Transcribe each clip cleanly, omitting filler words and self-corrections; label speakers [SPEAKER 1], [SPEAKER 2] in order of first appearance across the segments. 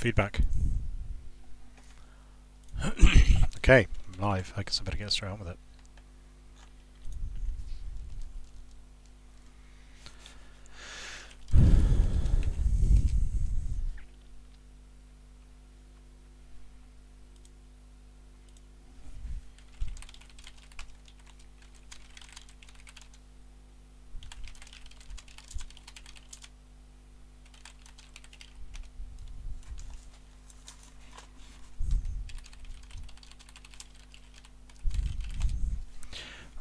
[SPEAKER 1] feedback. Okay, I'm live. I guess I better get straight on with it.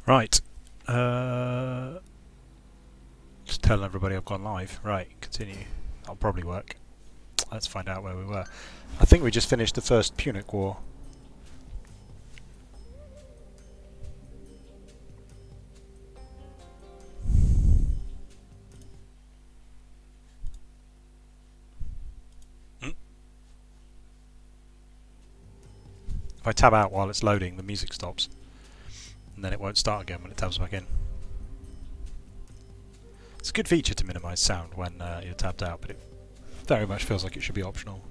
[SPEAKER 1] Right. Just telling everybody I've gone live. Right, continue. That'll probably work. Let's find out where we were. I think we just finished the first Punic War. If I tab out while it's loading, the music stops. And then it won't start again when it tabs back in. It's a good feature to minimise sound when you're tabbed out, but it very much feels like it should be optional.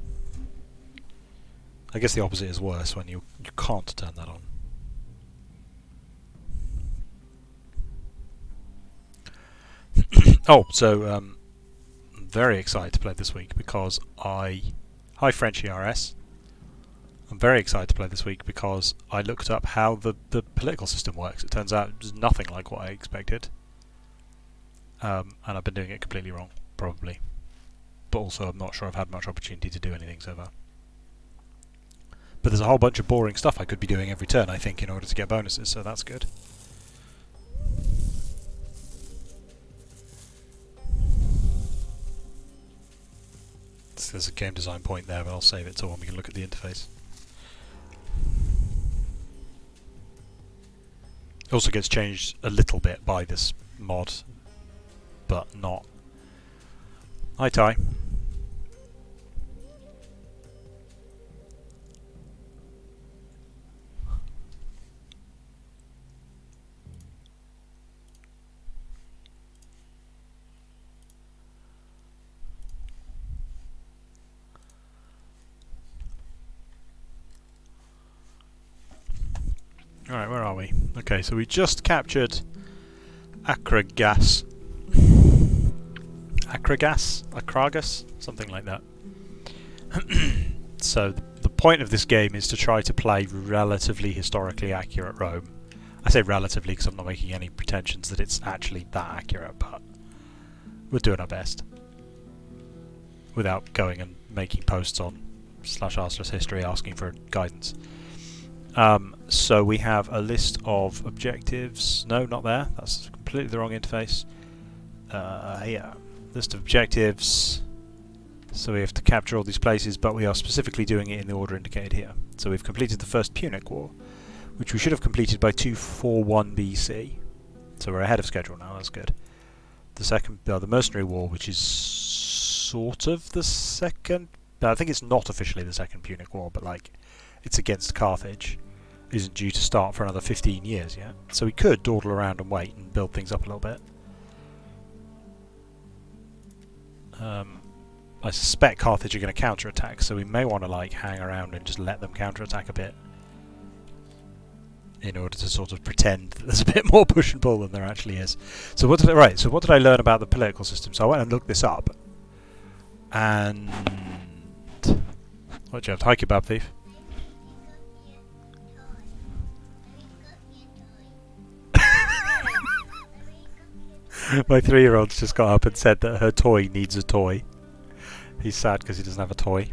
[SPEAKER 1] I guess the opposite is worse when you can't turn that on. Oh, so I'm very excited to play this week because Hi French ERS. I'm very excited to play this week because I looked up how the political system works. It turns out it's nothing like what I expected. And I've been doing it completely wrong, probably. But also I'm not sure I've had much opportunity to do anything so far. But there's a whole bunch of boring stuff I could be doing every turn, I think, in order to get bonuses, so that's good. So there's a game design point there, but I'll save it till when we can look at the interface. It also gets changed a little bit by this mod, but not. Hi Ty. Alright, where are we? Okay, so we just captured Akragas, something like that. So the point of this game is to try to play relatively historically accurate Rome. I say relatively because I'm not making any pretensions that it's actually that accurate, but we're doing our best without going and making posts on /r/history asking for guidance. So we have a list of objectives. No, not there. That's completely the wrong interface. Yeah, list of objectives. So we have to capture all these places, but we are specifically doing it in the order indicated here. So we've completed the first Punic War, which we should have completed by 241 BC. So we're ahead of schedule now. That's good. The second, the Mercenary War, which is sort of the second. I think it's not officially the second Punic War, but like it's against Carthage. Isn't due to start for another 15 years yet. So we could dawdle around and wait and build things up a little bit. I suspect Carthage are going to counter-attack, so we may want to like hang around and just let them counter-attack a bit in order to sort of pretend that there's a bit more push and pull than there actually is. So what did I learn about the political system? So I went and looked this up, and what do you have? Hi, Kebab Thief. My 3-year-old's just got up and said that her toy needs a toy. He's sad because he doesn't have a toy.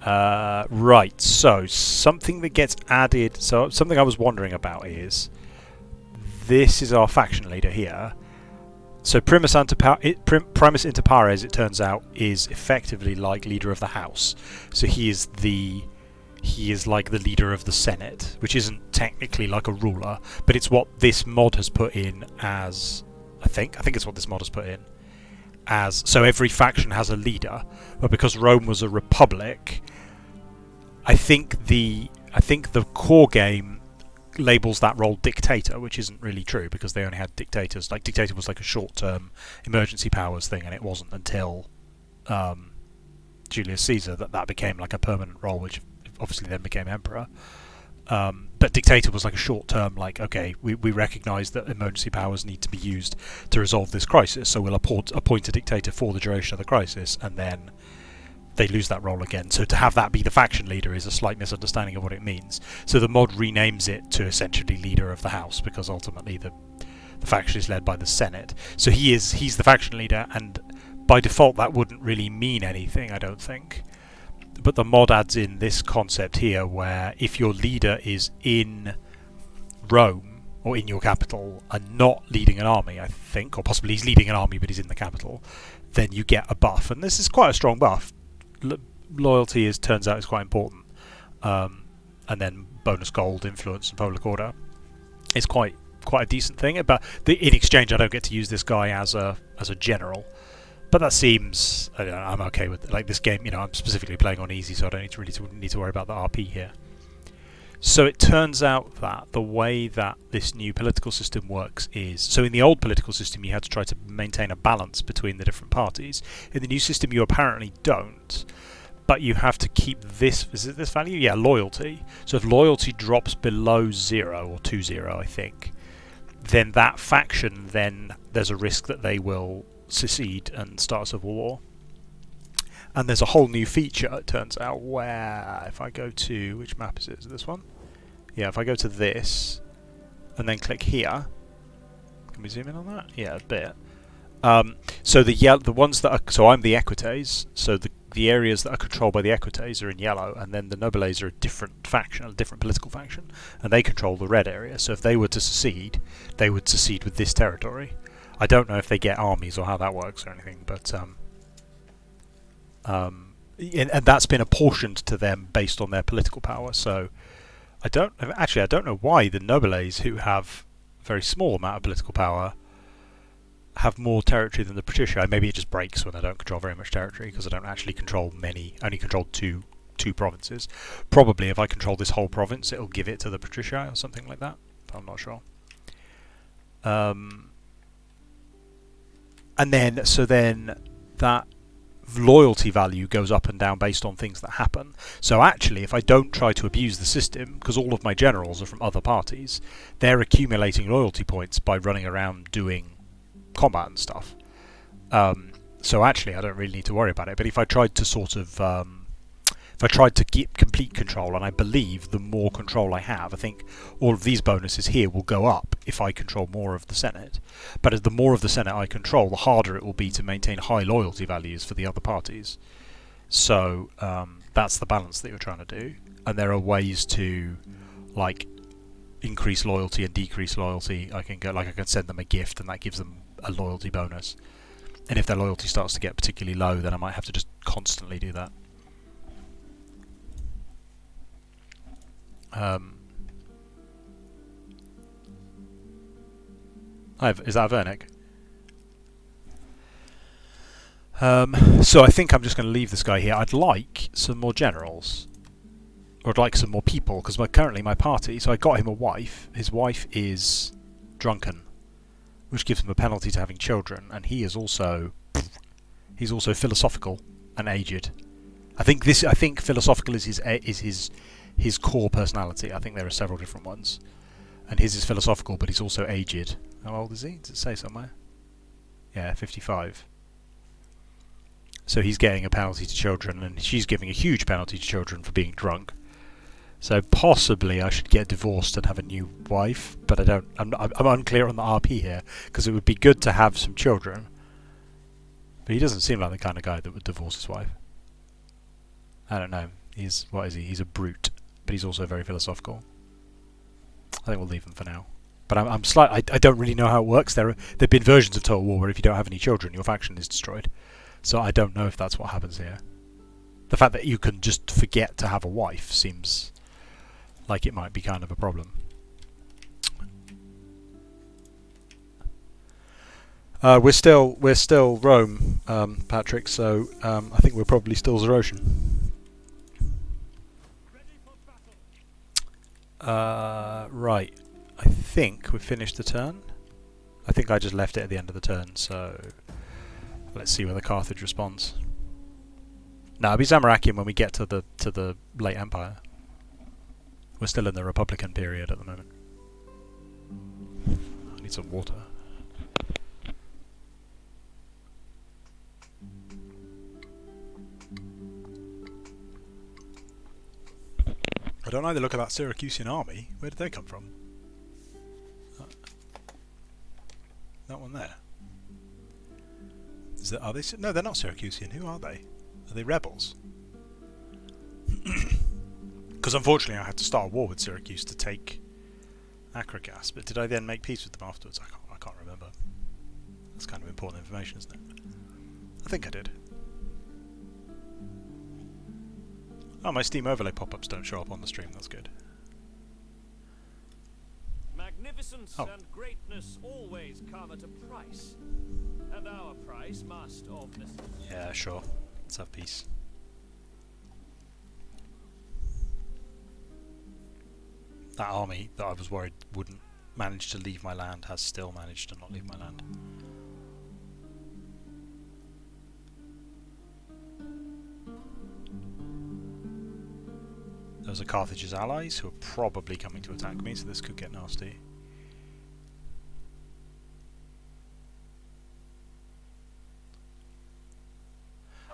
[SPEAKER 1] Right, so something that gets added... So something I was wondering about is... This is our faction leader here. So Primus Inter Pares, it turns out, is effectively like leader of the house. So he is like the leader of the Senate, which isn't technically like a ruler, but it's what this mod has put in as... I think it's what this mod has put in as... So every faction has a leader, but because Rome was a republic, I think the core game labels that role dictator, which isn't really true because they only had dictators. Like dictator was like a short-term emergency powers thing, and it wasn't until Julius Caesar that became like a permanent role, which obviously then became emperor. But dictator was like a short-term, like, okay, we recognise that emergency powers need to be used to resolve this crisis, so we'll appoint a dictator for the duration of the crisis, and then they lose that role again. So to have that be the faction leader is a slight misunderstanding of what it means. So the mod renames it to essentially leader of the house, because ultimately the faction is led by the Senate. So he's the faction leader, and by default that wouldn't really mean anything, I don't think. But the mod adds in this concept here where if your leader is in Rome or in your capital and not leading an army, I think, or possibly he's leading an army but he's in the capital, then you get a buff. And this is quite a strong buff. Loyalty turns out is quite important. And then bonus gold, influence and public order is quite a decent thing. But in exchange I don't get to use this guy as a general. But that seems, I don't know, I'm okay with it. Like this game, I'm specifically playing on easy, so I don't need to worry about the RP here. So it turns out that the way that this new political system works is, so in the old political system you had to try to maintain a balance between the different parties. In the new system you apparently don't, but you have to keep this, is it this value? Yeah, loyalty. So if loyalty drops below 0 or 2-0, I think, then that faction, then there's a risk that they will secede and start a civil war. And there's a whole new feature, it turns out, where if I go to, which map is it? Is it this one? Yeah, if I go to this and then click here, can we zoom in on that? Yeah, a bit. So the ones that are, so I'm the Equites, so the areas that are controlled by the Equites are in yellow, and then the Nobiles are a different faction, a different political faction, and they control the red area. So if they were to secede, they would secede with this territory. I don't know if they get armies or how that works or anything, but and that's been apportioned to them based on their political power. So I don't know why the nobiles, who have a very small amount of political power, have more territory than the patrici. Maybe it just breaks when I don't control very much territory, because I don't actually control many. Only control two provinces. Probably if I control this whole province, it'll give it to the patrici or something like that. But I'm not sure. And then that loyalty value goes up and down based on things that happen. So actually, if I don't try to abuse the system, because all of my generals are from other parties, they're accumulating loyalty points by running around doing combat and stuff. So actually, I don't really need to worry about it. But if I tried to sort of if I tried to get complete control, and I believe the more control I have, I think all of these bonuses here will go up if I control more of the Senate. But as the more of the Senate I control, the harder it will be to maintain high loyalty values for the other parties. So that's the balance that you're trying to do. And there are ways to, like, increase loyalty and decrease loyalty. I can send them a gift, and that gives them a loyalty bonus. And if their loyalty starts to get particularly low, then I might have to just constantly do that. Is that a Vernic? So I think I'm just going to leave this guy here. I'd like some more generals, or I'd like some more people, because currently my party, so I got him a wife. His wife is drunken, which gives him a penalty to having children, and he's also philosophical and aged. I think philosophical is his core personality. I think there are several different ones, and his is philosophical, but he's also aged. How old is he? Does it say somewhere? Yeah, 55. So he's getting a penalty to children, and she's giving a huge penalty to children for being drunk. So possibly I should get divorced and have a new wife, but I'm unclear on the RP here, because it would be good to have some children. But he doesn't seem like the kind of guy that would divorce his wife. I don't know. What is he? He's a brute, but he's also very philosophical. I think we'll leave him for now. But I don't really know how it works. There've been versions of Total War where if you don't have any children, your faction is destroyed. So I don't know if that's what happens here. The fact that you can just forget to have a wife seems like it might be kind of a problem. We're still Rome, Patrick. So I think we're probably still Zarosian. Right, I think we've finished the turn. I think I just left it at the end of the turn, so let's see whether Carthage responds. No, it'll be Zamorakian when we get to the late Empire. We're still in the Republican period at the moment. I need some water. I don't like the look of that Syracusan army. Where did they come from? That one there. Is that, are they? No, they're not Syracusan. Who are they? Are they rebels? Because unfortunately I had to start a war with Syracuse to take Acrogas, but did I then make peace with them afterwards? I can't remember. That's kind of important information, isn't it? I think I did. Oh, my Steam overlay pop-ups don't show up on the stream, that's good.
[SPEAKER 2] Magnificence and greatness always come at a price. And our price must of necessity.
[SPEAKER 1] Yeah, sure. Let's have peace. That army that I was worried wouldn't manage to leave my land has still managed to not leave my land. Those are Carthage's allies who are probably coming to attack me, so this could get nasty.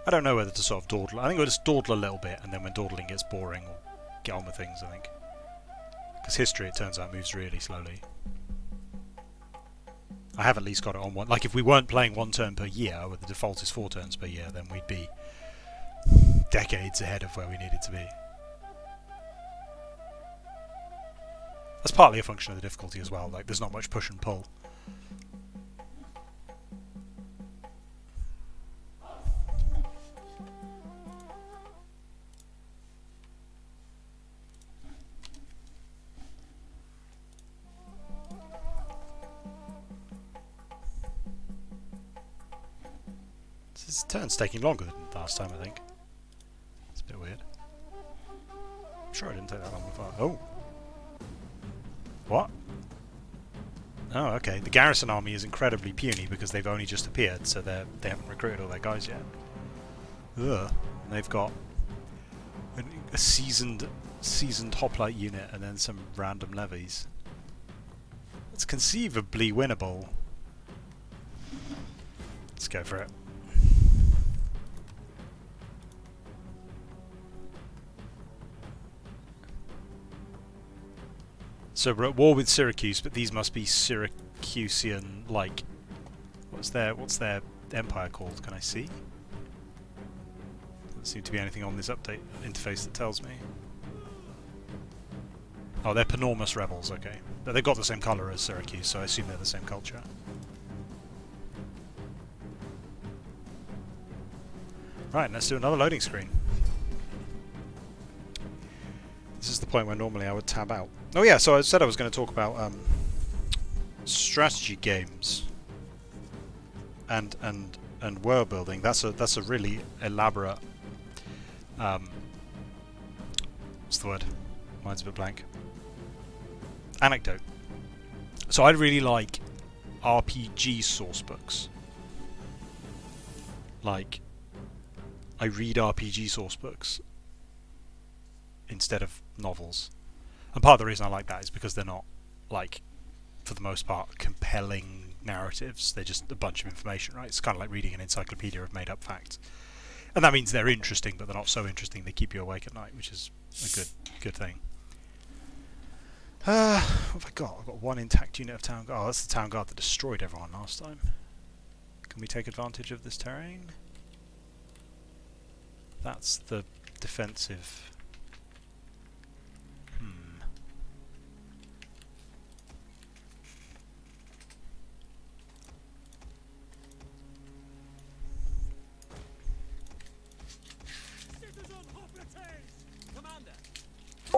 [SPEAKER 1] I don't know whether to sort of dawdle. I think we'll just dawdle a little bit, and then when dawdling gets boring, we'll get on with things, I think. Because history, it turns out, moves really slowly. I have at least got it on one. Like, if we weren't playing one turn per year, where the default is 4 turns per year, then we'd be decades ahead of where we needed to be. That's partly a function of the difficulty as well. Like, there's not much push and pull. This turn's taking longer than last time, I think. It's a bit weird. I'm sure I didn't take that long before. Oh! What? Oh, okay. The garrison army is incredibly puny because they've only just appeared, so they haven't recruited all their guys yet. Ugh. And they've got a seasoned hoplite unit and then some random levies. It's conceivably winnable. Let's go for it. So we're at war with Syracuse, but these must be Syracusan, like, what's their empire called? Can I see? Doesn't seem to be anything on this update interface that tells me. Oh, they're Panormus rebels, okay. But they've got the same colour as Syracuse, so I assume they're the same culture. Right, let's do another loading screen. This is the point where normally I would tab out. Oh yeah, so I said I was going to talk about strategy games and world building. That's a really elaborate what's the word? Mine's a bit blank. Anecdote. So I really like RPG source books. Like, I read RPG source books instead of novels. And part of the reason I like that is because they're not, like, for the most part, compelling narratives. They're just a bunch of information, right? It's kind of like reading an encyclopedia of made-up facts. And that means they're interesting, but they're not so interesting they keep you awake at night, which is a good thing. What have I got? I've got one intact unit of town guard. Oh, that's the town guard that destroyed everyone last time. Can we take advantage of this terrain? That's the defensive.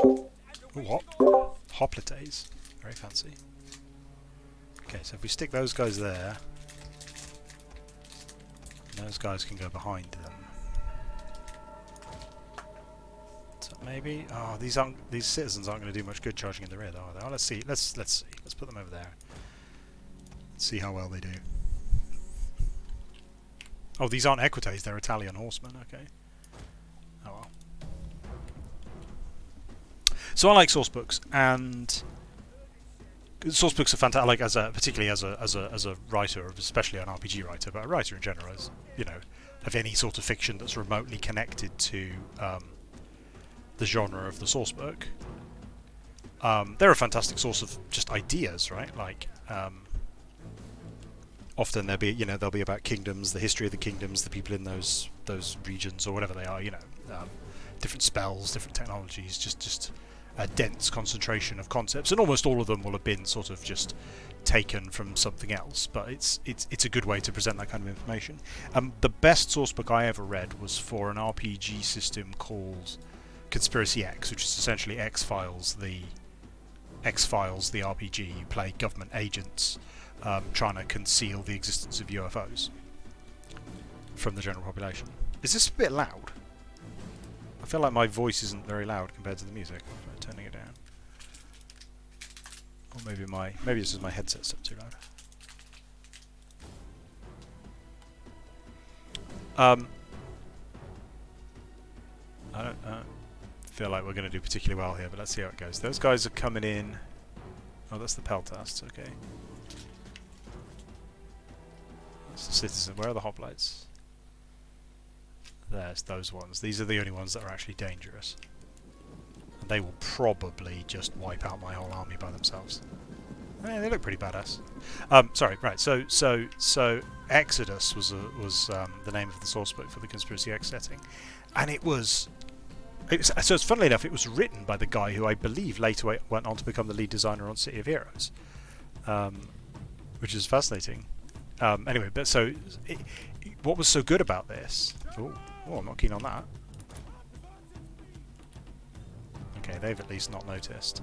[SPEAKER 1] Ooh, what? Hoplites. Very fancy. Okay, so if we stick those guys there, those guys can go behind them. So maybe. Oh, these citizens aren't going to do much good charging in the rear, are they? Oh, let's see. Let's see. Let's put them over there. See how well they do. Oh, these aren't equites, they're Italian horsemen, okay. Oh well. So I like source books, and source books are fantastic, like particularly as a writer, especially an RPG writer, but a writer in general, as you know, of any sort of fiction that's remotely connected to the genre of the source book. They're a fantastic source of just ideas, right? Like often they'll be about kingdoms, the history of the kingdoms, the people in those regions or whatever they are, different spells, different technologies, just a dense concentration of concepts, and almost all of them will have been sort of just taken from something else, but it's a good way to present that kind of information. The best source book I ever read was for an RPG system called Conspiracy X, which is essentially X-Files the RPG. You play government agents trying to conceal the existence of UFOs from the general population. Is this a bit loud? I feel like my voice isn't very loud compared to the music. I'm turning it down. Or maybe this is my headset stuff too loud. I don't feel like we're going to do particularly well here, but let's see how it goes. Those guys are coming in. Oh, that's the Peltasts, okay. That's the citizen. Where are the hoplites? There's those ones. These are the only ones that are actually dangerous. And they will probably just wipe out my whole army by themselves. They look pretty badass. Sorry, right. So Exodus was the name of the source book for the Conspiracy X setting, and so it's funnily enough, it was written by the guy who I believe later went on to become the lead designer on City of Heroes, which is fascinating. Anyway, but so what was so good about this? Oh, I'm not keen on that. Okay, they've at least not noticed.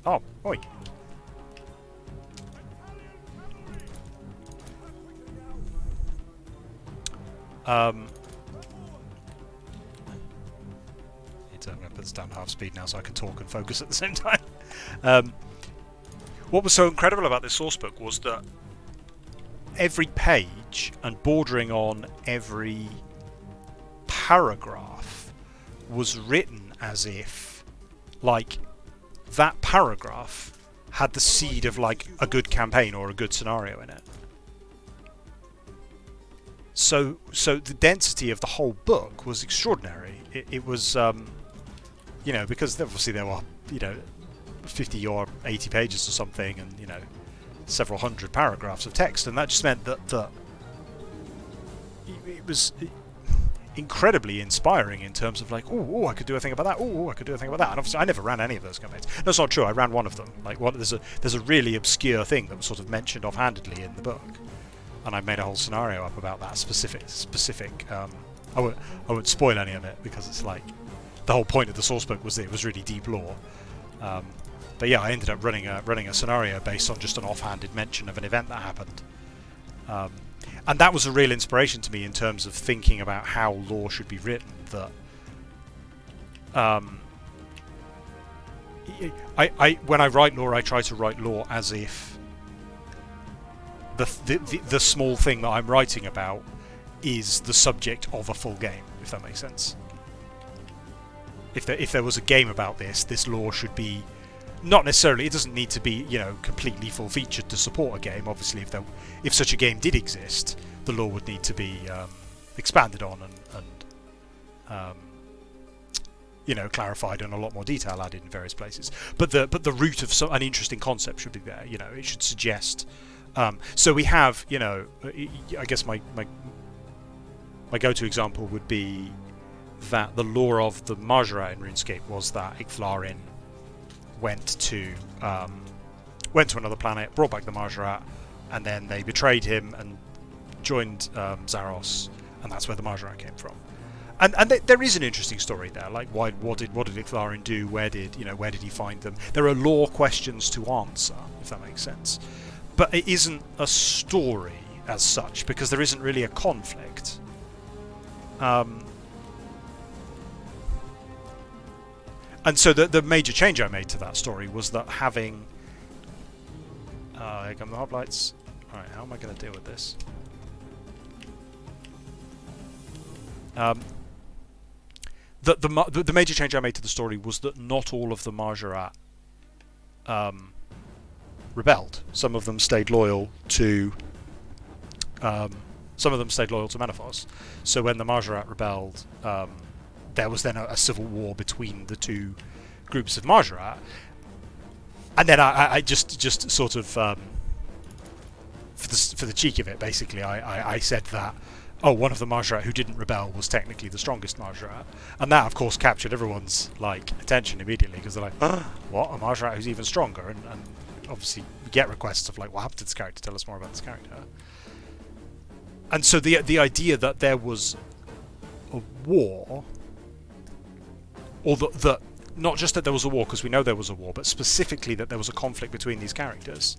[SPEAKER 1] Oh, oi. I'm going to put this down half speed now so I can talk and focus at the same time. What was so incredible about this source book was that every page and bordering on every paragraph was written as if, like, that paragraph had the seed of, like, a good campaign or a good scenario in it. So the density of the whole book was extraordinary. It was, because obviously there were, 50 or 80 pages or something, and several hundred paragraphs of text, and that just meant that it was incredibly inspiring in terms of like, oh, I could do a thing about that. Oh, I could do a thing about that. And obviously, I never ran any of those campaigns. No, it's not true. I ran one of them. Like, there's a really obscure thing that was sort of mentioned offhandedly in the book, and I made a whole scenario up about that specific. I won't spoil any of it because it's like the whole point of the source book was that it was really deep lore. But yeah, I ended up running a scenario based on just an offhanded mention of an event that happened. And that was a real inspiration to me in terms of thinking about how lore should be written. That when I write lore, I try to write lore as if the small thing that I'm writing about is the subject of a full game, if that makes sense. If there was a game about this lore should be not necessarily. It doesn't need to be completely full featured to support a game. Obviously, if such a game did exist, the lore would need to be expanded on and clarified and a lot more detail added in various places. But the root of an interesting concept should be there. It should suggest. So we have I guess my go-to example would be that the lore of the Mahjarrat in Runescape was that Icthlarin went to another planet, brought back the Mahjarrat, and then they betrayed him and joined Zaros, and that's where the Mahjarrat came from. And there is an interesting story there, like what did Icthlarin do? Where did he find them? There are lore questions to answer, if that makes sense. But it isn't a story as such because there isn't really a conflict. And so the major change I made to that story was that having... here come the hoplites. Alright, how am I going to deal with this? The major change I made to the story was that not all of the Mahjarrat rebelled. Some of them stayed loyal to... Menethos. So when the Mahjarrat rebelled, there was then a civil war between the two groups of Mahjarrat. And then I just sort of... for the cheek of it, basically, I said that, oh, one of the Mahjarrat who didn't rebel was technically the strongest Mahjarrat. And that, of course, captured everyone's attention immediately, because they're like, what? A Mahjarrat who's even stronger? And obviously we get requests of what happened to this character? Tell us more about this character. And so the idea that there was a war, or that not just that there was a war, because we know there was a war, but specifically that there was a conflict between these characters.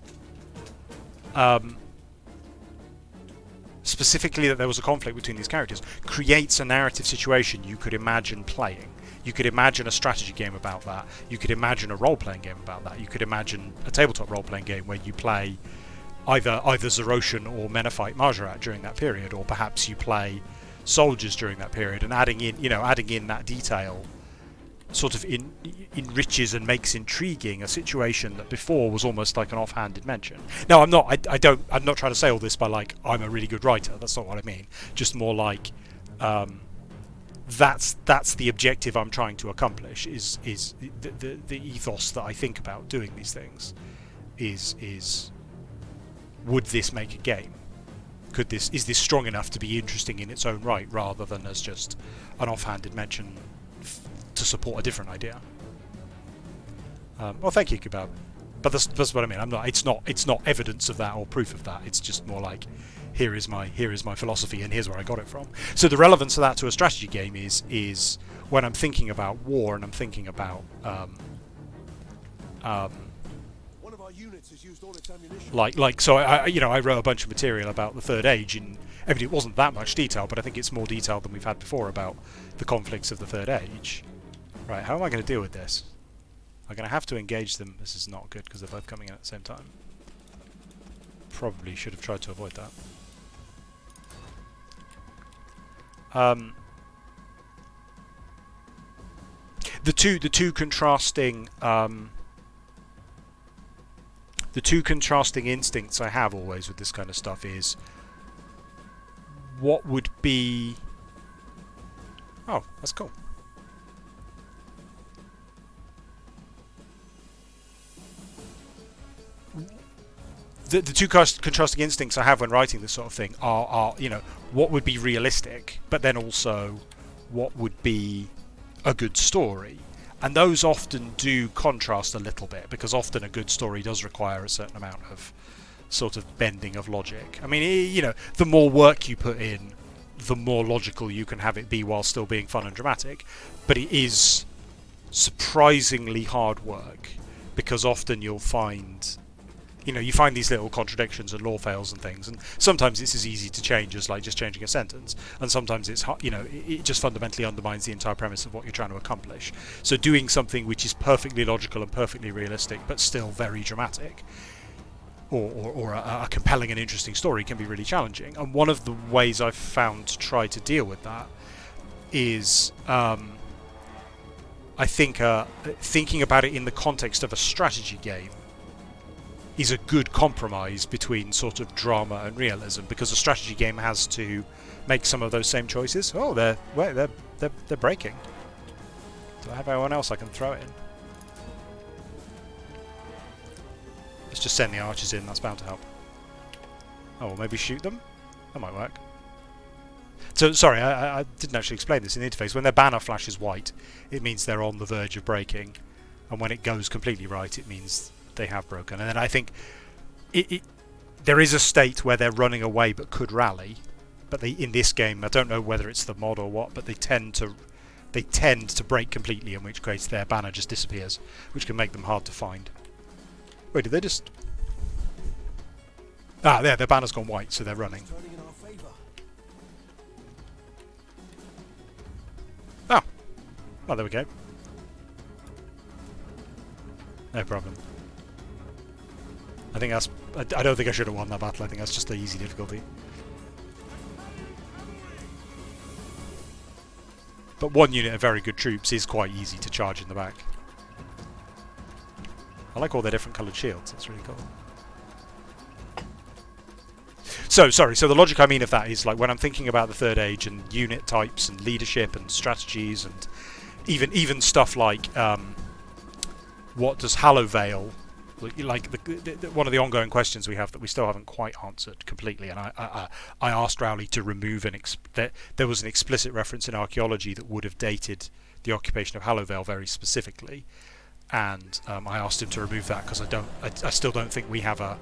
[SPEAKER 1] Creates a narrative situation you could imagine playing. You could imagine a strategy game about that. You could imagine a role-playing game about that. You could imagine a tabletop role-playing game where you play either Zarosian or Menephite Mahjarrat during that period, or perhaps you play soldiers during that period, and adding in that detail sort of enriches and makes intriguing a situation that before was almost like an offhanded mention. Now, I'm not trying to say all this by I'm a really good writer. That's not what I mean. Just more like that's the objective I'm trying to accomplish. Is the ethos that I think about doing these things is would this make a game? Is this strong enough to be interesting in its own right, rather than as just an offhanded mention to support a different idea? Well, thank you, Kebab. But that's what I mean. It's not evidence of that or proof of that. It's just more like, here is my philosophy, and here's where I got it from. So the relevance of that to a strategy game is when I'm thinking about war, and I'm thinking about
[SPEAKER 3] one of our units has used all its ammunition.
[SPEAKER 1] So I wrote a bunch of material about the Third Age. I mean, it wasn't that much detail, but I think it's more detail than we've had before about the conflicts of the Third Age. Right, how am I going to deal with this? I'm going to have to engage them. This is not good because they're both coming in at the same time. Probably should have tried to avoid that. The two contrasting instincts I have always with this kind of stuff is what would be... Oh, that's cool. The two contrasting instincts I have when writing this sort of thing are what would be realistic, but then also what would be a good story. And those often do contrast a little bit, because often a good story does require a certain amount of sort of bending of logic. I mean, the more work you put in, the more logical you can have it be while still being fun and dramatic. But it is surprisingly hard work, because often you'll find... you find these little contradictions and law fails and things, and sometimes it's as easy to change as just changing a sentence, and sometimes it's it just fundamentally undermines the entire premise of what you're trying to accomplish. So doing something which is perfectly logical and perfectly realistic, but still very dramatic, or a compelling and interesting story, can be really challenging. And one of the ways I've found to try to deal with that is I think thinking about it in the context of a strategy game is a good compromise between sort of drama and realism, because a strategy game has to make some of those same choices. Oh, they're breaking. Do I have anyone else I can throw it in? Let's just send the archers in. That's bound to help. Oh, well, maybe shoot them. That might work. So sorry, I didn't actually explain this in the interface. When their banner flashes white, it means they're on the verge of breaking, and when it goes completely right, it means they have broken. And then I think there is a state where they're running away but could rally, but in this game, I don't know whether it's the mod or what, but they tend to break completely, in which case their banner just disappears, which can make them hard to find. Wait, did they just... Ah, there, their banner's gone white, so they're running. Oh, there we go. No problem. I think that's... I don't think I should have won that battle. I think that's just the easy difficulty. But one unit of very good troops is quite easy to charge in the back. I like all their different coloured shields. That's really cool. So, sorry, so the logic I mean of that is, like, when I'm thinking about the Third Age and unit types and leadership and strategies and even stuff like what does Hallow Veil, like one of the ongoing questions we have that we still haven't quite answered completely, and I asked Rowley to remove there was an explicit reference in archaeology that would have dated the occupation of Hallow Veil very specifically, and I asked him to remove that because I still don't think we have a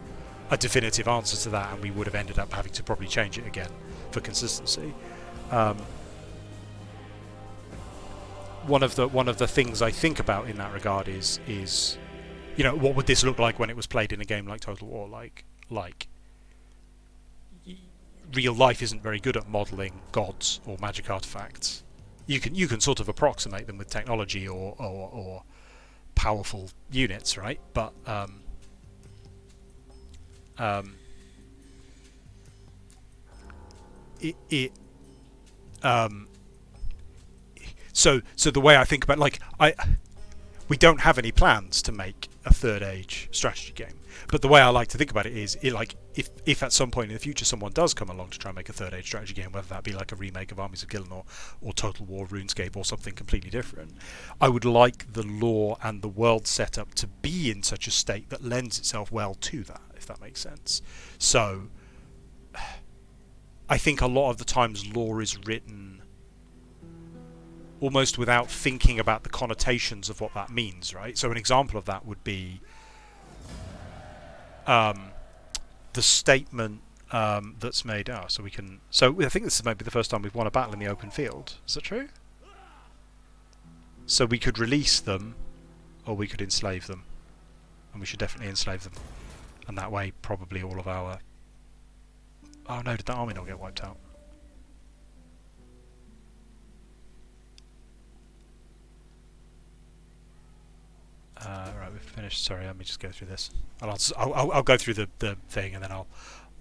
[SPEAKER 1] definitive answer to that, and we would have ended up having to probably change it again for consistency. One of the things I think about in that regard is you know, what would this look like when it was played in a game like Total War? Like real life isn't very good at modelling gods or magic artifacts. You can sort of approximate them with technology or powerful units, right? But so the way I think about, like, we don't have any plans to make a Third Age strategy game, but the way I like to think about it is, if at some point in the future someone does come along to try and make a Third Age strategy game, whether that be like a remake of Armies of Gillen or Total War RuneScape or something completely different, I would like the lore and the world setup to be in such a state that lends itself well to that, if that makes sense. So I think a lot of the times lore is written almost without thinking about the connotations of what that means, right? So an example of that would be the statement that's made. So I think this is maybe the first time we've won a battle in the open field. Is that true? So we could release them, or we could enslave them, and we should definitely enslave them. And that way, probably all of our... Oh no, did that army not get wiped out? Right, we've finished. Sorry, let me just go through this. I'll go through the thing, and then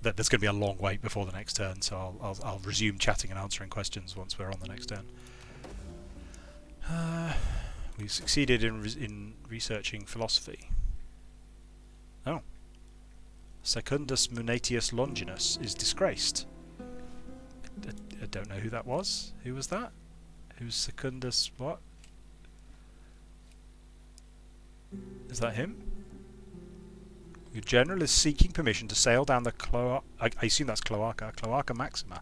[SPEAKER 1] there's going to be a long wait before the next turn, so I'll resume chatting and answering questions once we're on the next turn. We succeeded in researching philosophy. Oh. Secundus Munatius Longinus is disgraced. I don't know who that was. Who was that? Who's Secundus what? Is that him? Your general is seeking permission to sail down the Cloaca. I assume that's Cloaca. Cloaca Maxima.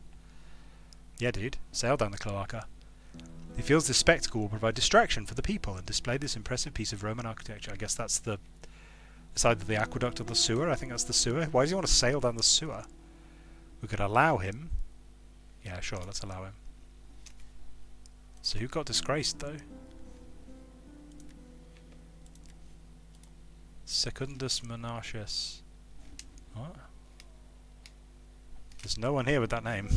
[SPEAKER 1] Yeah, dude. Sail down the Cloaca. He feels this spectacle will provide distraction for the people and display this impressive piece of Roman architecture. I guess that's it's either the aqueduct or the sewer. I think that's the sewer. Why does he want to sail down the sewer? We could allow him. Yeah, sure, let's allow him. So who got disgraced, though? Secundus Monarchus. What? There's no one here with that name.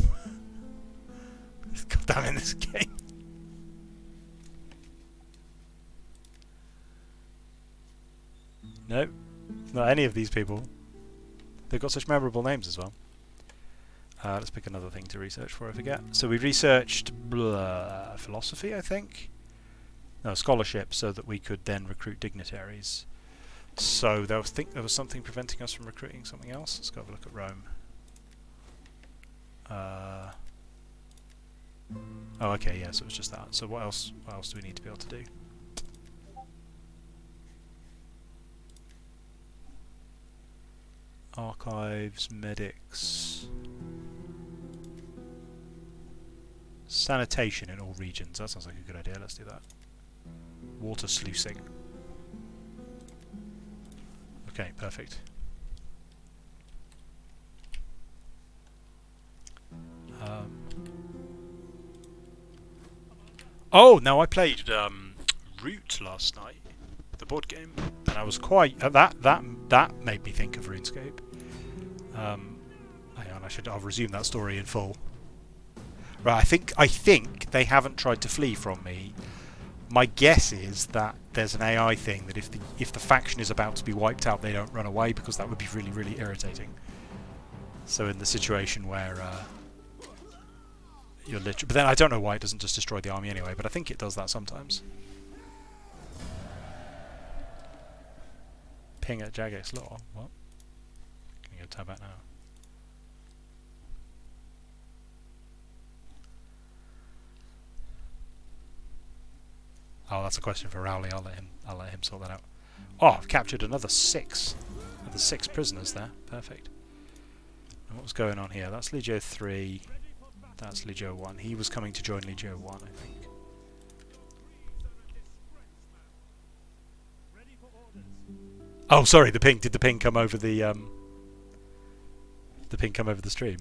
[SPEAKER 1] God damn in this game. Nope. Not any of these people. They've got such memorable names as well. Let's pick another thing to research before I forget. So we researched philosophy, I think? No, scholarship, so that we could then recruit dignitaries. So I think there was something preventing us from recruiting something else. Let's go have a look at Rome. Oh, okay, yeah, so it was just that. So what else do we need to be able to do? Archives, medics... Sanitation in all regions. That sounds like a good idea. Let's do that. Water sluicing. Okay, perfect. Oh, now I played Root last night, the board game, and I was quite that made me think of RuneScape. Hang on, I'll resume that story in full. Right, I think they haven't tried to flee from me, My guess is that there's an AI thing that if the faction is about to be wiped out, they don't run away, because that would be really, really irritating. So in the situation where you're literally... But then I don't know why it doesn't just destroy the army anyway, but I think it does that sometimes. Ping at Jagex Law. What? Can you go tab out now? Oh, that's a question for Rowley. I'll let him sort that out. Oh, I've captured another 6. Another 6 prisoners there. Perfect. And what was going on here? That's Legio 3. That's Legio 1. He was coming to join Legio 1, I think. Oh, sorry. The ping. Did the ping come over the ping come over the stream?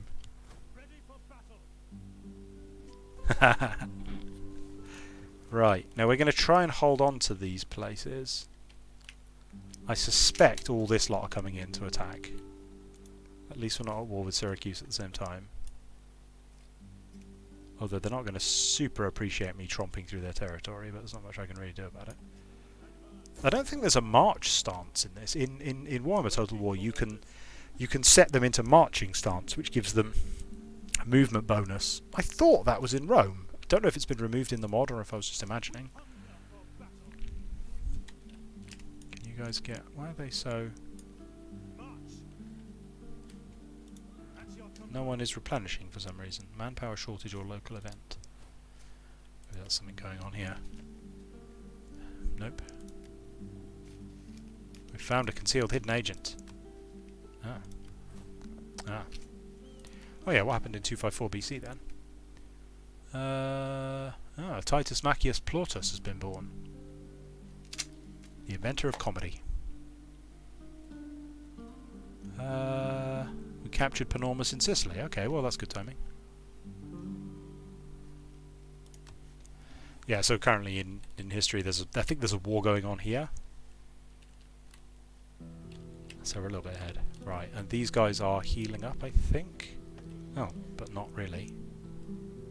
[SPEAKER 1] Right, now we're going to try and hold on to these places. I suspect all this lot are coming in to attack. At least we're not at war with Syracuse at the same time. Although they're not going to super appreciate me tromping through their territory, but there's not much I can really do about it. I don't think there's a march stance in this. In Warhammer Total War you can set them into marching stance, which gives them a movement bonus. I thought that was in Rome. Don't know if it's been removed in the mod or if I was just imagining. Can you guys get... Why are they so... No one is replenishing for some reason. Manpower shortage or local event. Maybe that's something going on here. Nope. We found a concealed hidden agent. Ah. Oh yeah, what happened in 254 BC then? Titus Macius Plautus has been born. The inventor of comedy. We captured Panormus in Sicily. Okay, well that's good timing. Yeah, so currently in history I think there's a war going on here. So we're a little bit ahead. Right, and these guys are healing up, I think. Oh, but not really.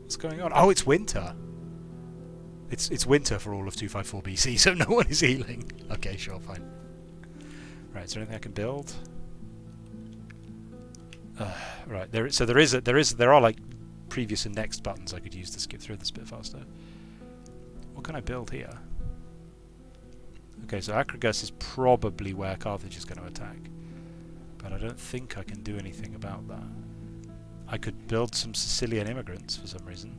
[SPEAKER 1] What's going on? Oh, it's winter. It's winter for all of 254 BC, so no one is healing. Okay, sure, fine. Right, is there anything I can build? Right, there are like previous and next buttons I could use to skip through this a bit faster. What can I build here? Okay, so Acragus is probably where Carthage is going to attack, but I don't think I can do anything about that. I could build some Sicilian immigrants for some reason.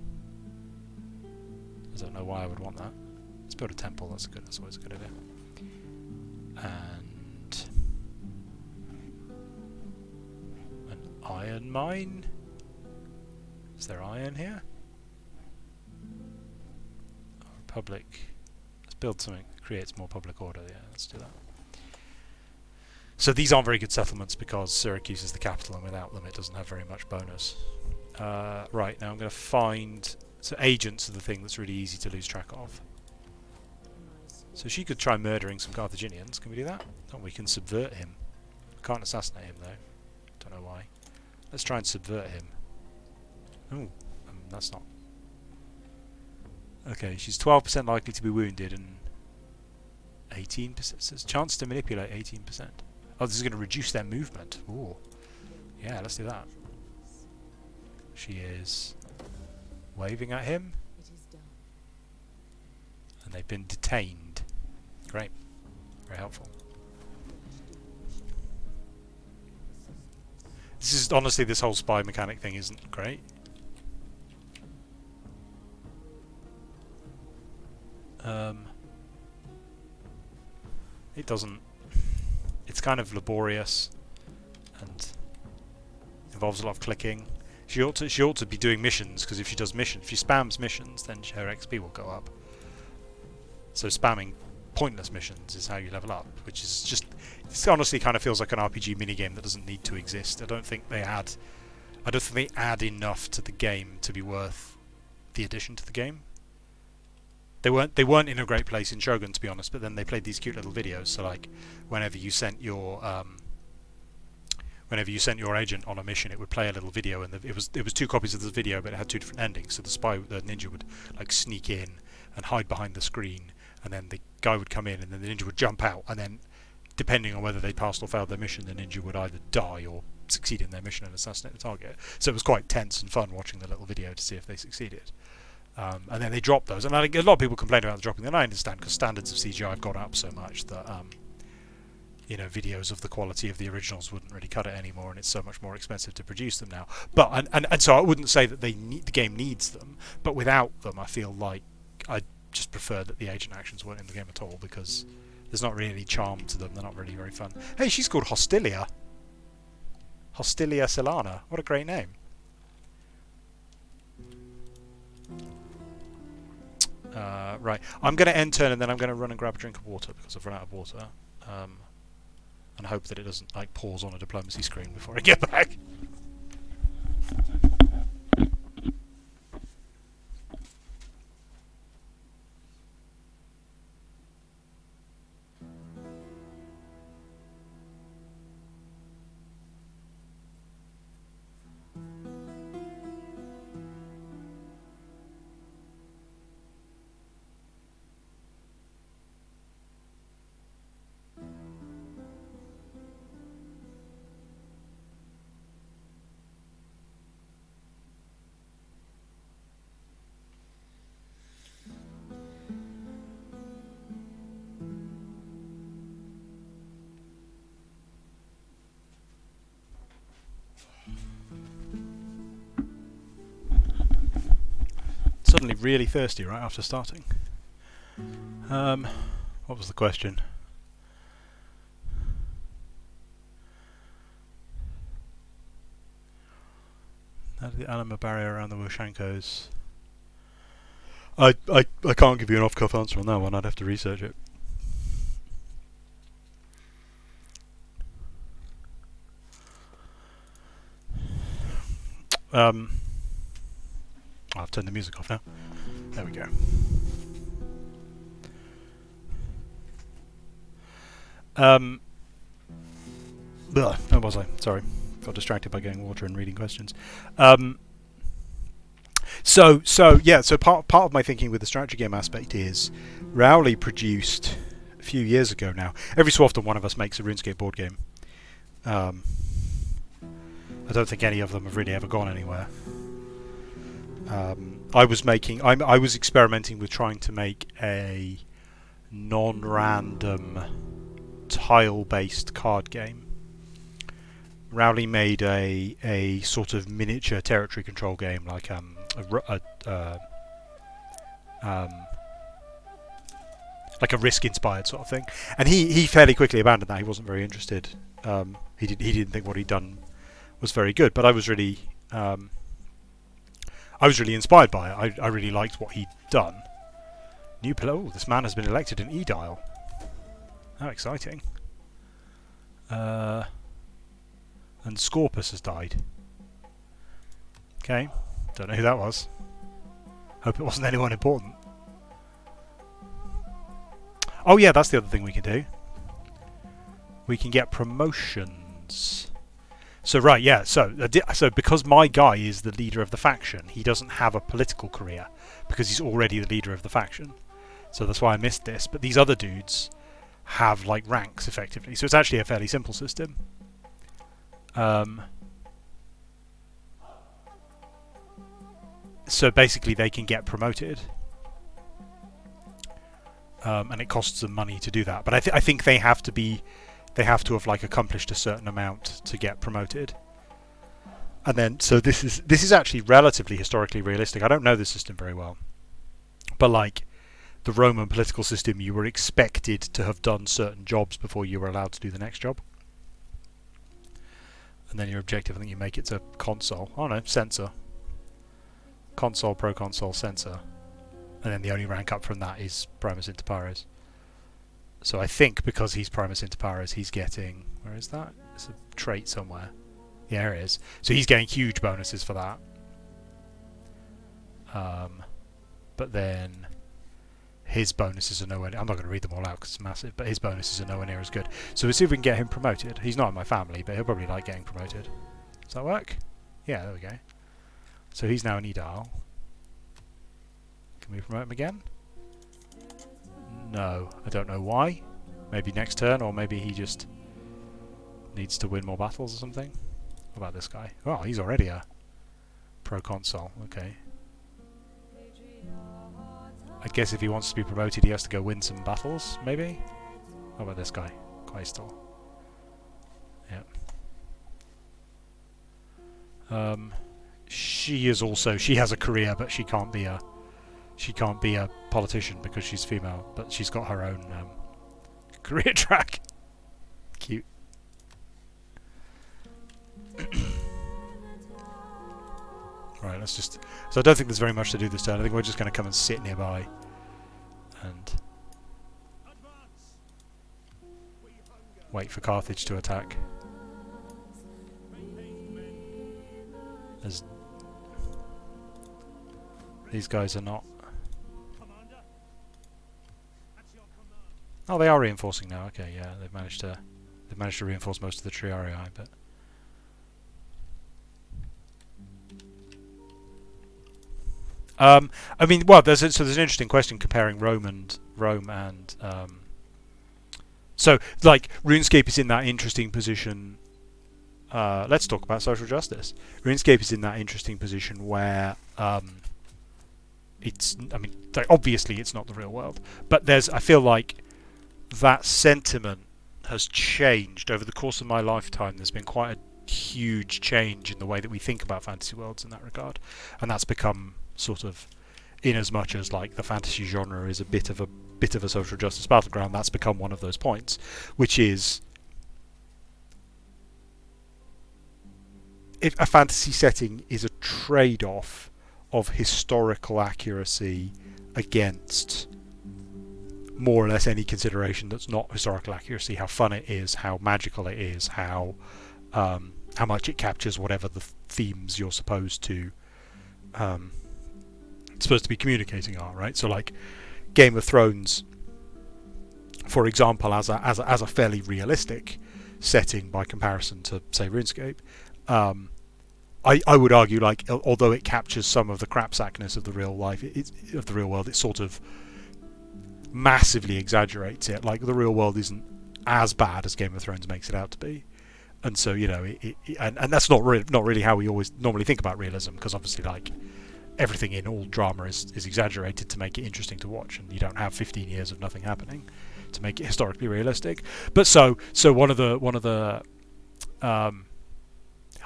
[SPEAKER 1] I don't know why I would want that. Let's build a temple. That's always a good idea. And an iron mine. Is there iron here? Republic. Let's build something that creates more public order. Yeah, let's do that. So these aren't very good settlements because Syracuse is the capital, and without them it doesn't have very much bonus. Right, now I'm going to find... So agents are the thing that's really easy to lose track of. So she could try murdering some Carthaginians. Can we do that? Oh, we can subvert him. Can't assassinate him though. Don't know why. Let's try and subvert him. Ooh, that's not... Okay, she's 12% likely to be wounded and 18%. So it's chance to manipulate 18%. Oh, this is going to reduce their movement. Ooh. Yeah, let's do that. She is waving at him. And they've been detained. Great. Very helpful. This is honestly, this whole spy mechanic thing isn't great. It doesn't... It's kind of laborious and involves a lot of clicking. She ought to be doing missions, because if she does missions, if she spams missions, then her XP will go up. So spamming pointless missions is how you level up, which is just... It honestly kind of feels like an RPG minigame that doesn't need to exist. I don't think they add enough to the game to be worth the addition to the game. They weren't in a great place in Shogun, to be honest, but then they played these cute little videos. So like, whenever you sent your agent on a mission, it would play a little video, and it was 2 copies of the video, but it had 2 different endings. So the ninja would like sneak in, and hide behind the screen, and then the guy would come in, and then the ninja would jump out, and then, depending on whether they passed or failed their mission, the ninja would either die or succeed in their mission and assassinate the target. So it was quite tense and fun watching the little video to see if they succeeded. And then they dropped those, and I think a lot of people complain about the dropping them. I understand, because standards of CGI have gone up so much that you know, videos of the quality of the originals wouldn't really cut it anymore, and it's so much more expensive to produce them now. But and so I wouldn't say that the game needs them, but without them, I feel like I just prefer that the agent actions weren't in the game at all, because there's not really any charm to them. They're not really very fun. Hey, she's called Hostilia. Hostilia Solana. What a great name. Right, I'm going to end turn, and then I'm going to run and grab a drink of water because I've run out of water. And hope that it doesn't like pause on a diplomacy screen before I get back. Suddenly really thirsty right after starting. What was the question? How did the anima barrier around the Woshankos? I can't give you an off-cuff answer on that one. I'd have to research it. I've turned the music off now. There we go. Where was I? Sorry. Got distracted by getting water and reading questions. So part of my thinking with the strategy game aspect is Rowley produced a few years ago now. Every so often one of us makes a RuneScape board game. I don't think any of them have really ever gone anywhere. I was experimenting with trying to make a non-random tile-based card game. Rowley made a sort of miniature territory control game, like a Risk-inspired sort of thing, and he fairly quickly abandoned that. He wasn't very interested. He didn't think what he'd done was very good, but I was really inspired by it. I really liked what he'd done. New pillar. Oh, this man has been elected an Edile. How exciting. And Scorpus has died. Okay. Don't know who that was. Hope it wasn't anyone important. Oh yeah, that's the other thing we can do. We can get promotions. So right, yeah. So because my guy is the leader of the faction, he doesn't have a political career because he's already the leader of the faction. So that's why I missed this. But these other dudes have like ranks effectively. So it's actually a fairly simple system. So basically, they can get promoted, and it costs them money to do that. But I think they have to have like accomplished a certain amount to get promoted. And then, so this is actually relatively historically realistic. I don't know the system very well, but like the Roman political system, you were expected to have done certain jobs before you were allowed to do the next job. And then your objective, I think you make it to consul. Oh no, censor. Consul, proconsul, censor. And then the only rank up from that is primus inter pares. So I think because he's primus inter pares, he's getting... Where is that? It's a trait somewhere. Yeah, there it is. So he's getting huge bonuses for that. But then his bonuses are nowhere... I'm not going to read them all out because it's massive, but his bonuses are nowhere near as good. So we'll see if we can get him promoted. He's not in my family, but he'll probably like getting promoted. Does that work? Yeah, there we go. So he's now an Edile. Can we promote him again? No, I don't know why. Maybe next turn, or maybe he just needs to win more battles or something. What about this guy? Oh, he's already a proconsul. Okay. I guess if he wants to be promoted, he has to go win some battles, maybe? What about this guy? Quaestor. Yeah. She is also... She has a career, but she can't be a... She can't be a politician because she's female, but she's got her own career track. Cute. Right, let's just... So I don't think there's very much to do this turn. I think we're just going to come and sit nearby and wait for Carthage to attack. As these guys are not... Oh, they are reinforcing now. Okay, yeah, they've managed to reinforce most of the Triarii, but I mean, well, there's an interesting question comparing Rome and so like RuneScape is in that interesting position. Let's talk about social justice. RuneScape is in that interesting position where it's, I mean, obviously it's not the real world, but I feel like that sentiment has changed over the course of my lifetime. There's been quite a huge change in the way that we think about fantasy worlds in that regard, and that's become sort of, in as much as like the fantasy genre is a bit of a social justice battleground, that's become one of those points, which is if a fantasy setting is a trade-off of historical accuracy against more or less any consideration that's not historical accuracy, how fun it is, how magical it is, how much it captures whatever the themes you're supposed to be communicating are, right? So like Game of Thrones, for example, as a fairly realistic setting by comparison to say RuneScape, I would argue, like, although it captures some of the crapsackness of the real life, of the real world, it sort of massively exaggerates it. Like, the real world isn't as bad as Game of Thrones makes it out to be, and so, you know, and that's not really how we always normally think about realism, because obviously, like, everything in all drama is exaggerated to make it interesting to watch, and you don't have 15 years of nothing happening to make it historically realistic. But so one of the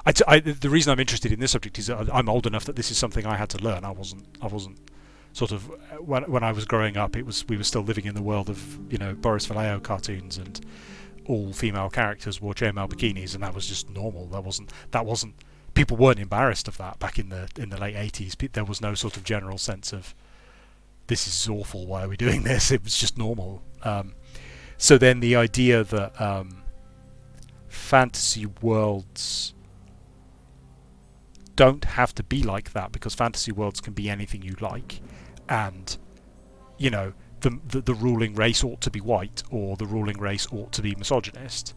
[SPEAKER 1] the reason I'm interested in this subject is that I'm old enough that this is something I had to learn. I wasn't sort of when I was growing up. We were still living in the world of, you know, Boris Vallejo cartoons, and all female characters wore chainmail bikinis, and that was just normal. That wasn't people weren't embarrassed of that back in the late 80s. There was no sort of general sense of this is awful, why are we doing this? It was just normal. So then the idea that fantasy worlds don't have to be like that, because fantasy worlds can be anything you like, and, you know, the ruling race ought to be white, or the ruling race ought to be misogynist,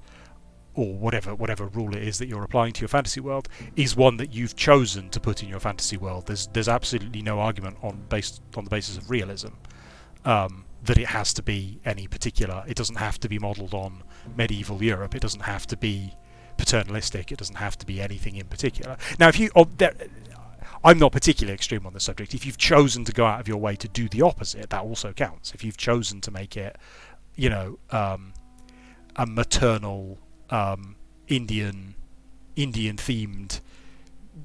[SPEAKER 1] or whatever rule it is that you're applying to your fantasy world, is one that you've chosen to put in your fantasy world. There's absolutely no argument based on the basis of realism that it has to be any particular. It doesn't have to be modelled on medieval Europe. It doesn't have to be paternalistic. It doesn't have to be anything in particular. Now, I'm not particularly extreme on this subject. If you've chosen to go out of your way to do the opposite, that also counts. If you've chosen to make it, you know, a maternal Indian themed,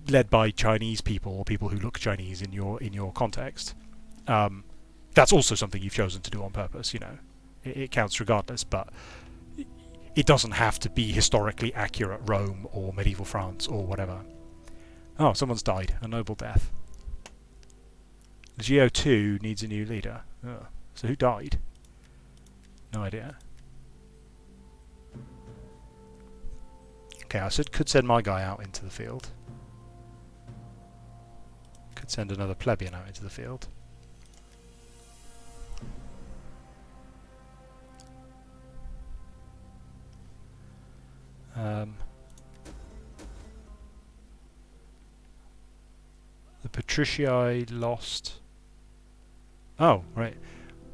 [SPEAKER 1] led by Chinese people or people who look Chinese in your context, that's also something you've chosen to do on purpose. You know, it counts regardless, but it doesn't have to be historically accurate Rome or medieval France or whatever. Oh, someone's died. A noble death. Geo 2 needs a new leader. Oh, so who died? No idea. Okay, I could send my guy out into the field. Could send another plebeian out into the field. The Patricii lost... Oh, right.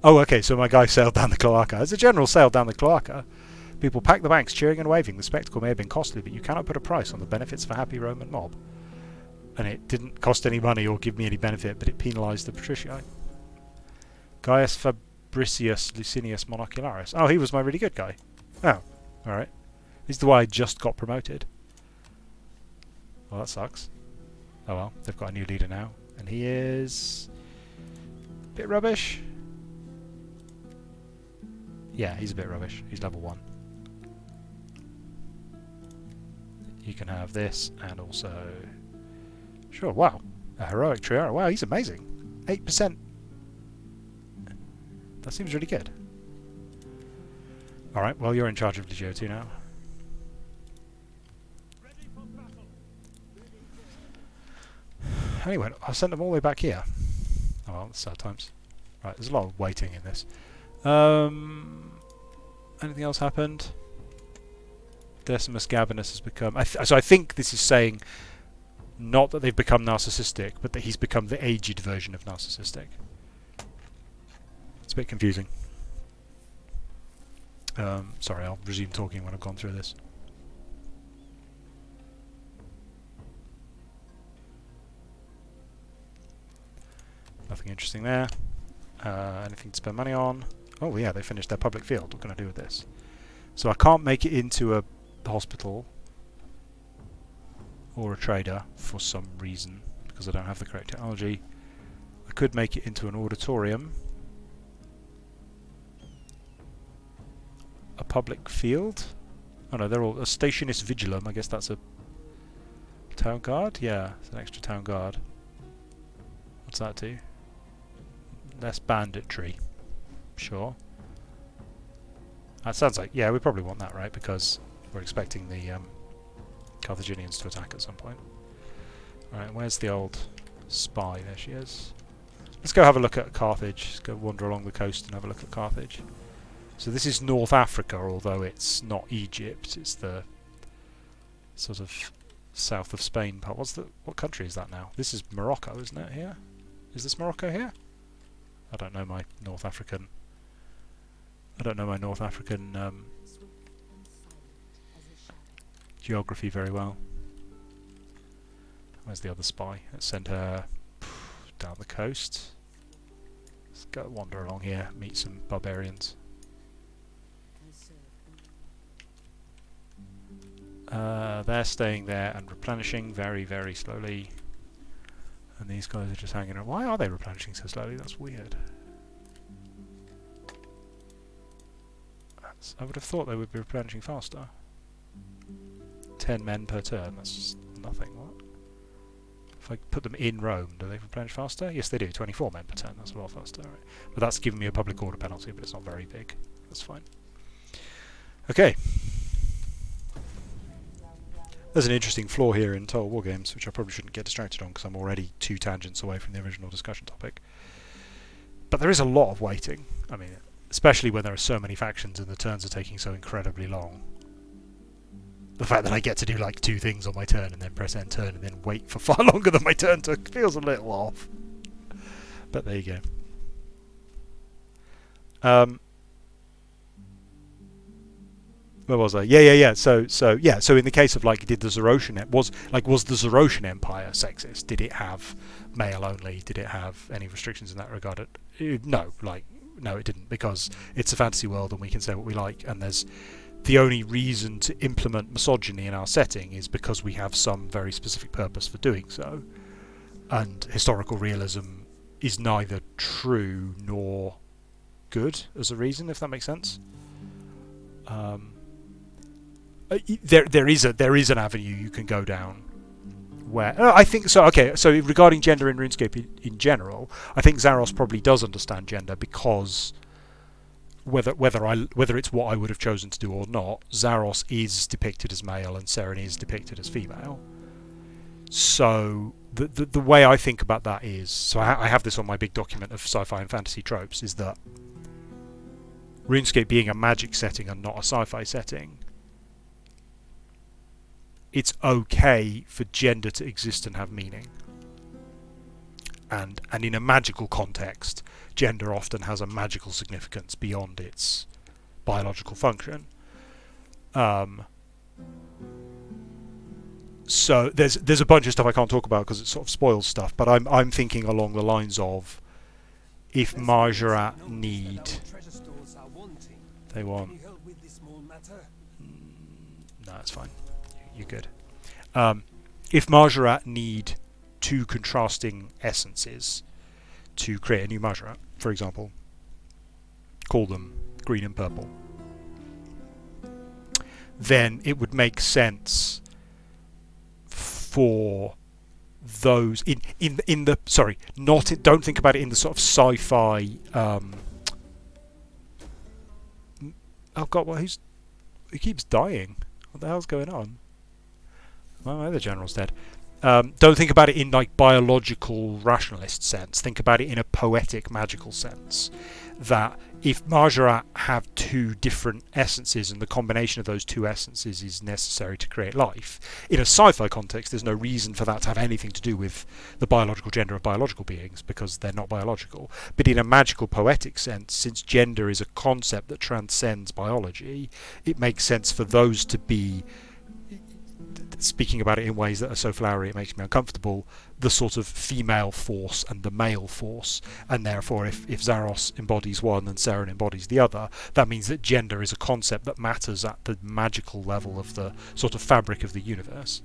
[SPEAKER 1] Oh, okay, so my guy sailed down the cloaca. As a general sailed down the cloaca, people packed the banks, cheering and waving. The spectacle may have been costly, but you cannot put a price on the benefits of a happy Roman mob. And it didn't cost any money or give me any benefit, but it penalised the patricii. Gaius Fabricius Licinius Monocularis. Oh, he was my really good guy. Oh, alright. He's the one I just got promoted. Well, that sucks. Oh well, they've got a new leader now. And he is... a bit rubbish. Yeah, he's a bit rubbish. He's level 1. You can have this, and also... Sure, wow. A heroic trio. Wow, he's amazing. 8%. That seems really good. Alright, well, you're in charge of Legio 2 now. Anyway, I sent them all the way back here. Oh well, sad times. Right, there's a lot of waiting in this. Anything else happened? Decimus Gabinus has become... so I think this is saying not that they've become narcissistic, but that he's become the aged version of narcissistic. It's a bit confusing. Sorry, I'll resume talking when I've gone through this. Nothing interesting there. Anything to spend money on? Oh yeah, they finished their public field. What can I do with this? So I can't make it into a hospital or a trader for some reason, because I don't have the correct technology. I could make it into an auditorium. A public field? Oh no, they're all... a stationis vigilum, I guess that's a... town guard? Yeah, it's an extra town guard. What's that do? Less banditry. Sure. That sounds like... yeah, we probably want that, right? Because we're expecting the Carthaginians to attack at some point. Alright, where's the old spy? There she is. Let's go have a look at Carthage. Let's go wander along the coast and have a look at Carthage. So this is North Africa, although it's not Egypt. It's the sort of south of Spain part. What country is that now? This is Morocco, isn't it, here? Is this Morocco here? I don't know my North African... geography very well. Where's the other spy? Let's send her down the coast. Let's go wander along here, meet some barbarians. They're staying there and replenishing very, very slowly. And these guys are just hanging around. Why are they replenishing so slowly? That's weird. I would have thought they would be replenishing faster. 10 men per turn, that's just nothing. What? If I put them in Rome, do they replenish faster? Yes, they do. 24 men per turn, that's a lot faster. Right. But that's giving me a public order penalty, but it's not very big. That's fine. Okay. There's an interesting flaw here in Total War Games, which I probably shouldn't get distracted on because I'm already 2 tangents away from the original discussion topic. But there is a lot of waiting. I mean, especially when there are so many factions and the turns are taking so incredibly long. The fact that I get to do like 2 things on my turn and then press end turn and then wait for far longer than my turn took feels a little off. But there you go. Where was I? Yeah. So in the case of like, did the Zarosian was the Zarosian Empire sexist? Did it have male only? Did it have any restrictions in that regard? No, it didn't, because it's a fantasy world and we can say what we like, and there's the only reason to implement misogyny in our setting is because we have some very specific purpose for doing so. And historical realism is neither true nor good as a reason, if that makes sense. There is an avenue you can go down where I think so. Okay, so regarding gender in RuneScape in general, I think Zaros probably does understand gender, because whether it's what I would have chosen to do or not, Zaros is depicted as male and Seren is depicted as female. So the way I think about that is, so I have this on my big document of sci-fi and fantasy tropes, is that RuneScape being a magic setting and not a sci-fi setting, it's okay for gender to exist and have meaning. and in a magical context, gender often has a magical significance beyond its biological function. So there's a bunch of stuff I can't talk about because it sort of spoils stuff, but I'm thinking along the lines of, if Mahjarrat need... They want... No, it's fine. You're good. If Mahjarrat need two contrasting essences to create a new Mahjarrat, for example, call them green and purple, then it would make sense for those in the sorry, not in, don't think about it in the sort of sci-fi. Oh God, well, he keeps dying. What the hell's going on? My other general's dead. Don't think about it in like biological rationalist sense. Think about it in a poetic magical sense. That if Mahjarrat have two different essences and the combination of those two essences is necessary to create life, in a sci-fi context there's no reason for that to have anything to do with the biological gender of biological beings because they're not biological. But in a magical poetic sense, since gender is a concept that transcends biology, it makes sense for those to be, speaking about it in ways that are so flowery it makes me uncomfortable, the sort of female force and the male force, and therefore if Zaros embodies one and Seren embodies the other, that means that gender is a concept that matters at the magical level of the sort of fabric of the universe.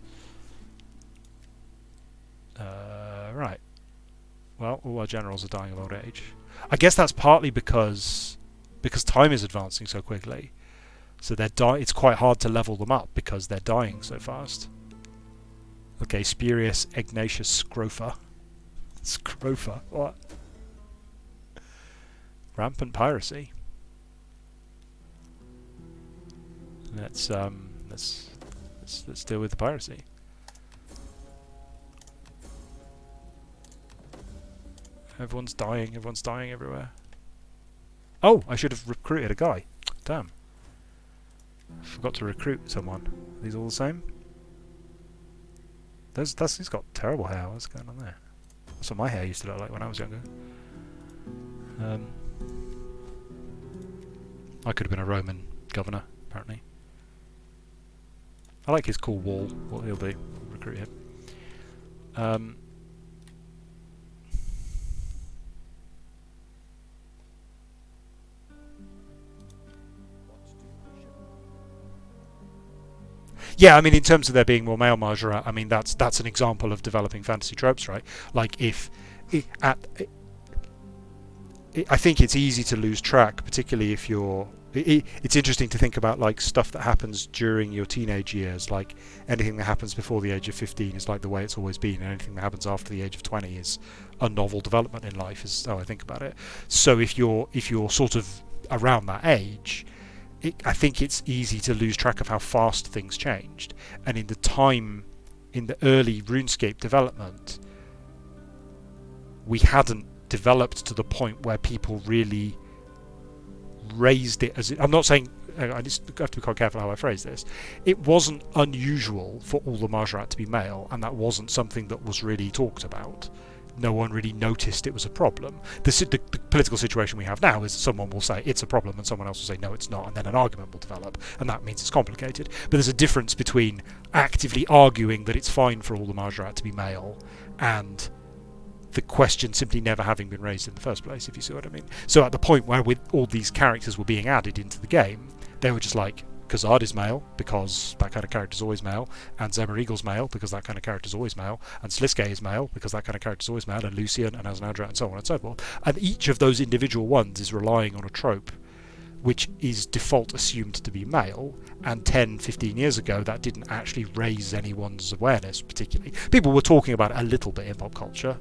[SPEAKER 1] Right. Well, all our generals are dying of old age. I guess that's partly because time is advancing so quickly. So it's quite hard to level them up because they're dying so fast. Okay, Spurious Ignatius Scrofa. Scrofa? What? Rampant piracy. Let's deal with the piracy. Everyone's dying everywhere. Oh, I should have recruited a guy. Damn. Forgot to recruit someone. Are these all the same? He's got terrible hair. What's going on there? That's what my hair used to look like when I was younger. I could have been a Roman governor, apparently. I like his cool wall. What he'll do, recruit him. Yeah, I mean, in terms of there being more male Mahjarrat, I mean that's an example of developing fantasy tropes, right? Like I think it's easy to lose track, particularly if you're. It's interesting to think about like stuff that happens during your teenage years. Like anything that happens before the age of 15 is like the way it's always been, and anything that happens after the age of 20 is a novel development in life. Is how I think about it. So if you're sort of around that age, I think it's easy to lose track of how fast things changed. And in the early RuneScape development, we hadn't developed to the point where people really raised it as I'm not saying, I just have to be quite careful how I phrase this. It wasn't unusual for all the Mahjarrat to be male, and that wasn't something that was really talked about. No one really noticed it was a problem. The political situation we have now is someone will say it's a problem and someone else will say no it's not, and then an argument will develop, and that means it's complicated. But there's a difference between actively arguing that it's fine for all the Mahjarrat to be male and the question simply never having been raised in the first place, if you see what I mean. So at the point where all these characters were being added into the game, they were just like, Khazad is male, because that kind of character is always male, and Zemeregal's male, because that kind of character is always male, and Sliske is male, because that kind of character is always male, and Lucian, and Aznadra, and so on and so forth. And each of those individual ones is relying on a trope which is default assumed to be male, and 10, 15 years ago that didn't actually raise anyone's awareness particularly. People were talking about it a little bit in pop culture,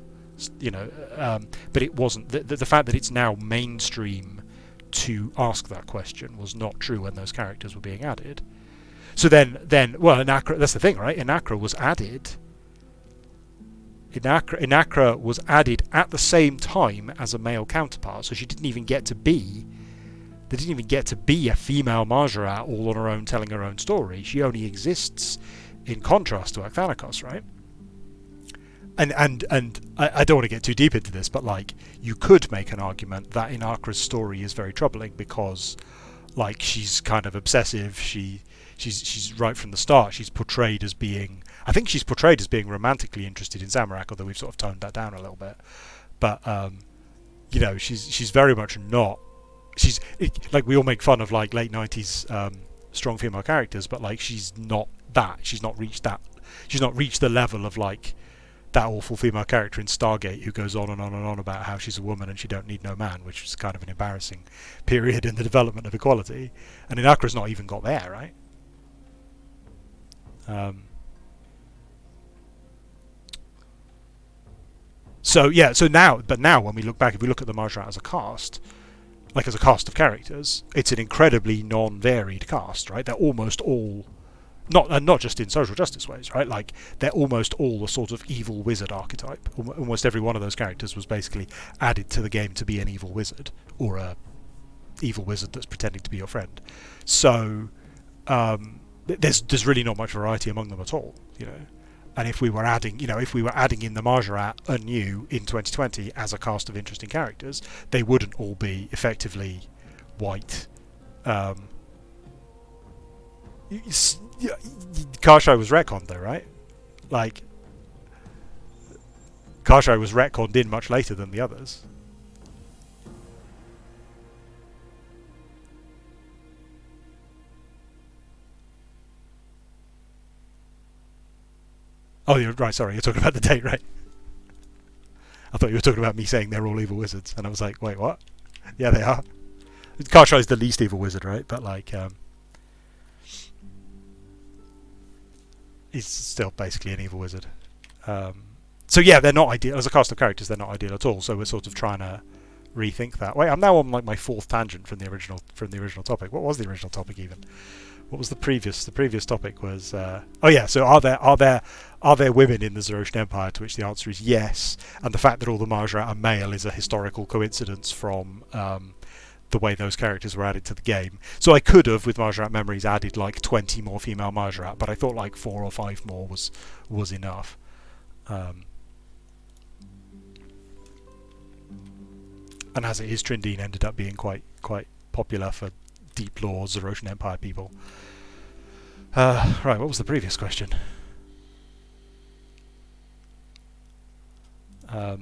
[SPEAKER 1] but it wasn't. The fact that it's now mainstream to ask that question was not true when those characters were being added. So then, Inakra, that's the thing, right? Inakra was added. Inakra was added at the same time as a male counterpart, so she didn't even get to be. They didn't even get to be a female Mahjarrat all on her own, telling her own story. She only exists in contrast to Akthanikos, right? I don't want to get too deep into this, but like you could make an argument that Inakra's story is very troubling because, like, she's kind of obsessive. She's right from the start. She's portrayed as being. I think she's portrayed as being romantically interested in Zamorak, although we've sort of toned that down a little bit. But you know, she's very much not. Like we all make fun of like late 90s strong female characters, but like she's not that. She's not reached that. She's not reached the level of like that awful female character in Stargate who goes on and on and on about how she's a woman and she don't need no man, which is kind of an embarrassing period in the development of equality. And Inakra's not even got there, right? So now when we look back, if we look at the Mahjarrat as a cast, like as a cast of characters, it's an incredibly non-varied cast, right? They're almost all not just in social justice ways, right? Like they're almost all a sort of evil wizard archetype. Almost every one of those characters was basically added to the game to be an evil wizard or a evil wizard that's pretending to be your friend. So there's really not much variety among them at all, you know. And if we were adding in the Mahjarrat anew in 2020 as a cast of interesting characters, they wouldn't all be effectively white. Karshai was retconned though, right? Like Karshai was retconned in much later than the others. Oh, you're right. Sorry, you're talking about the date, right? I thought you were talking about me saying they're all evil wizards, and I was like, wait, what? Yeah, they are. Karshai's the least evil wizard, right? But like, he's still basically an evil wizard. So yeah, they're not ideal as a cast of characters. They're not ideal at all. So we're sort of trying to rethink that. Wait, I'm now on like my fourth tangent from the original topic. What was the original topic even? What was the previous? The previous topic was oh yeah. So are there women in the Zarosian Empire? To which the answer is yes. And the fact that all the Mahjarrat are male is a historical coincidence from the way those characters were added to the game. So I could have, with Mahjarrat Memories, added like 20 more female Mahjarrat, but I thought like 4 or 5 more was enough. And as it is, Trindine ended up being quite popular for deep lore Zarosian Empire people. Right, what was the previous question? Right,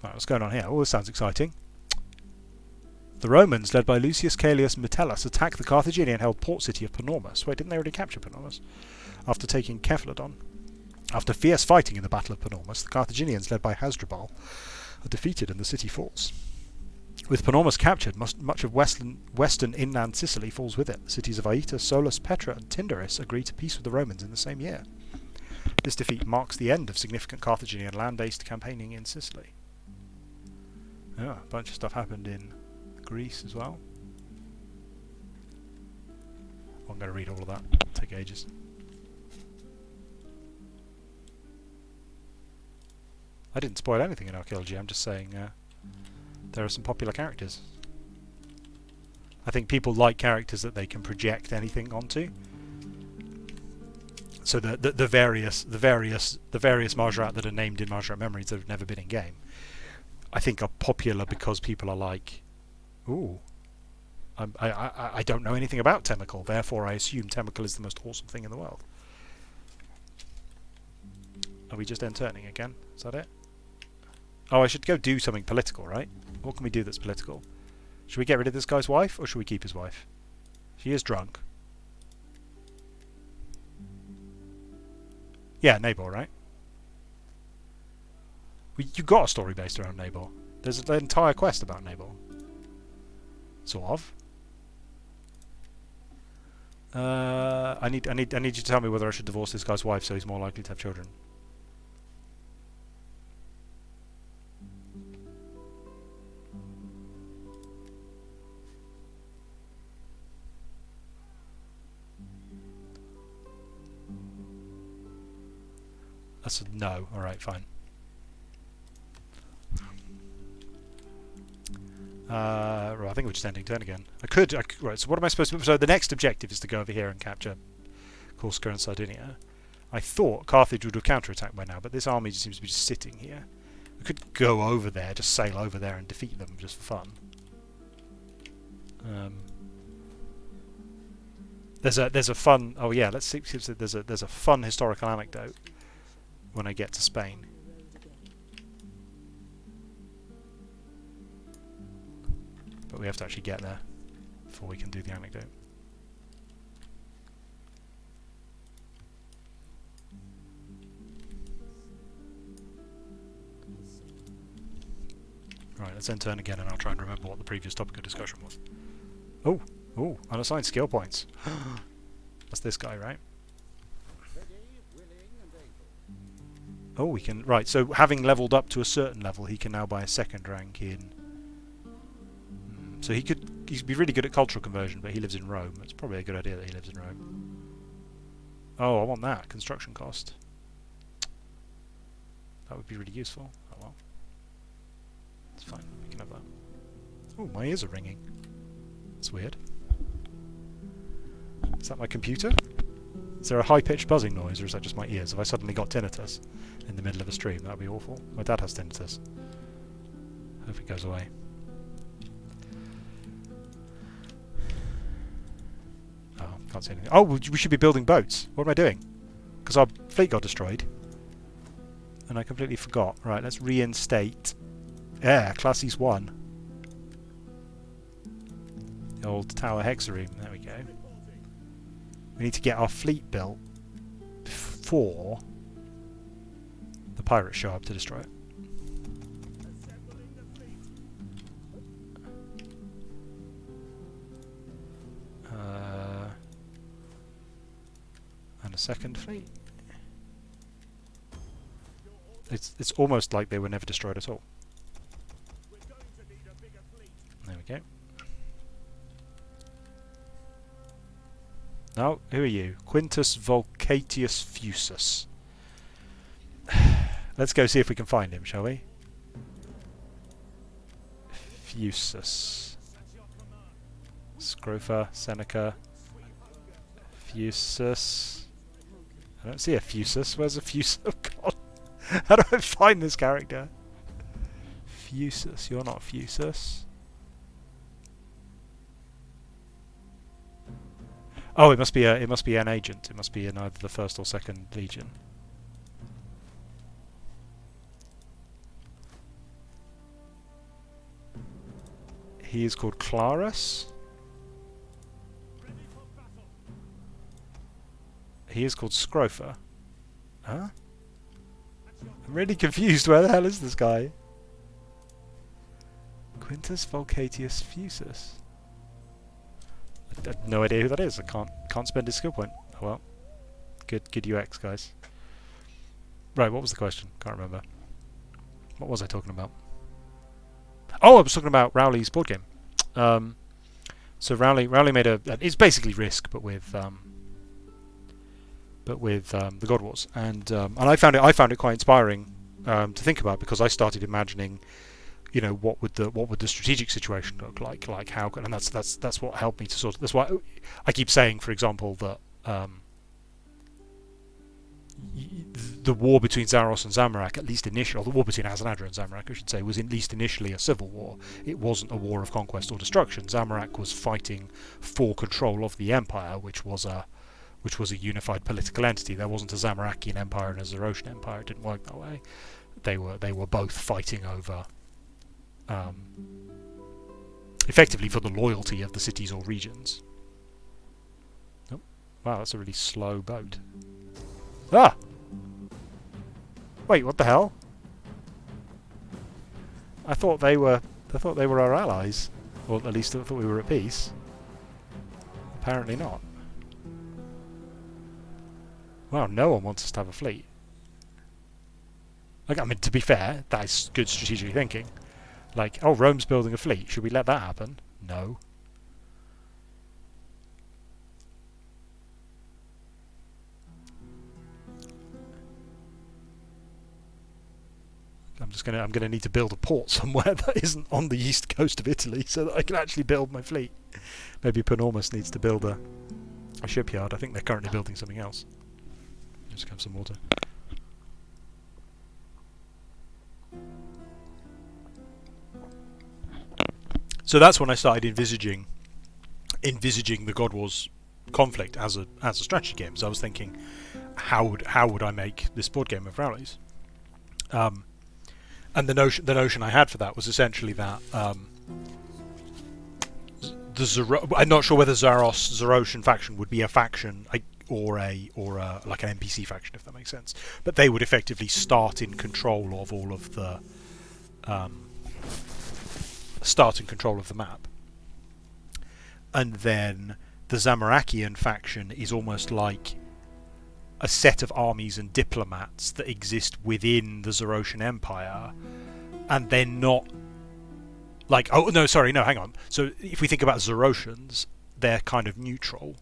[SPEAKER 1] what's going on here? Oh, this sounds exciting. The Romans, led by Lucius Caelius Metellus, attacked the Carthaginian-held port city of Panormus. Wait, didn't they already capture Panormus? After taking Kephalodon. After fierce fighting in the Battle of Panormus, the Carthaginians, led by Hasdrubal, are defeated and the city falls. With Panormus captured, much of western inland Sicily falls with it. The cities of Aeta, Solus, Petra and Tyndaris agree to peace with the Romans in the same year. This defeat marks the end of significant Carthaginian land-based campaigning in Sicily. Yeah, a bunch of stuff happened in Greece as well. I'm going to read all of that. It'll take ages. I didn't spoil anything in archaeology. I'm just saying there are some popular characters. I think people like characters that they can project anything onto. So the various Mahjarrat that are named in Mahjarrat Memories that have never been in game, I think are popular because people are like, ooh, I don't know anything about Temical, therefore I assume Temical is the most awesome thing in the world. Are we just end turning again? Is that it? Oh, I should go do something political, right? What can we do that's political? Should we get rid of this guy's wife, or should we keep his wife? She is drunk. Yeah, Nabor, right? You got a story based around Nabor. There's an entire quest about Nabor. Sort of. I need you to tell me whether I should divorce this guy's wife so he's more likely to have children. That's a no. Alright, fine. Right, I think we're just ending turn again. Right, so what am I supposed to do? So the next objective is to go over here and capture Corsica and Sardinia. I thought Carthage would have counterattacked by now, but this army just seems to be just sitting here. We could go over there, just sail over there and defeat them just for fun. There's a fun. Oh yeah, let's see. There's a fun historical anecdote when I get to Spain. But we have to actually get there before we can do the anecdote. Right, let's then turn again and I'll try and remember what the previous topic of discussion was. Oh, unassigned skill points. That's this guy, right? Oh, we can... Right, so having leveled up to a certain level, he can now buy a second rank in... So he'd be really good at cultural conversion, but he lives in Rome. It's probably a good idea that he lives in Rome. Oh, I want that. Construction cost. That would be really useful. Oh well. It's fine, we can have that. Oh, my ears are ringing. That's weird. Is that my computer? Is there a high-pitched buzzing noise, or is that just my ears? Have I suddenly got tinnitus in the middle of a stream? That would be awful. My dad has tinnitus. Hope it goes away. Oh, can't see anything. Oh, we should be building boats. What am I doing? Because our fleet got destroyed. And I completely forgot. Right, let's reinstate... Yeah, Classis 1. The old Tower Hexareme. There we go. We need to get our fleet built before the pirates show up to destroy it. And a second fleet. It's almost like they were never destroyed at all. There we go. Now, who are you? Quintus Volcatius Fusus. Let's go see if we can find him, shall we? Fusus. Scrofa, Seneca. Fusus. I don't see a Fusus. Where's a Fusus? Oh god. How do I find this character? Fusus. You're not Fusus. Oh, it must be an agent. It must be in either the 1st or 2nd Legion. He is called Clarus. He is called Scrofa. Huh? I'm really confused. Where the hell is this guy? Quintus Volcatius Fusus. I have no idea who that is. I can't spend his skill point. Oh well. Good UX, guys. Right, what was the question? Can't remember. What was I talking about? Oh, I was talking about Rowley's board game. So Rowley made a... It's basically Risk, but with the God Wars, and I found it quite inspiring to think about, because I started imagining, you know, what would the strategic situation look like how, and that's what helped me to sort of... That's why I keep saying, for example, that the war between Zaros and Zamorak, at least initially, or the war between Azanadra and Zamorak, I should say, was at least initially a civil war. It wasn't a war of conquest or destruction. Zamorak was fighting for control of the empire, which was a unified political entity. There wasn't a Zamorakian empire and a Zarosian empire. It didn't work that way. They were both fighting over, effectively, for the loyalty of the cities or regions. Oh, wow, that's a really slow boat. Ah! Wait, what the hell? I thought they were our allies, or at least I thought we were at peace. Apparently not. Wow, no one wants us to have a fleet. Like, I mean, to be fair, that is good strategic thinking. Like, oh, Rome's building a fleet. Should we let that happen? No. I'm gonna need to build a port somewhere that isn't on the east coast of Italy, so that I can actually build my fleet. Maybe Panormus needs to build a shipyard. I think they're currently building something else. Just have some water. So that's when I started envisaging the God Wars conflict as a strategy game. So I was thinking, how would I make this board game of rallies? And the notion I had for that was essentially that I'm not sure whether Zarosian faction would be a faction or like an NPC faction, if that makes sense. But they would effectively start in control of all of the map, and then the Zamorakian faction is almost like a set of armies and diplomats that exist within the Zarosian Empire, and they're not like... Oh, no, sorry, no, hang on. So if we think about Zarosians, they're kind of neutral,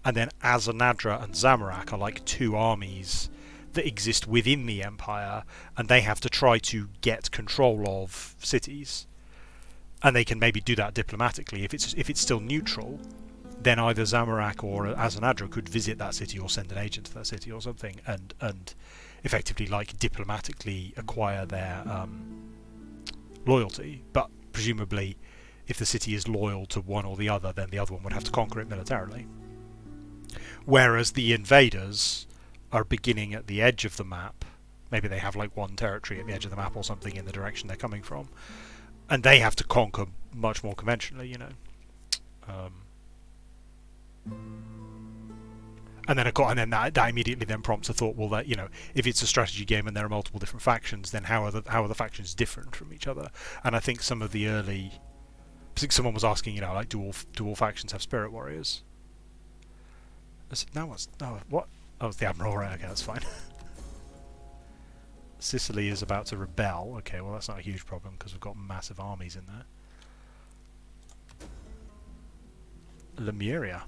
[SPEAKER 1] and then Azanadra and Zamorak are like two armies that exist within the Empire, and they have to try to get control of cities. And they can maybe do that diplomatically. If it's still neutral, then either Zamorak or Azanadra could visit that city or send an agent to that city or something, and effectively like diplomatically acquire their loyalty. But presumably, if the city is loyal to one or the other, then the other one would have to conquer it militarily. Whereas the invaders are beginning at the edge of the map. Maybe they have like one territory at the edge of the map or something in the direction they're coming from. And they have to conquer much more conventionally, you know. And then that immediately then prompts a thought. Well, that, you know, if it's a strategy game and there are multiple different factions, then how are the factions different from each other? And I think some of the early, I think someone was asking, you know, like, do all factions have spirit warriors? I said, no, what? Oh, it's the Admiral, right? Okay, that's fine. Sicily is about to rebel. Okay, well that's not a huge problem because we've got massive armies in there. Lemuria.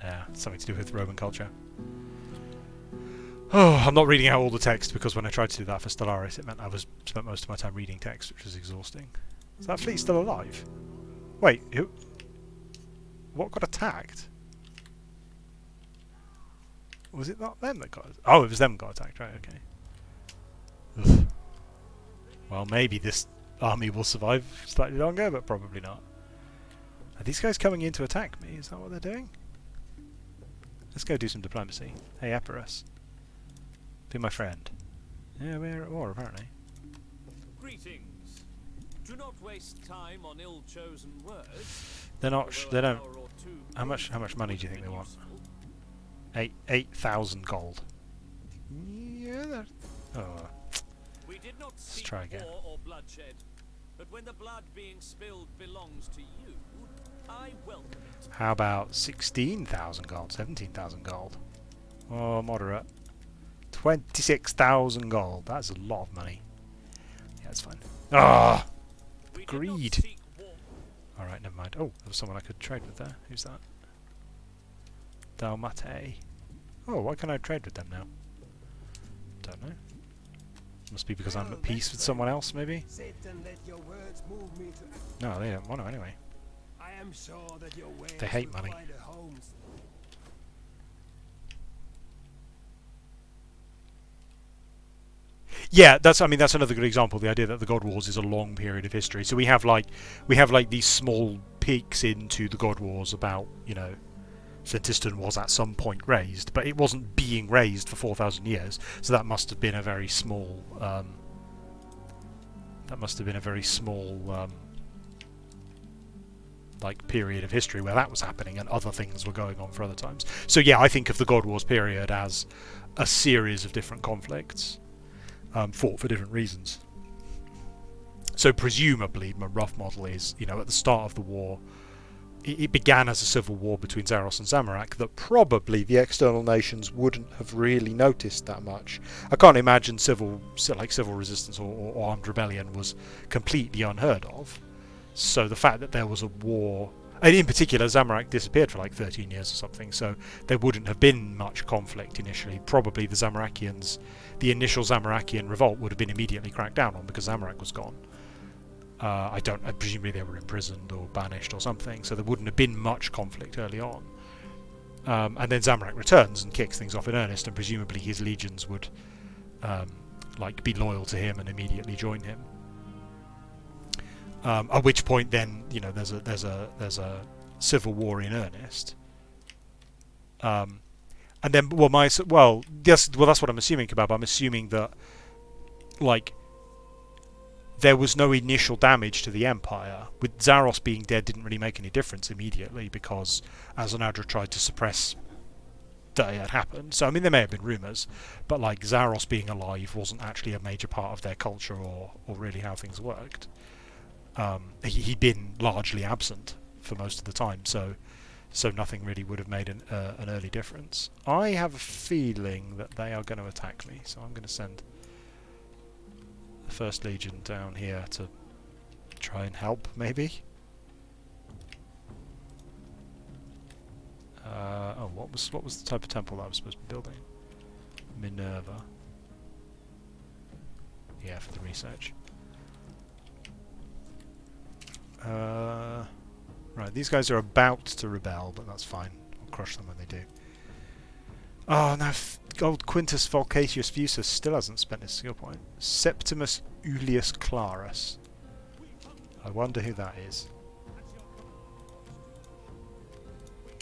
[SPEAKER 1] Yeah, something to do with Roman culture. Oh, I'm not reading out all the text because when I tried to do that for Stellaris, it meant I spent most of my time reading text, which was exhausting. Is that fleet still alive? Wait, who? What got attacked? Was it not them that got... Oh, it was them that got attacked, right, okay. Ugh. Well, maybe this army will survive slightly longer, but probably not. Are these guys coming in to attack me? Is that what they're doing? Let's go do some diplomacy. Hey, Epirus. Be my friend. Yeah, we're at war, apparently.
[SPEAKER 2] Greetings. Do not waste time on ill-chosen words.
[SPEAKER 1] They're not... They don't... How much money do you think they want? 8,000 gold. Yeah, that... Oh.
[SPEAKER 2] We did not
[SPEAKER 1] Let's
[SPEAKER 2] seek
[SPEAKER 1] try again.
[SPEAKER 2] war or bloodshed, but when the blood being spilled belongs to you, I welcome it.
[SPEAKER 1] How about 16,000 gold? 17,000 gold? Oh, moderate. 26,000 gold. That's a lot of money. Yeah, that's fine. Ah! Greed! Alright, never mind. Oh, there was someone I could trade with there. Who's that? Dalmate. Oh, why can't I trade with them now? Don't know. Must be because I'm at peace with someone else, maybe? No, they don't want to anyway. They hate money. Yeah, that's another good example. The idea that the God Wars is a long period of history. So we have like these small peaks into the God Wars about, you know, Sentistan was at some point raised, but it wasn't being raised for 4,000 years. So that must have been a very small. Like period of history where that was happening and other things were going on for other times. So yeah, I think of the God Wars period as a series of different conflicts fought for different reasons. So presumably, my rough model is, you know, at the start of the war, it began as a civil war between Zaros and Zamorak that probably the external nations wouldn't have really noticed that much. I can't imagine civil resistance or armed rebellion was completely unheard of. So the fact that there was a war, and in particular Zamorak disappeared for like 13 years or something, so there wouldn't have been much conflict initially. Probably the initial Zamorakian revolt would have been immediately cracked down on because Zamorak was gone. Presumably they were imprisoned or banished or something, so there wouldn't have been much conflict early on. And then Zamorak returns and kicks things off in earnest, and presumably his legions would be loyal to him and immediately join him. At which point, then there's a civil war in earnest. And then, that's what I'm assuming, Kebab. I'm assuming that there was no initial damage to the Empire. With Zaros being dead didn't really make any difference immediately, because Azanadra tried to suppress that it had happened. So, I mean, there may have been rumours, but Zaros being alive wasn't actually a major part of their culture or really how things worked. He'd been largely absent for most of the time, so nothing really would have made an early difference. I have a feeling that they are going to attack me, so I'm going to send the First Legion down here to try and help, maybe. What was the type of temple that I was supposed to be building? Minerva. Yeah, for the research. Right, these guys are about to rebel, but that's fine. I'll crush them when they do. Oh, now old Quintus Volcatius Fusus still hasn't spent his skill point. Septimus Ulius Clarus. I wonder who that is.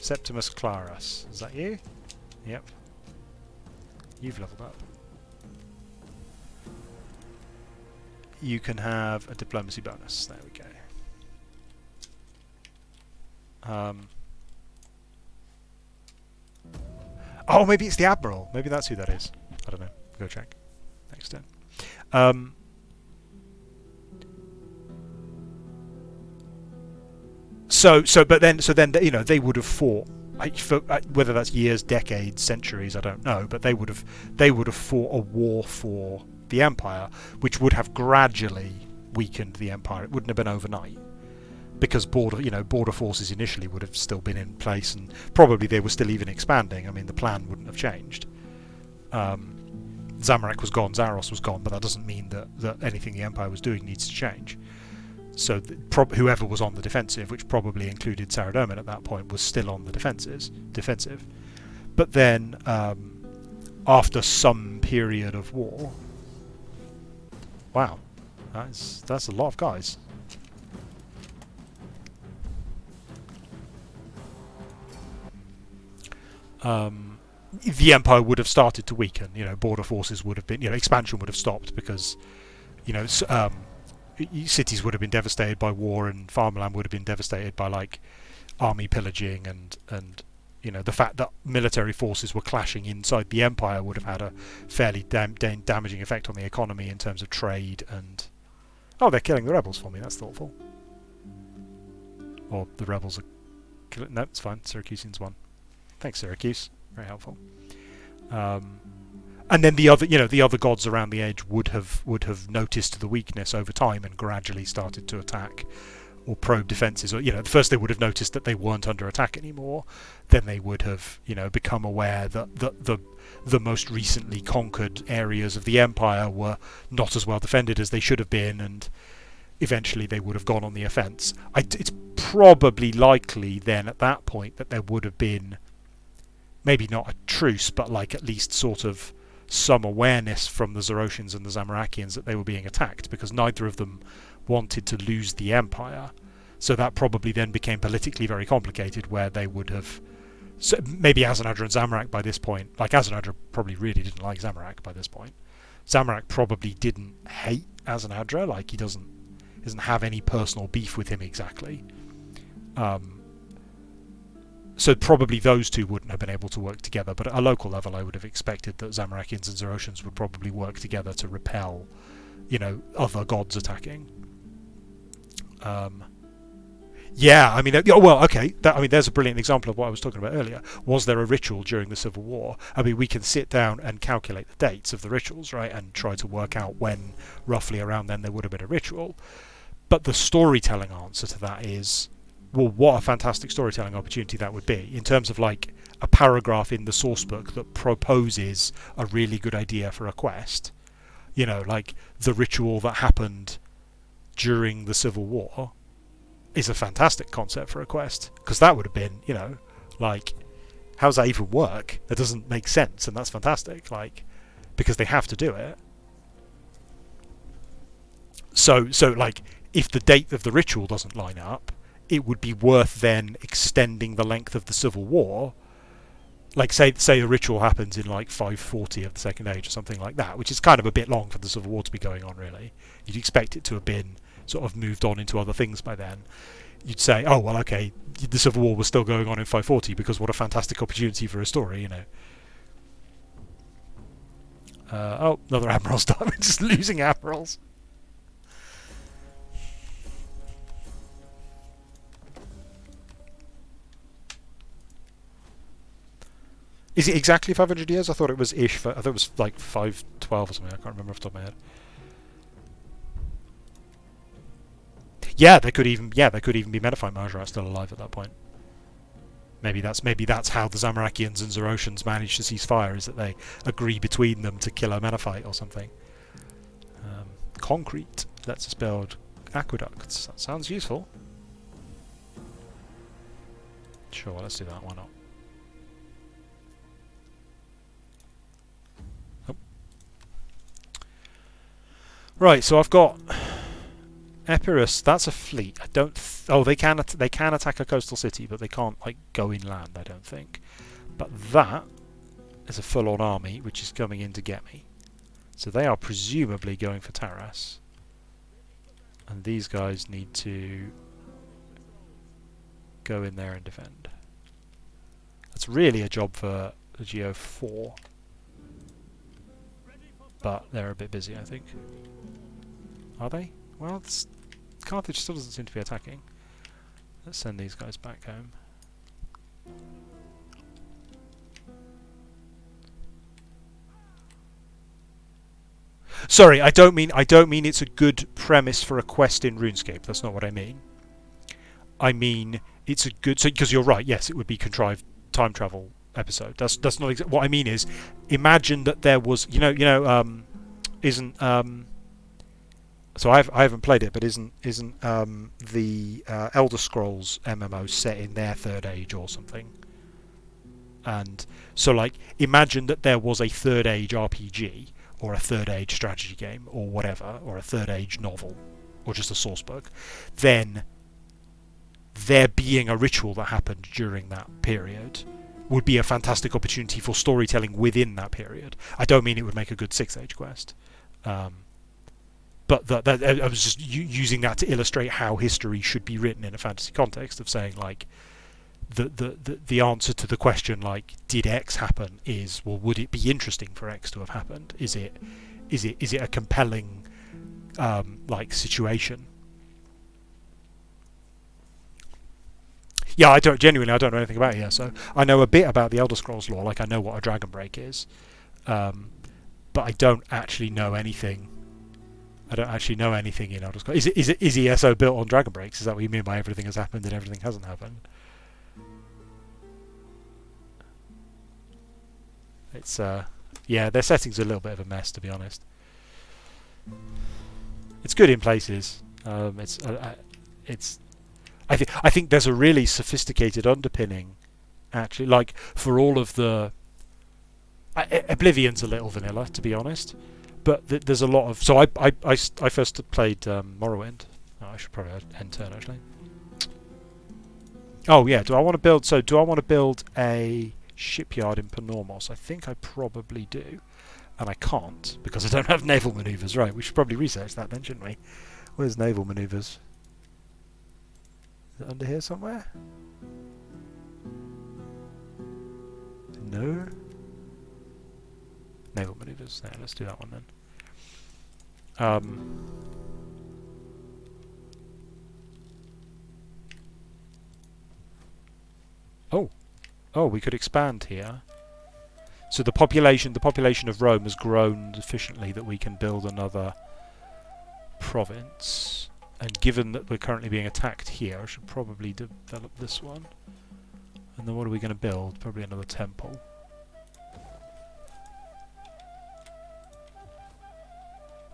[SPEAKER 1] Septimus Clarus. Is that you? Yep. You've leveled up. You can have a diplomacy bonus. There we go. Oh, maybe it's the Admiral. Maybe that's who that is. I don't know. Go check. Next turn. But then they would have fought. Whether that's years, decades, centuries, I don't know. But they would have fought a war for the Empire, which would have gradually weakened the Empire. It wouldn't have been overnight, because border forces initially would have still been in place, and probably they were still even expanding. I mean, the plan wouldn't have changed. Zamorak was gone, Zaros was gone, but that doesn't mean that anything the Empire was doing needs to change. So whoever was on the defensive, which probably included Saradomin at that point, was still on the defensive. But then, after some period of war, wow, that's a lot of guys. The Empire would have started to weaken. Border forces would have been, expansion would have stopped, because, cities would have been devastated by war, and farmland would have been devastated by army pillaging, and the fact that military forces were clashing inside the Empire would have had a fairly damaging effect on the economy in terms of trade. And they're killing the rebels for me. That's thoughtful. Or the rebels are killing. No, it's fine. Syracusans won. Thanks, Syracuse. Very helpful. And then the other gods around the edge would have noticed the weakness over time and gradually started to attack or probe defences. Or first they would have noticed that they weren't under attack anymore. Then they would have become aware that the most recently conquered areas of the Empire were not as well defended as they should have been, and eventually they would have gone on the offence. It's probably likely then at that point that there would have been, maybe not a truce, but at least sort of some awareness from the Zarosians and the Zamorakians that they were being attacked, because neither of them wanted to lose the Empire. So that probably then became politically very complicated, where they would have... So maybe Azanadra and Zamorak by this point... Azanadra probably really didn't like Zamorak by this point. Zamorak probably didn't hate Azanadra, he doesn't have any personal beef with him exactly. So probably those two wouldn't have been able to work together, but at a local level I would have expected that Zamorakians and Zarosians would probably work together to repel, other gods attacking. Yeah, I mean, okay. There's a brilliant example of what I was talking about earlier. Was there a ritual during the Civil War? I mean, we can sit down and calculate the dates of the rituals, right, and try to work out when, roughly around then, there would have been a ritual. But the storytelling answer to that is, well, what a fantastic storytelling opportunity that would be, in terms of a paragraph in the source book that proposes a really good idea for a quest. The ritual that happened during the Civil War is a fantastic concept for a quest, because that would have been, you know, like, how does that even work? That doesn't make sense, and that's fantastic, like, because they have to do it. So like, if the date of the ritual doesn't line up, it would be worth then extending the length of the Civil War. Like, say a ritual happens in like 540 of the Second Age or something like that, which is kind of a bit long for the Civil War to be going on, really. You'd expect it to have been sort of moved on into other things by then. You'd say, oh, well, okay, the Civil War was still going on in 540 because what a fantastic opportunity for a story, you know. Oh, another admiral's done. Just losing admirals. Is it exactly 500 years? I thought it was ish. I thought it was like 512 or something. I can't remember off the top of my head. Yeah, there could even be Menifite Mahjarrat still alive at that point. Maybe that's how the Zamorakians and Zarosians manage to cease fire, is that they agree between them to kill a Menifite or something. Concrete lets us build aqueducts. That sounds useful. Sure, let's do that. Why not? Oh. Right, so I've got Epirus. That's a fleet. I don't. Oh, they can attack a coastal city, but they can't like go inland, I don't think. But that is a full-on army which is coming in to get me. So they are presumably going for Taras, and these guys need to go in there and defend. That's really a job for the Geo 4, but they're a bit busy, I think. Are they? Well, Carthage still doesn't seem to be attacking. Let's send these guys back home. Sorry, I don't mean it's a good premise for a quest in RuneScape. That's not what I mean. I mean it's a good, because you're right. Yes, it would be contrived time travel episode. That's not what I mean. Is imagine that there was, isn't so I haven't played it, but isn't the Elder Scrolls MMO set in their third age or something? And so, like, imagine that there was a third age RPG or a third age strategy game or whatever, or a third age novel, or just a source book. Then there being a ritual that happened during that period would be a fantastic opportunity for storytelling within that period. I don't mean it would make a good 6th age quest. But I was just using that to illustrate how history should be written in a fantasy context, of saying, like, the answer to the question, like, did X happen, is, well, would it be interesting for X to have happened? Is it a compelling like situation? Yeah, I don't know anything about it yet, so I know a bit about the Elder Scrolls lore, like I know what a Dragon Break is, but I don't actually know anything. I don't actually know anything in Elder Scrolls. Is ESO built on Dragon Breaks? Is that what you mean by everything has happened and everything hasn't happened? It's yeah, their setting's a little bit of a mess, to be honest. It's good in places. I think there's a really sophisticated underpinning, actually. Like, for all of the Oblivion's a little vanilla, to be honest, but there's a lot of. So I first played Morrowind. Oh, I should probably end turn, actually. Oh yeah, do I want to build a shipyard in Panormos? I think I probably do, and I can't because I don't have naval maneuvers. Right, we should probably research that then, shouldn't we? Where's naval maneuvers? Is it under here somewhere? No. Naval maneuvers. Yeah, let's do that one then. Oh, we could expand here. So the population of Rome has grown sufficiently that we can build another province. And given that we're currently being attacked here, I should probably develop this one. And then what are we going to build? Probably another temple.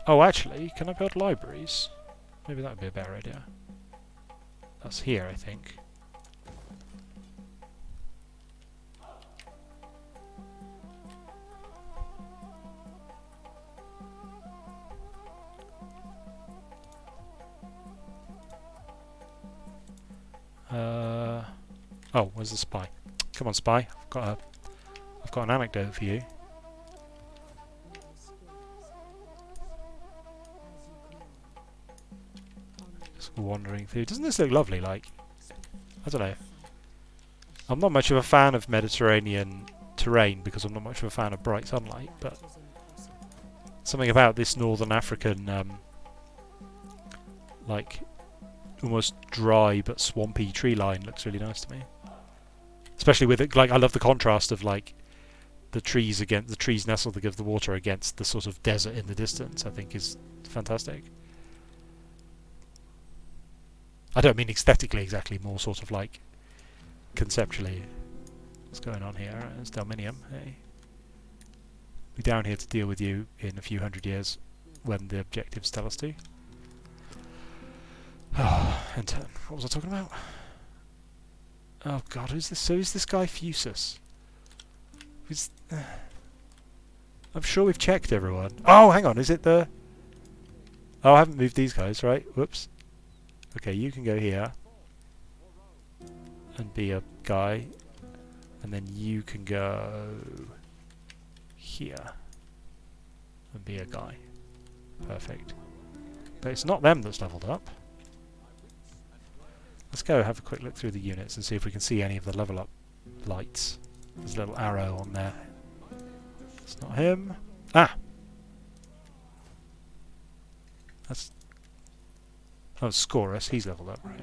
[SPEAKER 1] Oh, actually, can I build libraries? Maybe that would be a better idea. That's here, I think. Oh, where's the spy? Come on, spy. I've got an anecdote for you. Just wandering through. Doesn't this look lovely? Like, I don't know. I'm not much of a fan of Mediterranean terrain because I'm not much of a fan of bright sunlight, but something about this northern African, like, almost dry but swampy tree line looks really nice to me. Especially with it, like, I love the contrast of like the trees nestled against the water against the sort of desert in the distance. I think is fantastic. I don't mean aesthetically exactly, more sort of like conceptually. What's going on here? It's Delminium. Hey, we're down here to deal with you in a few hundred years when the objectives tell us to. And what was I talking about? Oh god, who's this? So is this guy Fusus? I'm sure we've checked everyone. Oh, hang on, is it the... Oh, I haven't moved these guys, right? Whoops. Okay, you can go here and be a guy, and then you can go here and be a guy. Perfect. But it's not them that's leveled up. Let's go have a quick look through the units and see if we can see any of the level up lights. There's a little arrow on there. It's not him. Ah! That's... Oh, Scorus. He's leveled up, right,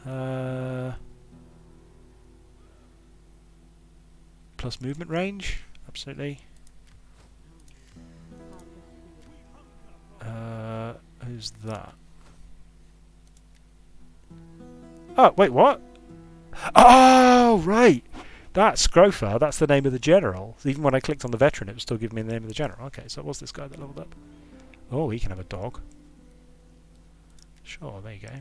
[SPEAKER 1] okay. Plus movement range? Absolutely. Who's that? Oh, wait, what? Oh, right! That's Scrofa, that's the name of the general. Even when I clicked on the veteran, it was still giving me the name of the general. Okay, so it was this guy that leveled up. Oh, he can have a dog. Sure, there you go.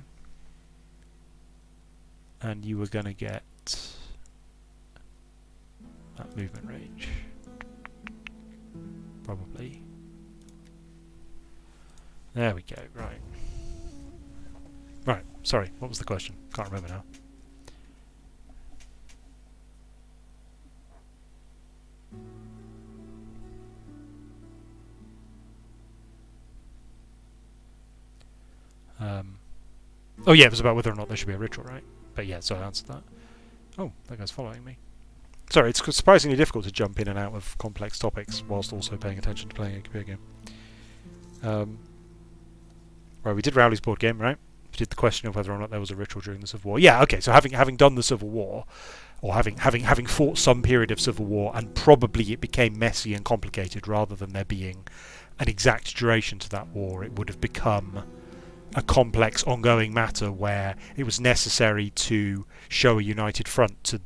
[SPEAKER 1] And you were going to get that movement range. Probably. There we go, right. Right, sorry, what was the question? Can't remember now. Oh yeah, it was about whether or not there should be a ritual, right? But yeah, so I answered that. Oh, that guy's following me. Sorry, it's surprisingly difficult to jump in and out of complex topics whilst also paying attention to playing a computer game. Right, we did Rowley's board game, right? We did the question of whether or not there was a ritual during the Civil War. Yeah, okay, so having done the Civil War, or having fought some period of Civil War, and probably it became messy and complicated rather than there being an exact duration to that war, it would have become a complex ongoing matter where it was necessary to show a united front to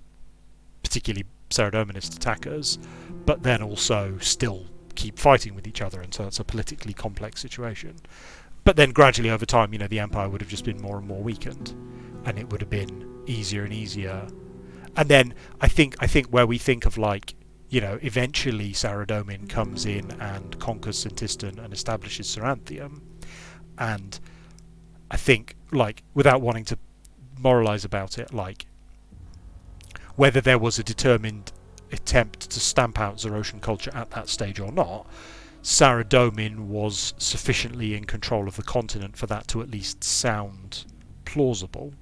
[SPEAKER 1] particularly Saradominist attackers, but then also still keep fighting with each other, and so it's a politically complex situation. But then gradually over time, you know, the Empire would have just been more and more weakened, and it would have been easier and easier. And then I think where we think of, like, you know, eventually Saradomin comes in and conquers Sintistan and establishes Seranthium, and I think, like, without wanting to moralise about it, like, whether there was a determined attempt to stamp out Zarosian culture at that stage or not, Saradomin was sufficiently in control of the continent for that to at least sound plausible.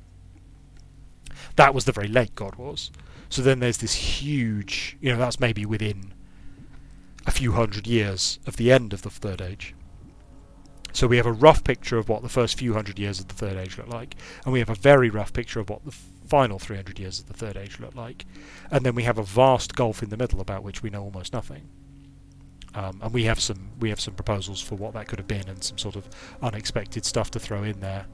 [SPEAKER 1] That was the very late God Wars. So then there's this huge, you know, that's maybe within a few hundred years of the end of the Third Age. So we have a rough picture of what the first few hundred years of the Third Age look like, and we have a very rough picture of what the final 300 years of the Third Age look like, and then we have a vast gulf in the middle about which we know almost nothing. And we have some proposals for what that could have been, and some sort of unexpected stuff to throw in there.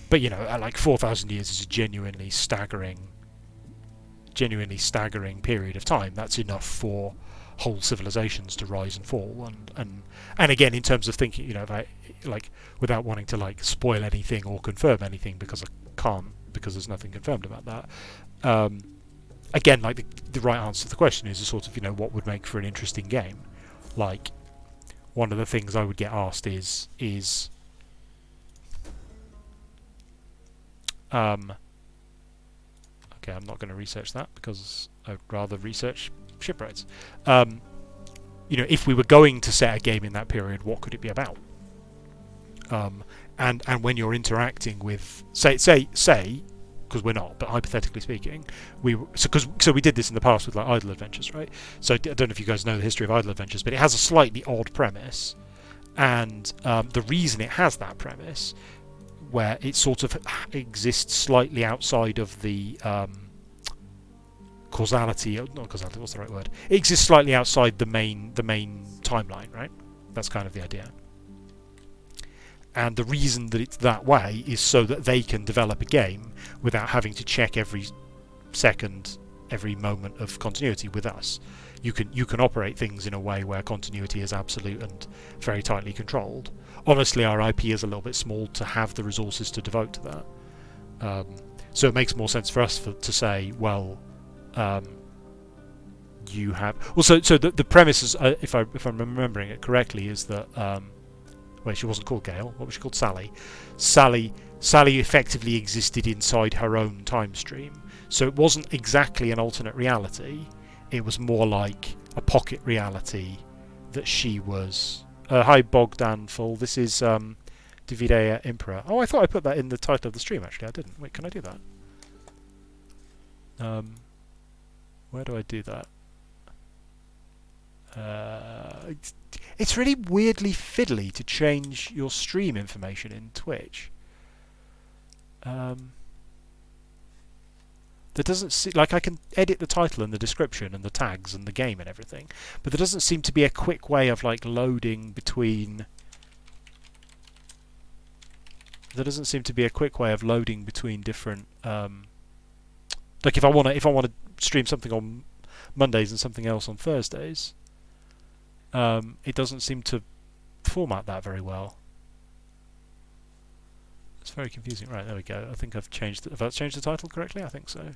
[SPEAKER 1] But you know, like 4,000 years is a genuinely staggering period of time. That's enough for whole civilizations to rise and fall, and again, in terms of thinking, about, like, without wanting to like spoil anything or confirm anything, because I can't, because there's nothing confirmed about that. Again, like the right answer to the question is a sort of, what would make for an interesting game. Like, one of the things I would get asked is okay, I'm not going to research that because I'd rather research shipwrights. If we were going to set a game in that period, what could it be about? And when you're interacting with, say, because we're not, but hypothetically speaking, so we did this in the past with like Idle Adventures, right? So I don't know if you guys know the history of Idle Adventures, but it has a slightly odd premise, and the reason it has that premise, where it sort of exists slightly outside of the causality, not causality, what's the right word? It exists slightly outside the main timeline, right? That's kind of the idea. And the reason that it's that way is so that they can develop a game without having to check every second, every moment of continuity with us. You can operate things in a way where continuity is absolute and very tightly controlled. Honestly, our IP is a little bit small to have the resources to devote to that. So it makes more sense for us to say, well, you have... Well, so the premise is, if I'm remembering it correctly, is that... Well, she wasn't called Gale. What was she called? Sally. Sally effectively existed inside her own time stream. So it wasn't exactly an alternate reality. It was more like a pocket reality that she was... hi, Bogdan Full. This is Divide Impera. Oh, I thought I put that in the title of the stream, actually. I didn't. Wait, can I do that? Where do I do that? It's really weirdly fiddly to change your stream information in Twitch. There doesn't seem like I can edit the title and the description and the tags and the game and everything, but there doesn't seem to be a quick way of like loading between. There doesn't seem to be a quick way of loading between different. Like if I want to stream something on Mondays and something else on Thursdays. It doesn't seem to format that very well. It's very confusing. Right, there we go. I think I've changed the title correctly? I think so.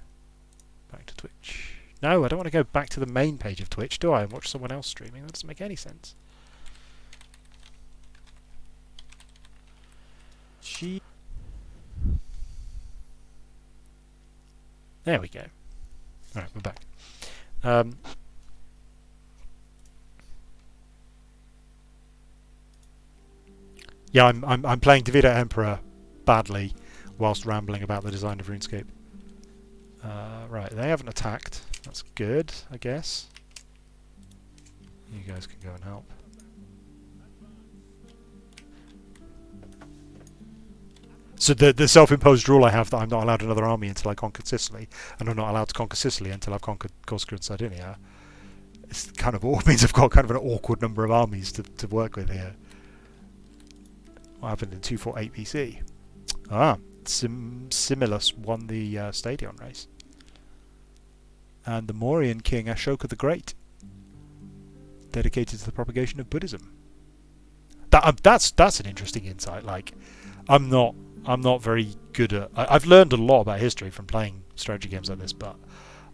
[SPEAKER 1] Back to Twitch. No, I don't want to go back to the main page of Twitch, do I? And watch someone else streaming. That doesn't make any sense. There we go. Alright, we're back. Yeah, I'm playing Divide Emperor badly whilst rambling about the design of RuneScape. Right, they haven't attacked. That's good, I guess. You guys can go and help. So the self-imposed rule I have that I'm not allowed another army until I conquer Sicily, and I'm not allowed to conquer Sicily until I've conquered Corsica and Sardinia. It's kind of means I've got kind of an awkward number of armies to work with here. What happened in 248 BC? Simulus won the Stadion race. And the Mauryan king Ashoka the Great, dedicated to the propagation of Buddhism. That's an interesting insight. Like, I'm not very good at... I've learned a lot about history from playing strategy games like this, but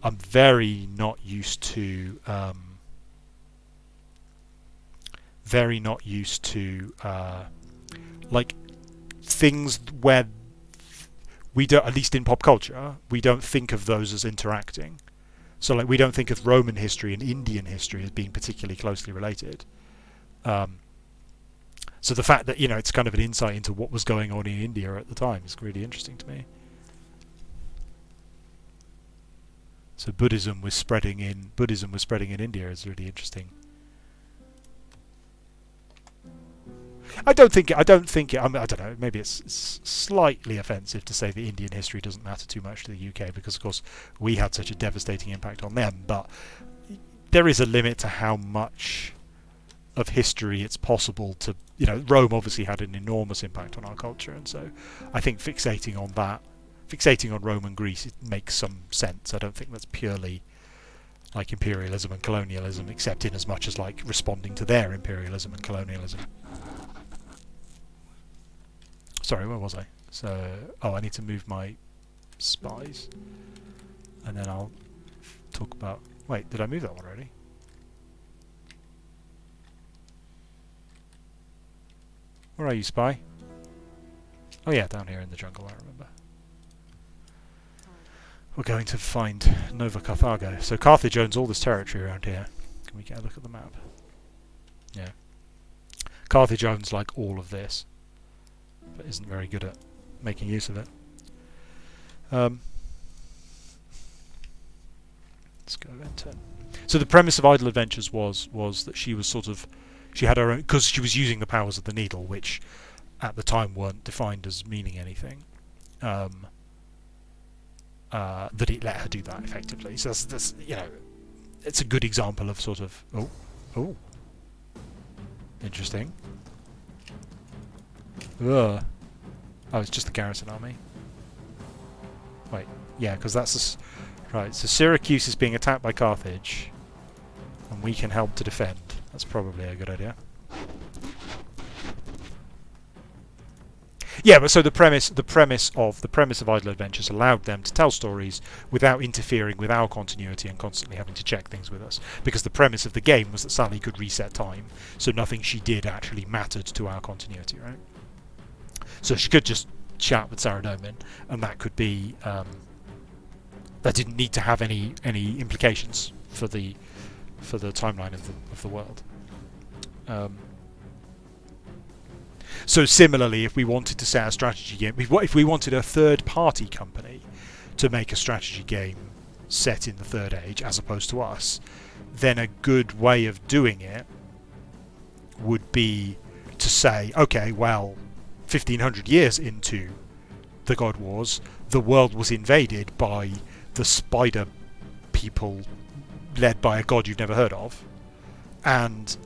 [SPEAKER 1] I'm very not used to... like things where we don't, at least in pop culture, we don't think of those as interacting. So like we don't think of Roman history and Indian history as being particularly closely related. So the fact that it's kind of an insight into what was going on in India at the time is really interesting to me. So Buddhism was spreading in India is really interesting. I don't know. Maybe it's slightly offensive to say that Indian history doesn't matter too much to the UK because, of course, we had such a devastating impact on them. But there is a limit to how much of history it's possible to. Rome obviously had an enormous impact on our culture, and so I think fixating on Rome and Greece, it makes some sense. I don't think that's purely like imperialism and colonialism, except in as much as like responding to their imperialism and colonialism. Sorry, where was I? So, oh, I need to move my spies, and then I'll talk about. Wait, did I move that one already? Where are you, spy? Oh yeah, down here in the jungle, I remember. We're going to find Nova Carthago. So Carthage owns all this territory around here. Can we get a look at the map? Yeah. Carthage owns like all of this, but isn't very good at making use of it. Let's go enter. So the premise of Idle Adventures was that she was sort of, she had her own, because she was using the powers of the needle, which at the time weren't defined as meaning anything. That it let her do that effectively. So that's you know, it's a good example of sort of oh, interesting. Ugh. Oh, it's just the garrison army. Wait, yeah, because that's right. So Syracuse is being attacked by Carthage, and we can help to defend. That's probably a good idea. Yeah, but so the premise of Idle Adventures allowed them to tell stories without interfering with our continuity and constantly having to check things with us. Because the premise of the game was that Sally could reset time, so nothing she did actually mattered to our continuity, right? So she could just chat with Saradomin, and that could be that didn't need to have any implications for the timeline of the world. So similarly, if we wanted to set a strategy game, if we wanted a third-party company to make a strategy game set in the Third Age as opposed to us, then a good way of doing it would be to say, okay, well, 1500 years into the God Wars, the world was invaded by the spider people led by a god you've never heard of, and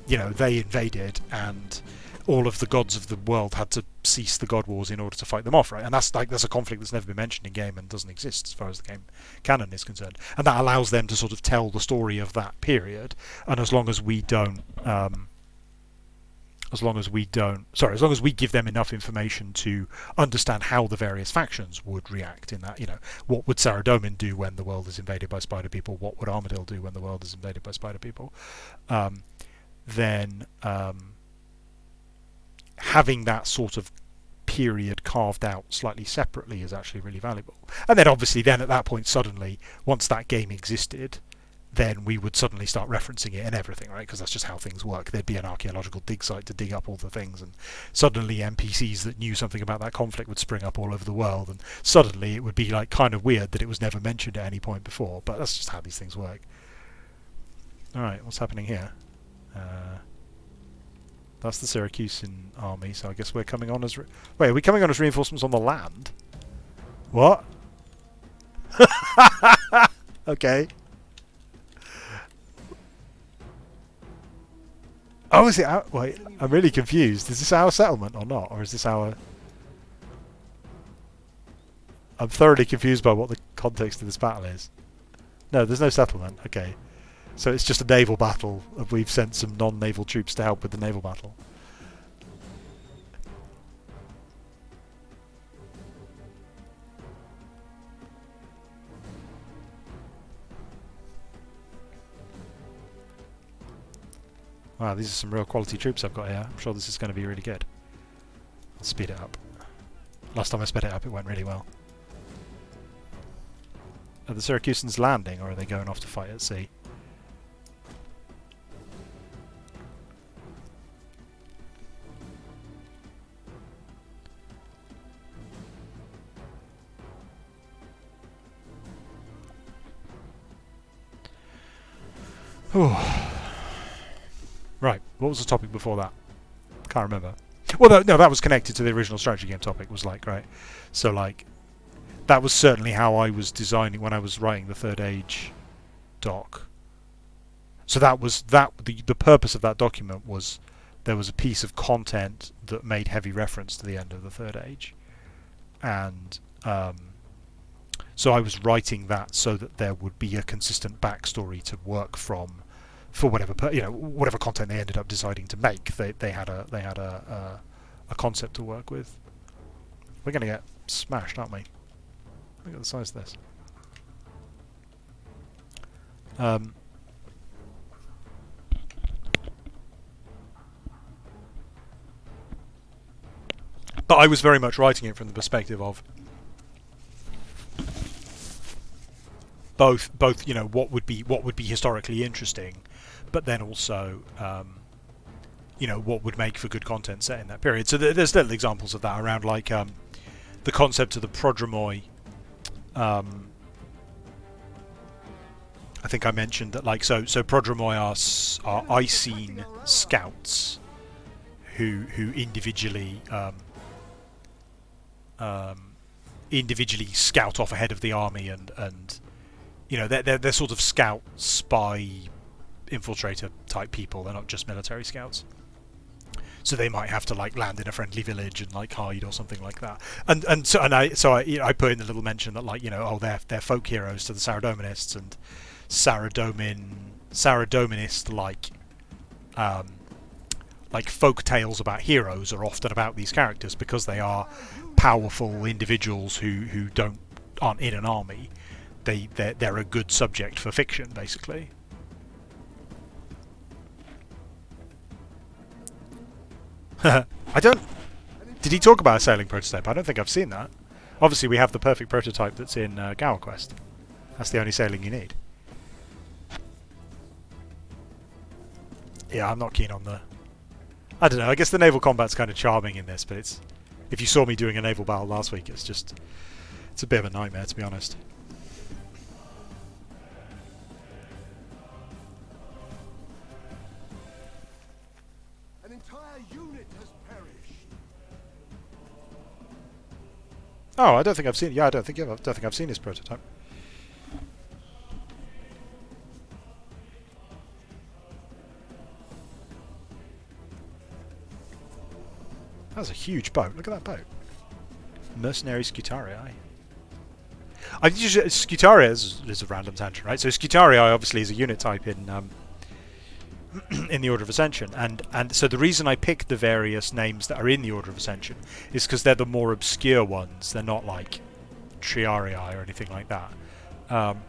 [SPEAKER 1] you know, they invaded, and all of the gods of the world had to cease the God Wars in order to fight them off, right? And that's a conflict that's never been mentioned in game and doesn't exist as far as the game canon is concerned. And that allows them to sort of tell the story of that period. And as long as we give them enough information to understand how the various factions would react in that, you know, what would Saradomin do when the world is invaded by spider people? What would Armadale do when the world is invaded by spider people? Then having that sort of period carved out slightly separately is actually really valuable. And then obviously then at that point suddenly, once that game existed, then we would suddenly start referencing it and everything, right? Because that's just how things work. There'd be an archaeological dig site to dig up all the things, and suddenly NPCs that knew something about that conflict would spring up all over the world, and suddenly it would be like kind of weird that it was never mentioned at any point before, but that's just how these things work. Alright, what's happening here? That's the Syracusan army, so I guess we're coming on as... Wait, are we coming on as reinforcements on the land? What? Okay. Oh, is it our... Wait, I'm really confused. Is this our settlement or not? Or is this our... I'm thoroughly confused by what the context of this battle is. No, there's no settlement. Okay. So it's just a naval battle. We've sent some non-naval troops to help with the naval battle. Wow, these are some real quality troops I've got here. I'm sure this is going to be really good. I'll speed it up. Last time I sped it up, it went really well. Are the Syracusans landing, or are they going off to fight at sea? Right, what was the topic before that? Can't remember. Well, no, that was connected to the original strategy game topic, was like, right. So, like, that was certainly how I was designing when I was writing the Third Age doc. So that was the purpose of that document was there was a piece of content that made heavy reference to the end of the Third Age, and So I was writing that so that there would be a consistent backstory to work from for whatever whatever content they ended up deciding to make. They had a concept to work with. We're going to get smashed, aren't we? Look at the size of this. But I was very much writing it from the perspective of both what would be historically interesting, but then also what would make for good content set in that period. So there's little examples of that around, like the concept of the prodromoi. I think I mentioned that, like, so prodromoi are Icene scouts who individually scout off ahead of the army, and they're sort of scout, spy, infiltrator type people. They're not just military scouts. So they might have to, like, land in a friendly village and, like, hide or something like that. And I put in the little mention that, like, they're folk heroes to the Saradominists, and Saradominist like folk tales about heroes are often about these characters because they are powerful individuals who aren't in an army. They're a good subject for fiction, basically. Did he talk about a sailing prototype? I don't think I've seen that. Obviously, we have the perfect prototype that's in Gower Quest. That's the only sailing you need. Yeah, I'm not keen on the... I don't know, I guess the naval combat's kind of charming in this, but it's... If you saw me doing a naval battle last week, it's a bit of a nightmare, to be honest.
[SPEAKER 3] An entire unit has perished.
[SPEAKER 1] Oh, I don't think I've seen... Yeah, I don't think I've seen his prototype. That's a huge boat. Look at that boat. Mercenary Scutarii. Scutarii is a random tangent, right? So Scutarii obviously is a unit type in in the Order of Ascension, and so the reason I picked the various names that are in the Order of Ascension is because they're the more obscure ones. They're not like Triarii or anything like that. And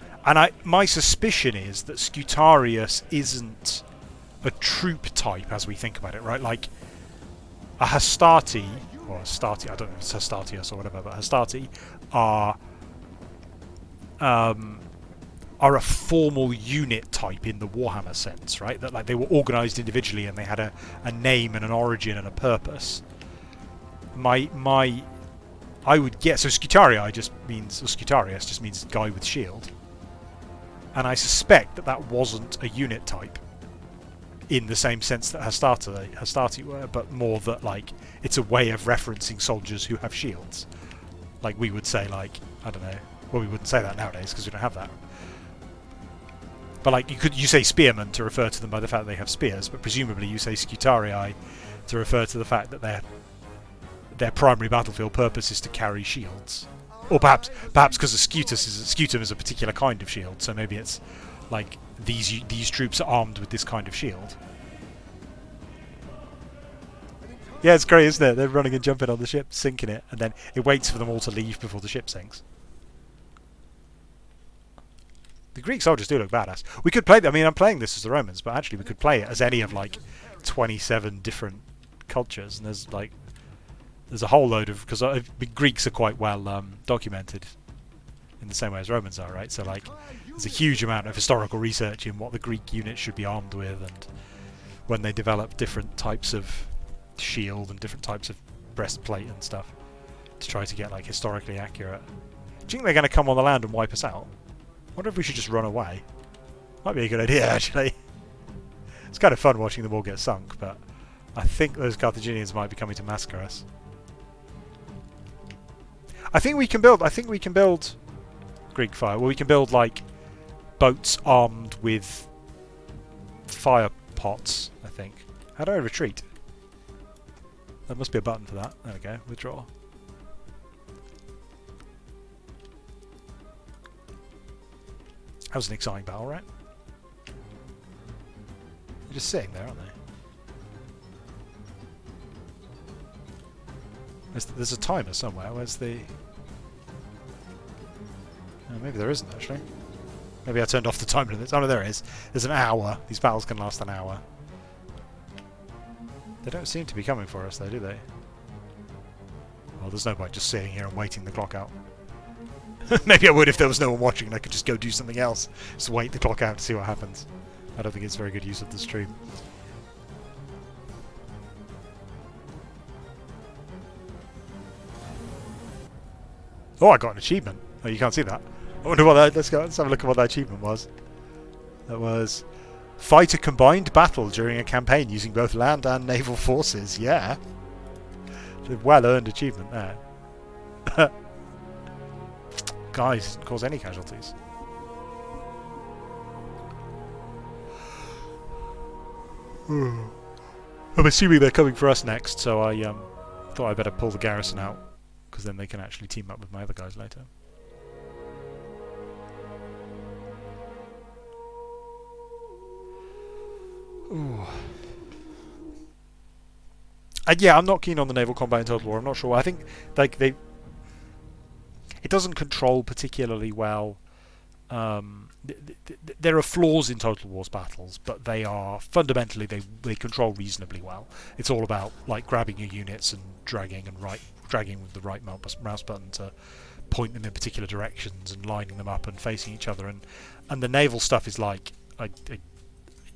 [SPEAKER 1] my suspicion is that Scutarius isn't a troop type as we think about it, right? Like a Hastati, or Hastati, I don't know if it's Hastatius or whatever, but Hastati are a formal unit type in the Warhammer sense, right? That, like, they were organised individually and they had a name and an origin and a purpose. I would guess, so Scutarii just means, or Scutarius just means guy with shield. And I suspect that wasn't a unit type in the same sense that Hastati were, but more that, like, it's a way of referencing soldiers who have shields. Like, we would say, like, I don't know, well, we wouldn't say that nowadays because we don't have that. But, like, you say spearmen to refer to them by the fact that they have spears, but presumably you say Scutarii to refer to the fact that their primary battlefield purpose is to carry shields. Or perhaps because a scutum is a particular kind of shield, so maybe it's like these troops are armed with this kind of shield. Yeah, it's great, isn't it? They're running and jumping on the ship, sinking it, and then it waits for them all to leave before the ship sinks. The Greek soldiers do look badass. We could play... I mean, I'm playing this as the Romans, but actually we could play it as any of, like, 27 different cultures, and there's a whole load of... Because Greeks are quite well documented in the same way as Romans are, right? So, like, there's a huge amount of historical research in what the Greek units should be armed with, and when they develop different types of shield and different types of breastplate and stuff to try to get, like, historically accurate. Do you think they're going to come on the land and wipe us out? I wonder if we should just run away. Might be a good idea, actually. It's kind of fun watching them all get sunk, but I think those Carthaginians might be coming to massacre us. I think we can build Greek fire. Well, we can build, like, boats armed with fire pots, I think. How do I retreat? There must be a button for that. There we go. Withdraw. That was an exciting battle, right? They're just sitting there, aren't they? There's a timer somewhere. Where's the... Oh, maybe there isn't, actually. Maybe I turned off the timer. Oh, no, there is. There's an hour. These battles can last an hour. They don't seem to be coming for us, though, do they? Well, there's no point just sitting here and waiting the clock out. Maybe I would if there was no one watching and I could just go do something else. Just wait the clock out to see what happens. I don't think it's very good use of the stream. Oh, I got an achievement. Oh, you can't see that. I wonder what that... Let's have a look at what that achievement was. That was... Fight a combined battle during a campaign using both land and naval forces. Yeah. It's a well-earned achievement there. Guys, didn't cause any casualties. I'm assuming they're coming for us next, so I thought I'd better pull the garrison out, because then they can actually team up with my other guys later. Ooh. And yeah, I'm not keen on the naval combat in Total War. I'm not sure. I think like it doesn't control particularly well. There are flaws in Total War's battles, but they are fundamentally they control reasonably well. It's all about like grabbing your units and dragging with the right mouse button to point them in particular directions and lining them up and facing each other. And the naval stuff is like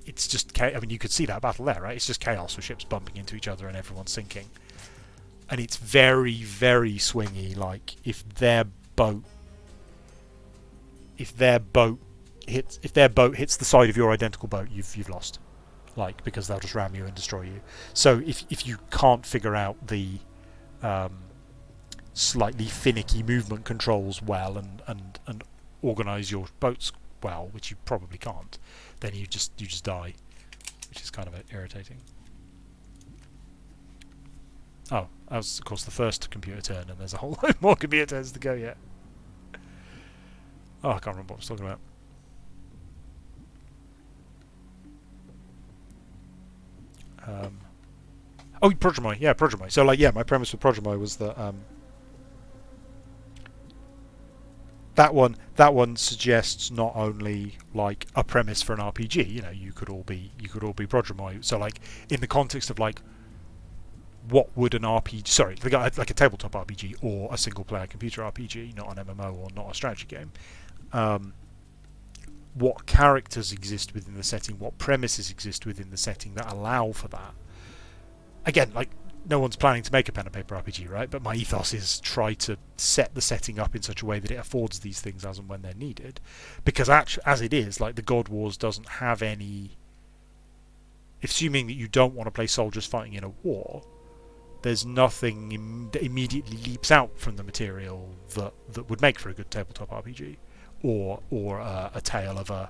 [SPEAKER 1] it's just I mean, you could see that battle there, right? It's just chaos with ships bumping into each other and everyone sinking. And it's very, very swingy. Like if their boat hits the side of your identical boat, you've lost. Like, because they'll just ram you and destroy you. So if you can't figure out the slightly finicky movement controls well and organise your boats well, which you probably can't, then you just die, which is kind of irritating. Oh, that was of course the first computer turn, and there's a whole load more computer turns to go yet. Oh, I can't remember what I was talking about. Oh, Progemoy, yeah, Progemoy. So, like, yeah, my premise with Progemoy was that that one suggests not only like a premise for an RPG. You know, you could all be Progemoy. So, like, in the context of like, what would an RPG? Sorry, like a tabletop RPG or a single-player computer RPG, not an MMO or not a strategy game. What characters exist within the setting? What premises exist within the setting that allow for that? Again, like, no one's planning to make a pen and paper RPG, right? But my ethos is try to set the setting up in such a way that it affords these things as and when they're needed. Because as it is, like, the God Wars doesn't have any... Assuming that you don't want to play soldiers fighting in a war, there's nothing that immediately leaps out from the material that would make for a good tabletop RPG, or a tale of an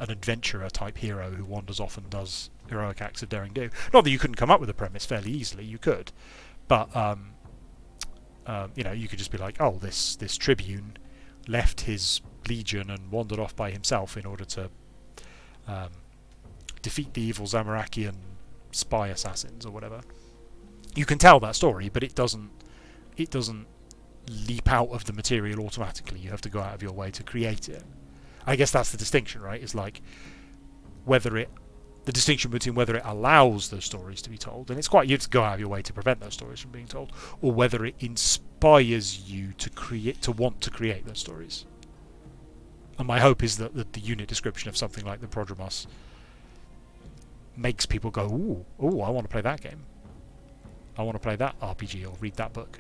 [SPEAKER 1] adventurer type hero who wanders off and does heroic acts of daring do. Not that you couldn't come up with a premise fairly easily, you could, but you know, you could just be like, oh, this tribune left his legion and wandered off by himself in order to defeat the evil Zamarakian spy assassins or whatever. You can tell that story, but it doesn't leap out of the material automatically. You have to go out of your way to create it. I guess that's the distinction, right? Is like the distinction between whether it allows those stories to be told, and it's quite you have to go out of your way to prevent those stories from being told, or whether it inspires you to want to create those stories. And my hope is that the unit description of something like the Prodromos makes people go, ooh, I want to play that game. I want to play that RPG or read that book.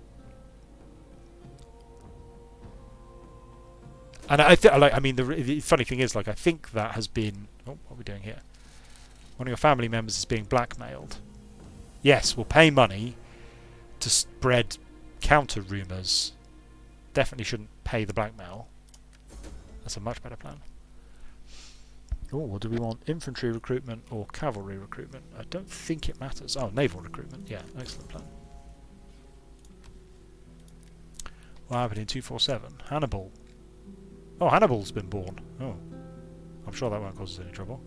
[SPEAKER 1] And I mean, the funny thing is, like, I think that has been... Oh, what are we doing here? One of your family members is being blackmailed. Yes, we'll pay money to spread counter rumours. Definitely shouldn't pay the blackmail. That's a much better plan. Oh, well, do we want infantry recruitment or cavalry recruitment? I don't think it matters. Oh, naval recruitment. Yeah, excellent plan. What happened in 247? Hannibal. Oh, Hannibal's been born. Oh. I'm sure that won't cause us any trouble.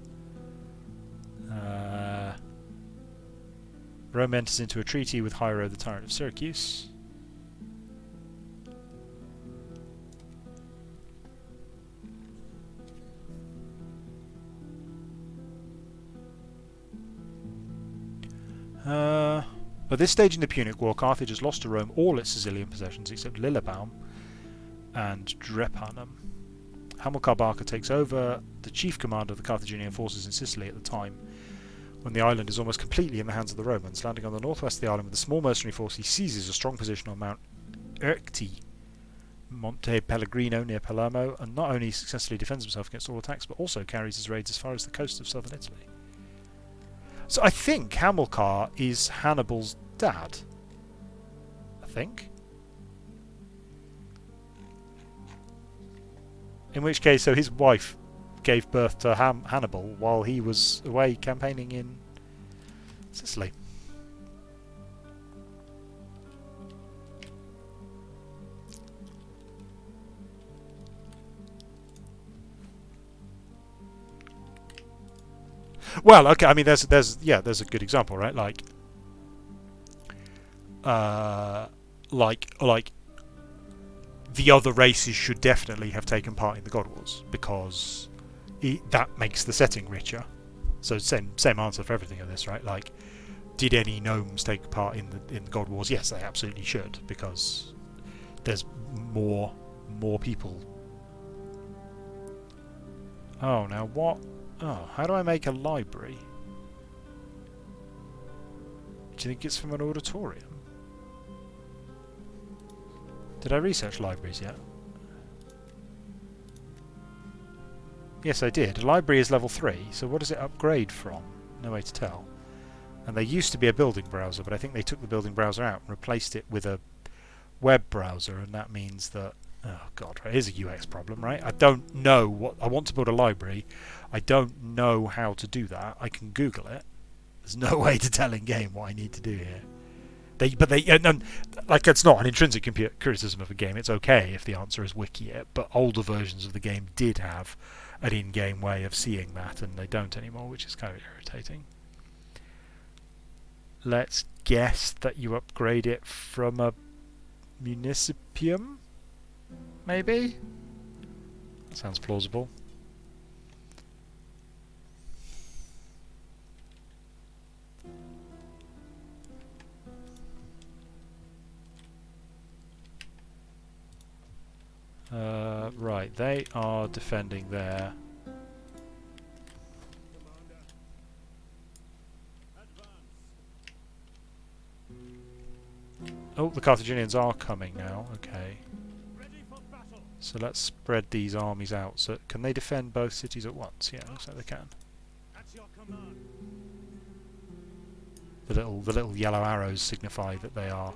[SPEAKER 1] Rome enters into a treaty with Hiero, the tyrant of Syracuse. By this stage in the Punic War, Carthage has lost to Rome all its Sicilian possessions except Lillebaum and Drepanum. Hamilcar Barca takes over the chief command of the Carthaginian forces in Sicily at the time when the island is almost completely in the hands of the Romans. Landing on the northwest of the island with a small mercenary force, he seizes a strong position on Mount Ercti, Monte Pellegrino near Palermo, and not only successfully defends himself against all attacks, but also carries his raids as far as the coast of southern Italy. So I think Hamilcar is Hannibal's dad. I think. In which case, so his wife gave birth to Hannibal while he was away campaigning in Sicily. Well, okay. I mean, there's a good example, right? Like the other races should definitely have taken part in the God Wars because that makes the setting richer. So same answer for everything of this, right? Like, did any gnomes take part in the God Wars? Yes, they absolutely should because there's more people. Oh, now what? Oh, how do I make a library? Do you think it's from an auditorium? Did I research libraries yet? Yes, I did. A library is level 3, so what does it upgrade from? No way to tell. And there used to be a building browser, but I think they took the building browser out and replaced it with a web browser, and that means that... Oh god, right, here's a UX problem, right? I don't know what... I want to build a library. I don't know how to do that. I can Google it. There's no way to tell in-game what I need to do here. Like, it's not an intrinsic criticism of a game. It's okay if the answer is wiki it, but older versions of the game did have an in-game way of seeing that, and they don't anymore, which is kind of irritating. Let's guess that you upgrade it from a municipium? Maybe? That sounds plausible. Right, they are defending there. Oh, the Carthaginians are coming now. Okay. So let's spread these armies out. So can they defend both cities at once? Yeah, looks like they can. The little yellow arrows signify that they are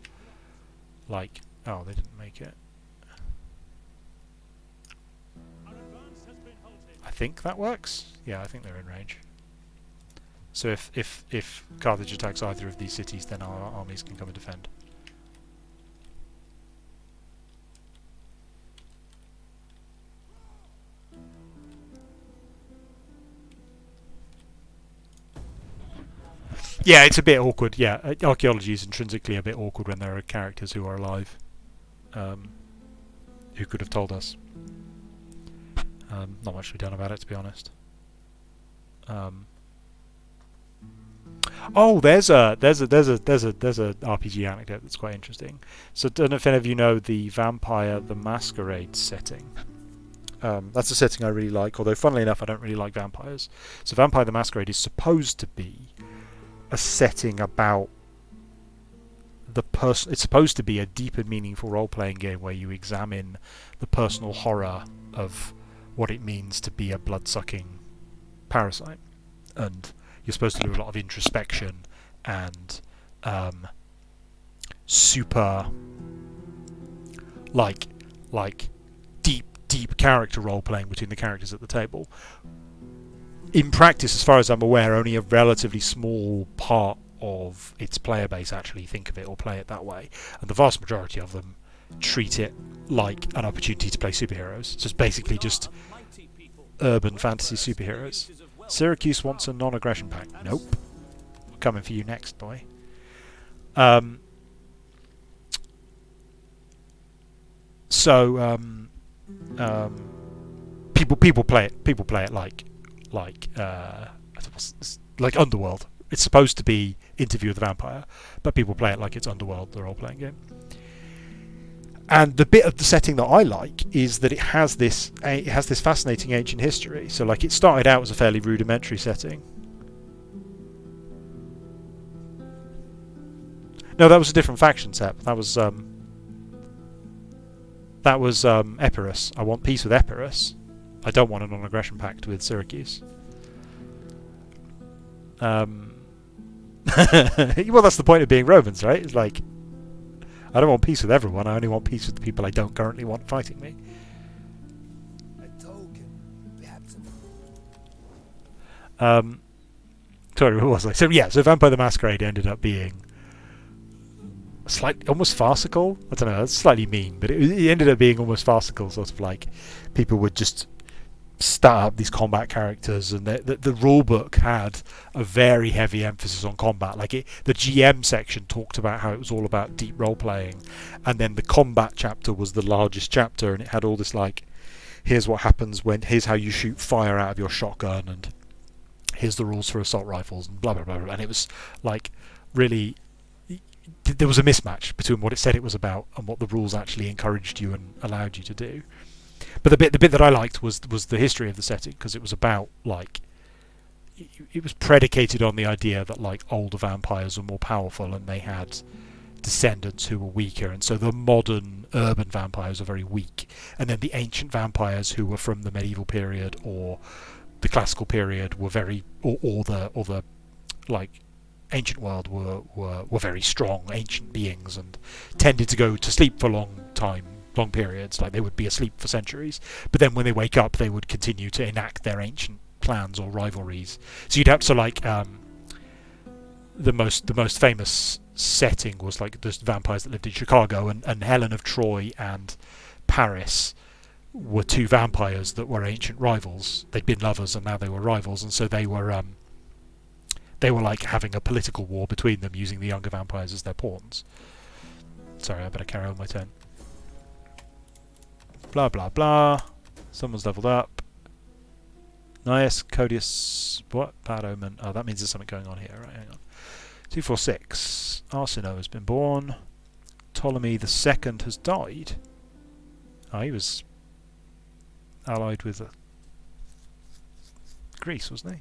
[SPEAKER 1] like... Oh, they didn't make it. I think that works. Yeah, I think they're in range. So if Carthage attacks either of these cities, then our armies can come and defend. Yeah, it's a bit awkward. Yeah, archaeology is intrinsically a bit awkward when there are characters who are alive, who could have told us. Not much to be done about it, to be honest. Oh, there's a RPG anecdote that's quite interesting. So, I don't know if any of you know the Vampire the Masquerade setting. That's a setting I really like, although funnily enough I don't really like vampires. So Vampire the Masquerade is supposed to be a setting about the person. It's supposed to be a deep and meaningful role-playing game where you examine the personal horror of what it means to be a blood-sucking parasite, and you're supposed to do a lot of introspection and super like deep character role-playing between the characters at the table. In practice, as far as I'm aware, only a relatively small part of its player base actually think of it or play it that way, and the vast majority of them treat it like an opportunity to play superheroes. So it's basically just urban fantasy superheroes. Syracuse wants a non-aggression pact. Nope. We're coming for you next, boy. People play it. People play it like Underworld. It's supposed to be Interview with the Vampire, but people play it like it's Underworld, the role-playing game. And the bit of the setting that I like is that it has this fascinating ancient history. So, like, it started out as a fairly rudimentary setting. No, that was a different faction set. That was Epirus. I want peace with Epirus. I don't want a non-aggression pact with Syracuse. Well, that's the point of being Romans, right? It's like, I don't want peace with everyone. I only want peace with the people I don't currently want fighting me. Sorry, what was I? So Vampire the Masquerade ended up being almost farcical. I don't know, that's slightly mean, but it ended up being almost farcical, sort of like people would just start up these combat characters, and the rule book had a very heavy emphasis on combat. Like the GM section talked about how it was all about deep role playing, and then the combat chapter was the largest chapter, and it had all this like, here's what happens here's how you shoot fire out of your shotgun, and here's the rules for assault rifles, and blah blah blah, and it was like really, there was a mismatch between what it said it was about and what the rules actually encouraged you and allowed you to do. But the bit that I liked was the history of the setting, because it was about, like, it was predicated on the idea that, like, older vampires were more powerful and they had descendants who were weaker, and so the modern urban vampires are very weak, and then the ancient vampires who were from the medieval period or the classical period were very, or the like ancient world were very strong ancient beings and tended to go to sleep for long periods, like they would be asleep for centuries, but then when they wake up they would continue to enact their ancient plans or rivalries. So you'd have to, like, the most famous setting was like the vampires that lived in Chicago, and Helen of Troy and Paris were two vampires that were ancient rivals. They'd been lovers and now they were rivals, and so they were like having a political war between them, using the younger vampires as their pawns. Sorry, I better carry on my turn. Blah blah blah. Someone's leveled up. Nice. Codius. What? Bad omen. Oh, that means there's something going on here. Right, hang on. 246. Arsinoe has been born. Ptolemy the Second has died. Oh, he was allied with Greece, wasn't he?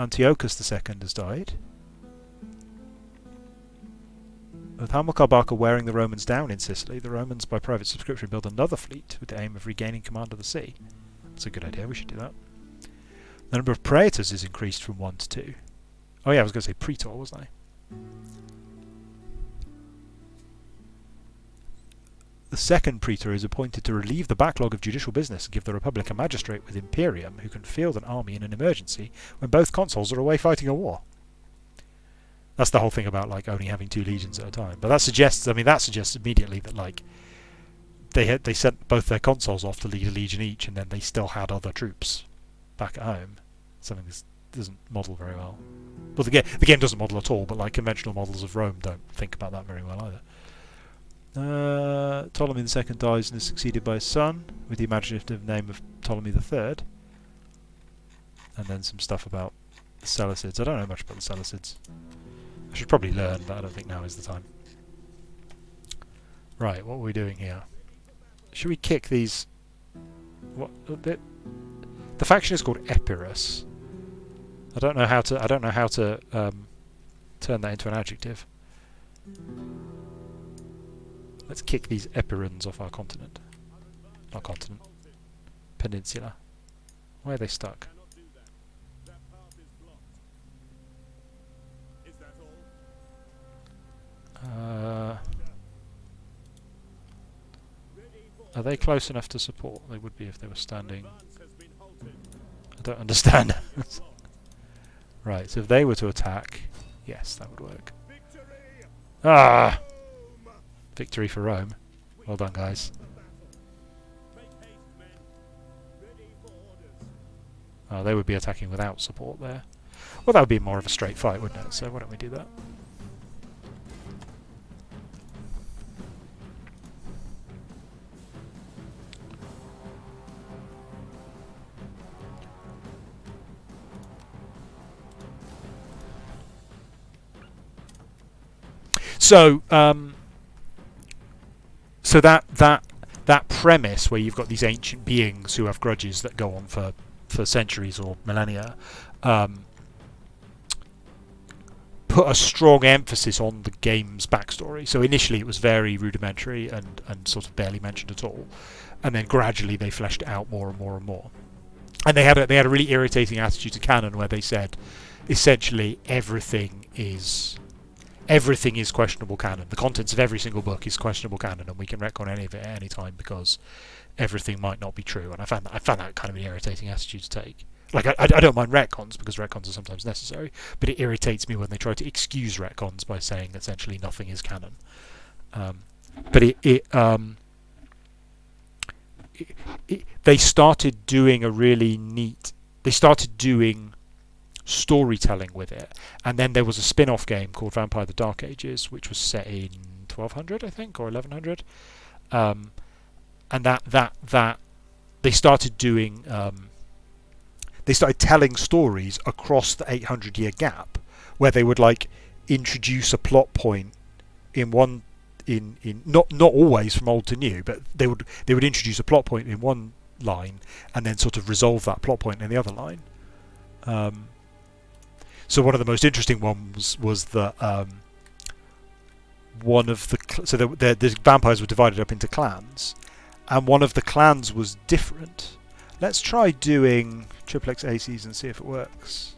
[SPEAKER 1] Antiochus the Second has died. With Hamilcar Barca wearing the Romans down in Sicily, the Romans, by private subscription, built another fleet with the aim of regaining command of the sea. That's a good idea, we should do that. The number of praetors is increased from 1 to 2. Oh yeah, I was going to say praetor, wasn't I? The second praetor is appointed to relieve the backlog of judicial business and give the Republic a magistrate with Imperium who can field an army in an emergency when both consuls are away fighting a war. That's the whole thing about, like, only having 2 legions at a time. But that suggests immediately that, like, they sent both their consuls off to lead a legion each, and then they still had other troops back at home. Something that doesn't model very well. Well, the game doesn't model at all, but, like, conventional models of Rome don't think about that very well either. Ptolemy II dies and is succeeded by his son, with the imaginative name of Ptolemy III. And then some stuff about the Seleucids. I don't know much about the Seleucids. I should probably learn, but I don't think now is the time. Right, what are we doing here? Should we kick these? What the faction is called Epirus. I don't know how to turn that into an adjective. Let's kick these Epirans off our continent. Not continent. Peninsula. Why are they stuck? Are they close enough to support? They would be if they were standing. I don't understand. Right, so if they were to attack, yes, that would work. Ah! Victory for Rome. Well done, guys. They would be attacking without support there. Well, that would be more of a straight fight, wouldn't it? So why don't we do that? So, so that premise where you've got these ancient beings who have grudges that go on for centuries or millennia, put a strong emphasis on the game's backstory. So initially it was very rudimentary and sort of barely mentioned at all, and then gradually they fleshed it out more and more and more. And they had a really irritating attitude to canon where they said essentially everything is questionable canon. The contents of every single book is questionable canon, and we can retcon any of it at any time because everything might not be true. And I found that kind of an irritating attitude to take. Like I don't mind retcons because retcons are sometimes necessary, but it irritates me when they try to excuse retcons by saying essentially nothing is canon. But they started doing a really neat. They started doing storytelling with it, and then there was a spin-off game called Vampire: The Dark Ages, which was set in 1200, I think, or 1100, and that they started doing. They started telling stories across the 800-year gap, where they would like introduce a plot point in one in not always from old to new, but they would introduce a plot point in one line and then sort of resolve that plot point in the other line. So one of the most interesting ones was that one of the vampires were divided up into clans, and one of the clans was different. Let's try doing triplex ACs and see if it works.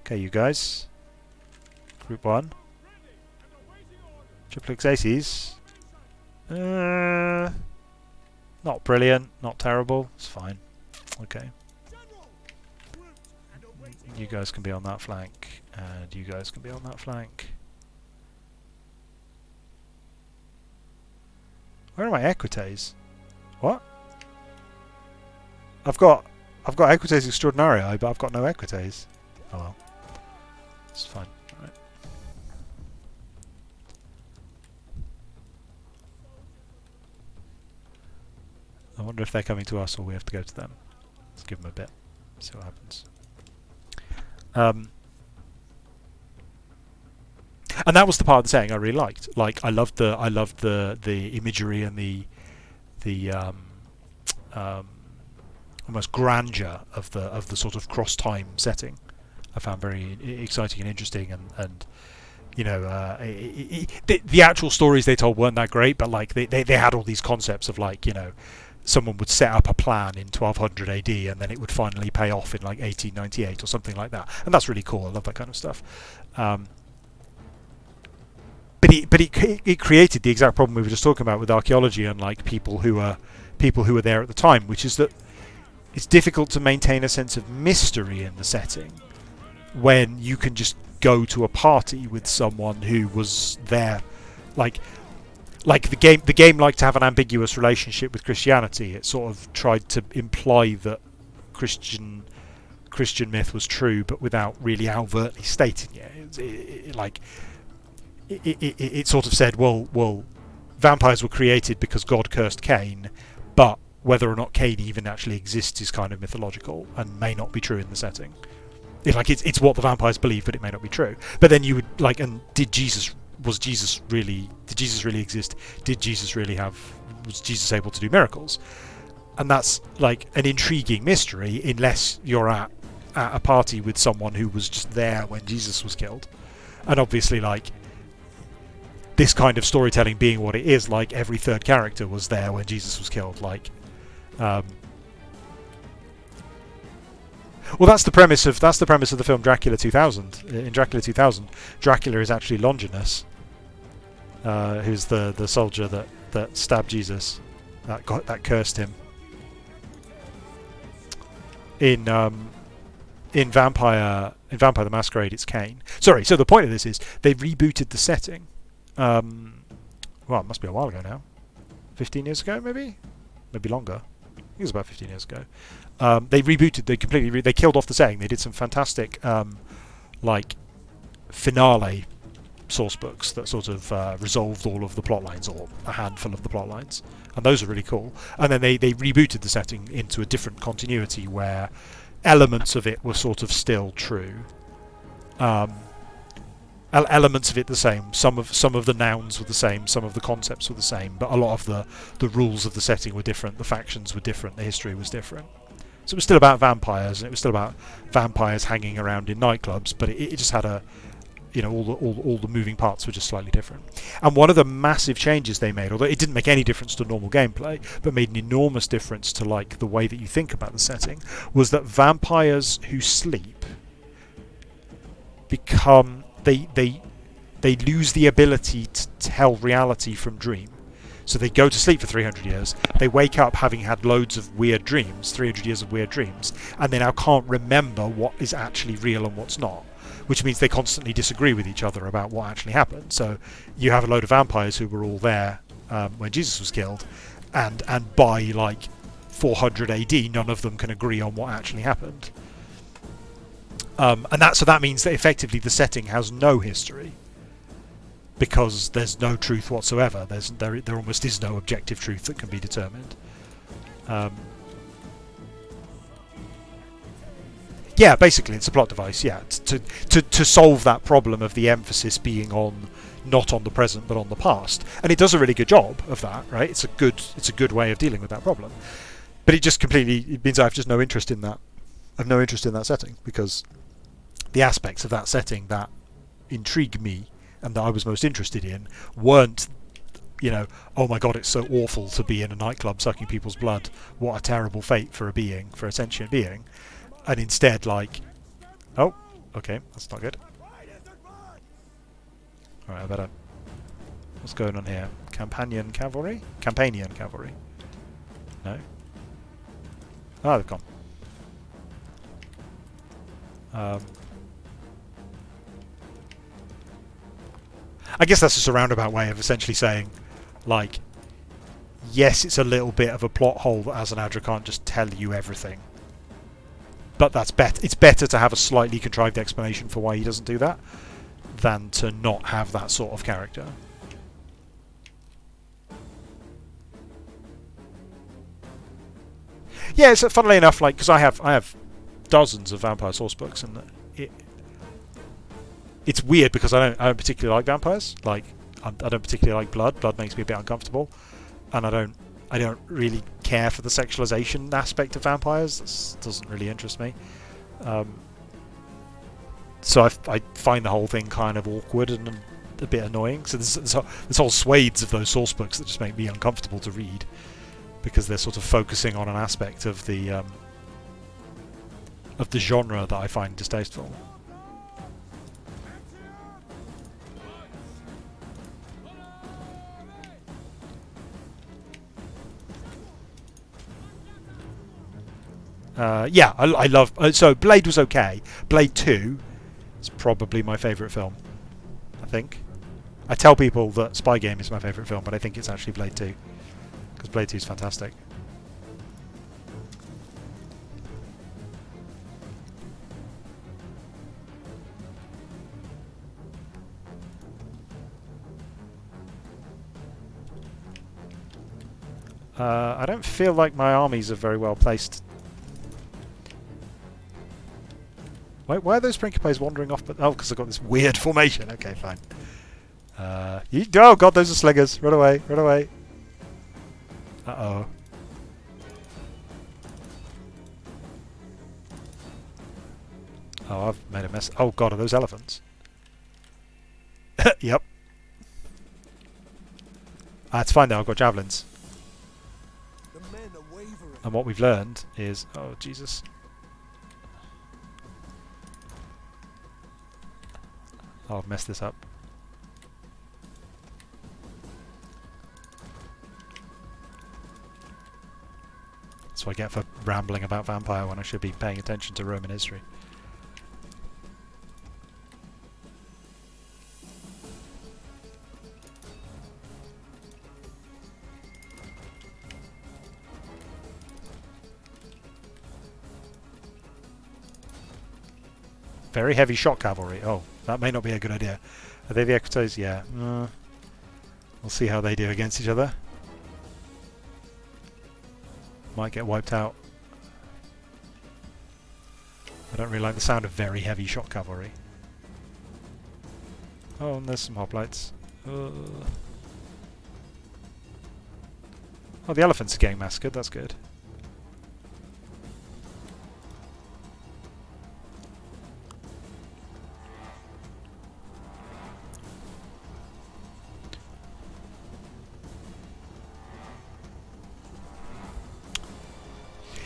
[SPEAKER 1] Okay, you guys. Group 1. Triplex ACs. Not brilliant, not terrible. It's fine. Okay. You guys can be on that flank, and you guys can be on that flank. Where are my equites? What? I've got equites extraordinarii, but I've got no equites. Oh well. It's fine. Right. I wonder if they're coming to us or we have to go to them. Let's give them a bit. See what happens. And that was the part of the setting I really liked. Like I loved the imagery and the almost grandeur of the sort of cross time setting. I found very exciting and interesting, and you know, the actual stories they told weren't that great, but like they had all these concepts of like, you know, someone would set up a plan in 1200 AD and then it would finally pay off in like 1898 or something like that, and that's really cool. I love that kind of stuff. But it created the exact problem we were just talking about with archaeology and like people who were there at the time, which is that it's difficult to maintain a sense of mystery in the setting when you can just go to a party with someone who was there. Like the game liked to have an ambiguous relationship with Christianity. It sort of tried to imply that Christian myth was true, but without really overtly stating it. It sort of said, well, vampires were created because God cursed Cain, but whether or not Cain even actually exists is kind of mythological and may not be true in the setting. It's what the vampires believe, but it may not be true. But then you would like, and did Jesus really exist? Was Jesus able to do miracles? And that's like an intriguing mystery, unless you're at a party with someone who was just there when Jesus was killed. And obviously, like, this kind of storytelling being what it is, like every third character was there when Jesus was killed. Like, well, that's the premise of the film Dracula 2000. In Dracula 2000, Dracula is actually Longinus, who's the soldier that stabbed Jesus, that cursed him. In Vampire the Masquerade, it's Cain. Sorry. So the point of this is they rebooted the setting. Well, it must be a while ago now. 15 years ago, maybe longer. it was about 15 years ago. They rebooted. They completely. They killed off the setting. They did some fantastic, like, finale source books that sort of resolved all of the plot lines, or a handful of the plot lines, and those are really cool. And then they rebooted the setting into a different continuity where elements of it were sort of still true. Elements of it the same. Some of the nouns were the same. Some of the concepts were the same. But a lot of the rules of the setting were different. The factions were different. The history was different. So it was still about vampires, and it was still about vampires hanging around in nightclubs. But it just had a, you know, all the moving parts were just slightly different. And one of the massive changes they made, although it didn't make any difference to normal gameplay, but made an enormous difference to like the way that you think about the setting, was that vampires who sleep become they lose the ability to tell reality from dream. So they go to sleep for 300 years, they wake up having had loads of weird dreams, 300 years of weird dreams, and they now can't remember what is actually real and what's not, which means they constantly disagree with each other about what actually happened. So you have a load of vampires who were all there when Jesus was killed, and by like 400 AD, none of them can agree on what actually happened. And that means that effectively the setting has no history, because there's no truth whatsoever. There almost is no objective truth that can be determined. Yeah, basically it's a plot device. Yeah, to solve that problem of the emphasis being on not on the present but on the past, and it does a really good job of that. Right? It's a good way of dealing with that problem. But it means I have just no interest in that. I have no interest in that setting, because the aspects of that setting that intrigue me and that I was most interested in weren't, you know, oh my god, it's so awful to be in a nightclub sucking people's blood. What a terrible fate for a sentient being. And instead, like, oh, okay, that's not good. Alright, I better... What's going on here? Campanian cavalry? Campanian cavalry? No? Ah, they've gone. I guess that's just a roundabout way of essentially saying, like, yes, it's a little bit of a plot hole that Azanadra can't just tell you everything. But that's it's better to have a slightly contrived explanation for why he doesn't do that than to not have that sort of character. Yeah, it's funnily enough, like, because I have dozens of vampire source books, and it's weird because I don't particularly like vampires. Like, I don't particularly like blood. Blood makes me a bit uncomfortable, and I don't really care for the sexualization aspect of vampires. That doesn't really interest me. So I find the whole thing kind of awkward and a bit annoying. So there's whole swathes of those source books that just make me uncomfortable to read, because they're sort of focusing on an aspect of the genre that I find distasteful. Yeah, I love... so, Blade was okay. Blade 2 is probably my favourite film, I think. I tell people that Spy Game is my favourite film, but I think it's actually Blade 2. Because Blade 2 is fantastic. I don't feel like my armies are very well placed. Why are those Principes wandering off? But oh, because I've got this weird formation. Okay, fine. Oh god, those are slingers. Run away, run away. Uh-oh. Oh, I've made a mess. Oh god, are those elephants? Yep. It's fine now, I've got javelins. And what we've learned is... Oh, Jesus. Oh, I've messed this up. That's what I get for rambling about vampire when I should be paying attention to Roman history. Very heavy shot cavalry. Oh, that may not be a good idea. Are they the Equites? Yeah. We'll see how they do against each other. Might get wiped out. I don't really like the sound of very heavy shot cavalry. Oh, and there's some hoplites. Oh, the elephants are getting massacred. That's good.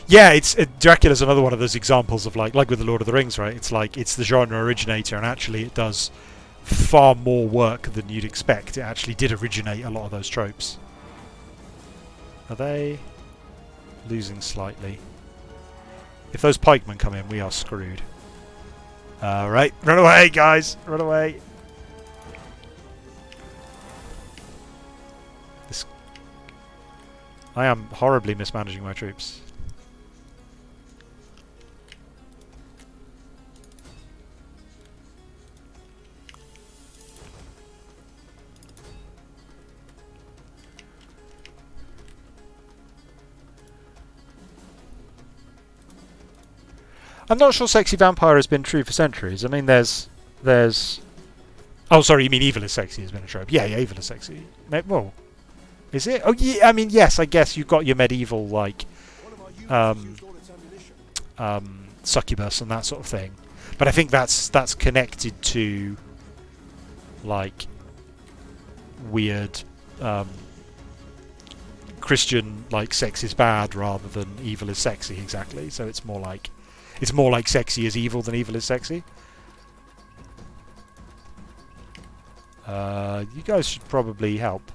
[SPEAKER 1] Yeah, Dracula's another one of those examples of like with the Lord of the Rings, right? It's like it's the genre originator, and actually it does far more work than you'd expect. It actually did originate a lot of those tropes. Are they losing slightly? If those pikemen come in, we are screwed. Right, run away, guys! Run away! I am horribly mismanaging my troops. I'm not sure sexy vampire has been true for centuries. I mean, there's... Oh, sorry, you mean evil is sexy has been a trope. Yeah, evil is sexy. Well, is it? Oh, yeah, I mean, yes, I guess you've got your medieval, like, succubus and that sort of thing. But I think that's connected to, like, weird, Christian, like, sex is bad rather than evil is sexy, exactly. So it's more like sexy is evil than evil is sexy. You guys should probably help.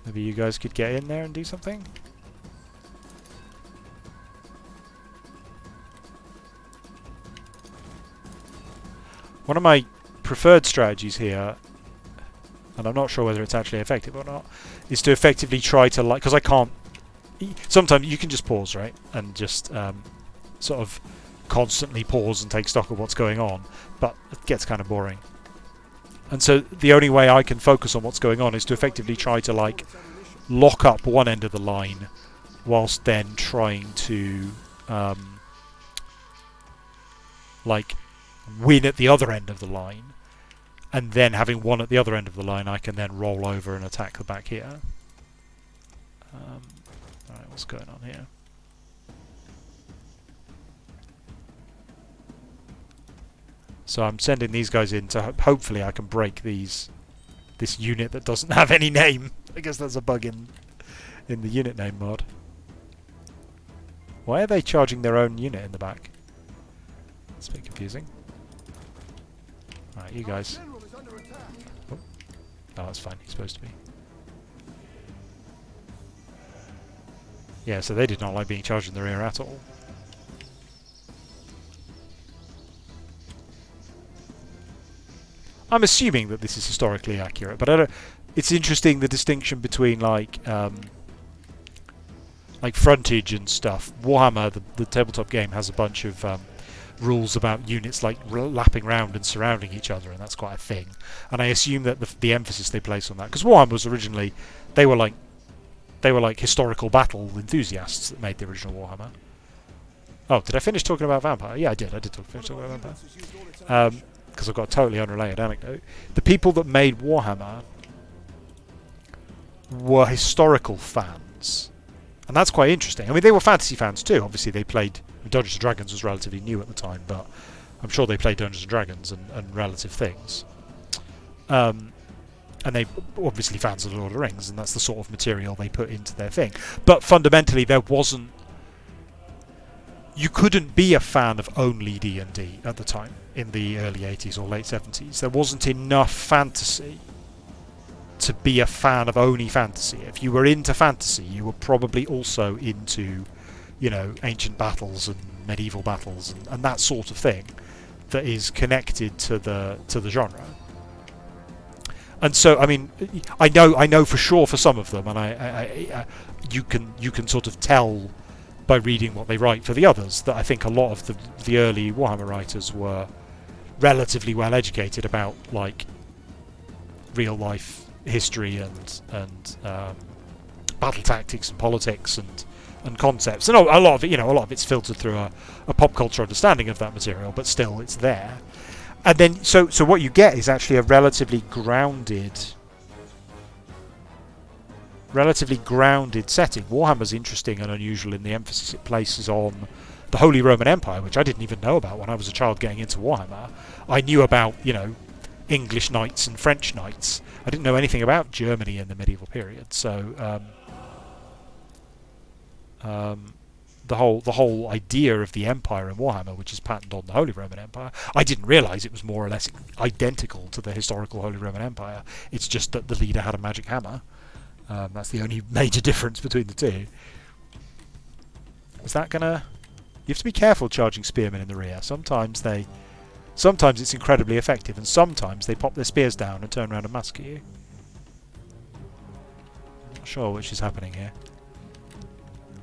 [SPEAKER 1] Maybe you guys could get in there and do something? One of my preferred strategies here, and I'm not sure whether it's actually effective or not, is to effectively try to, like, because I can't... Sometimes you can just pause, right? And just sort of constantly pause and take stock of what's going on, but it gets kind of boring. And so the only way I can focus on what's going on is to effectively try to, like, lock up one end of the line whilst then trying to like win at the other end of the line, and then having won at the other end of the line I can then roll over and attack the back here. Alright, what's going on here? So I'm sending these guys in to hopefully I can break this unit that doesn't have any name. I guess that's a bug in the unit name mod. Why are they charging their own unit in the back? It's a bit confusing. Alright, you guys. Oh, that's fine. He's supposed to be. Yeah, so they did not like being charged in the rear at all. I'm assuming that this is historically accurate, but I don't. It's interesting the distinction between like frontage and stuff. Warhammer, the tabletop game, has a bunch of rules about units like lapping round and surrounding each other, and that's quite a thing. And I assume that the emphasis they place on that, because Warhammer was originally they were like historical battle enthusiasts that made the original Warhammer. Oh, did I finish talking about Vampire? Yeah, I did. Finish talking about Vampire. Because I've got a totally unrelated anecdote. The people that made Warhammer were historical fans. And that's quite interesting. I mean, they were fantasy fans too. Obviously, they played... Dungeons & Dragons was relatively new at the time, but I'm sure they played Dungeons & Dragons and relative things. And they obviously fans of the Lord of the Rings, and that's the sort of material they put into their thing. But fundamentally, there wasn't... You couldn't be a fan of only D&D at the time, in the early 80s or late 70s. There wasn't enough fantasy to be a fan of only fantasy. If you were into fantasy, you were probably also into, you know, ancient battles and medieval battles and that sort of thing that is connected to the genre. And so, I mean, I know for sure for some of them, and you can sort of tell by reading what they write for the others that I think a lot of the early Warhammer writers were relatively well educated about like real life history and battle tactics and politics and concepts, and a lot of it, a lot of it's filtered through a pop culture understanding of that material, but still it's there. And then so what you get is actually a relatively grounded setting. Warhammer's interesting and unusual in the emphasis it places on the Holy Roman Empire, which I didn't even know about when I was a child getting into Warhammer. I knew about, English knights and French knights. I didn't know anything about Germany in the medieval period. So the whole idea of the Empire in Warhammer, which is patterned on the Holy Roman Empire, I didn't realise it was more or less identical to the historical Holy Roman Empire. It's just that the leader had a magic hammer. That's the only major difference between the two. Is that gonna... You have to be careful charging spearmen in the rear. Sometimes it's incredibly effective, and sometimes they pop their spears down and turn around and massacre you. Not sure which is happening here.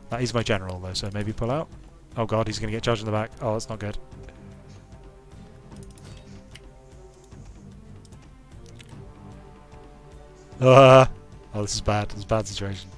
[SPEAKER 1] That is my general though, so maybe pull out. Oh god, he's going to get charged in the back. Oh, that's not good. Oh, this is bad. This is a bad situation.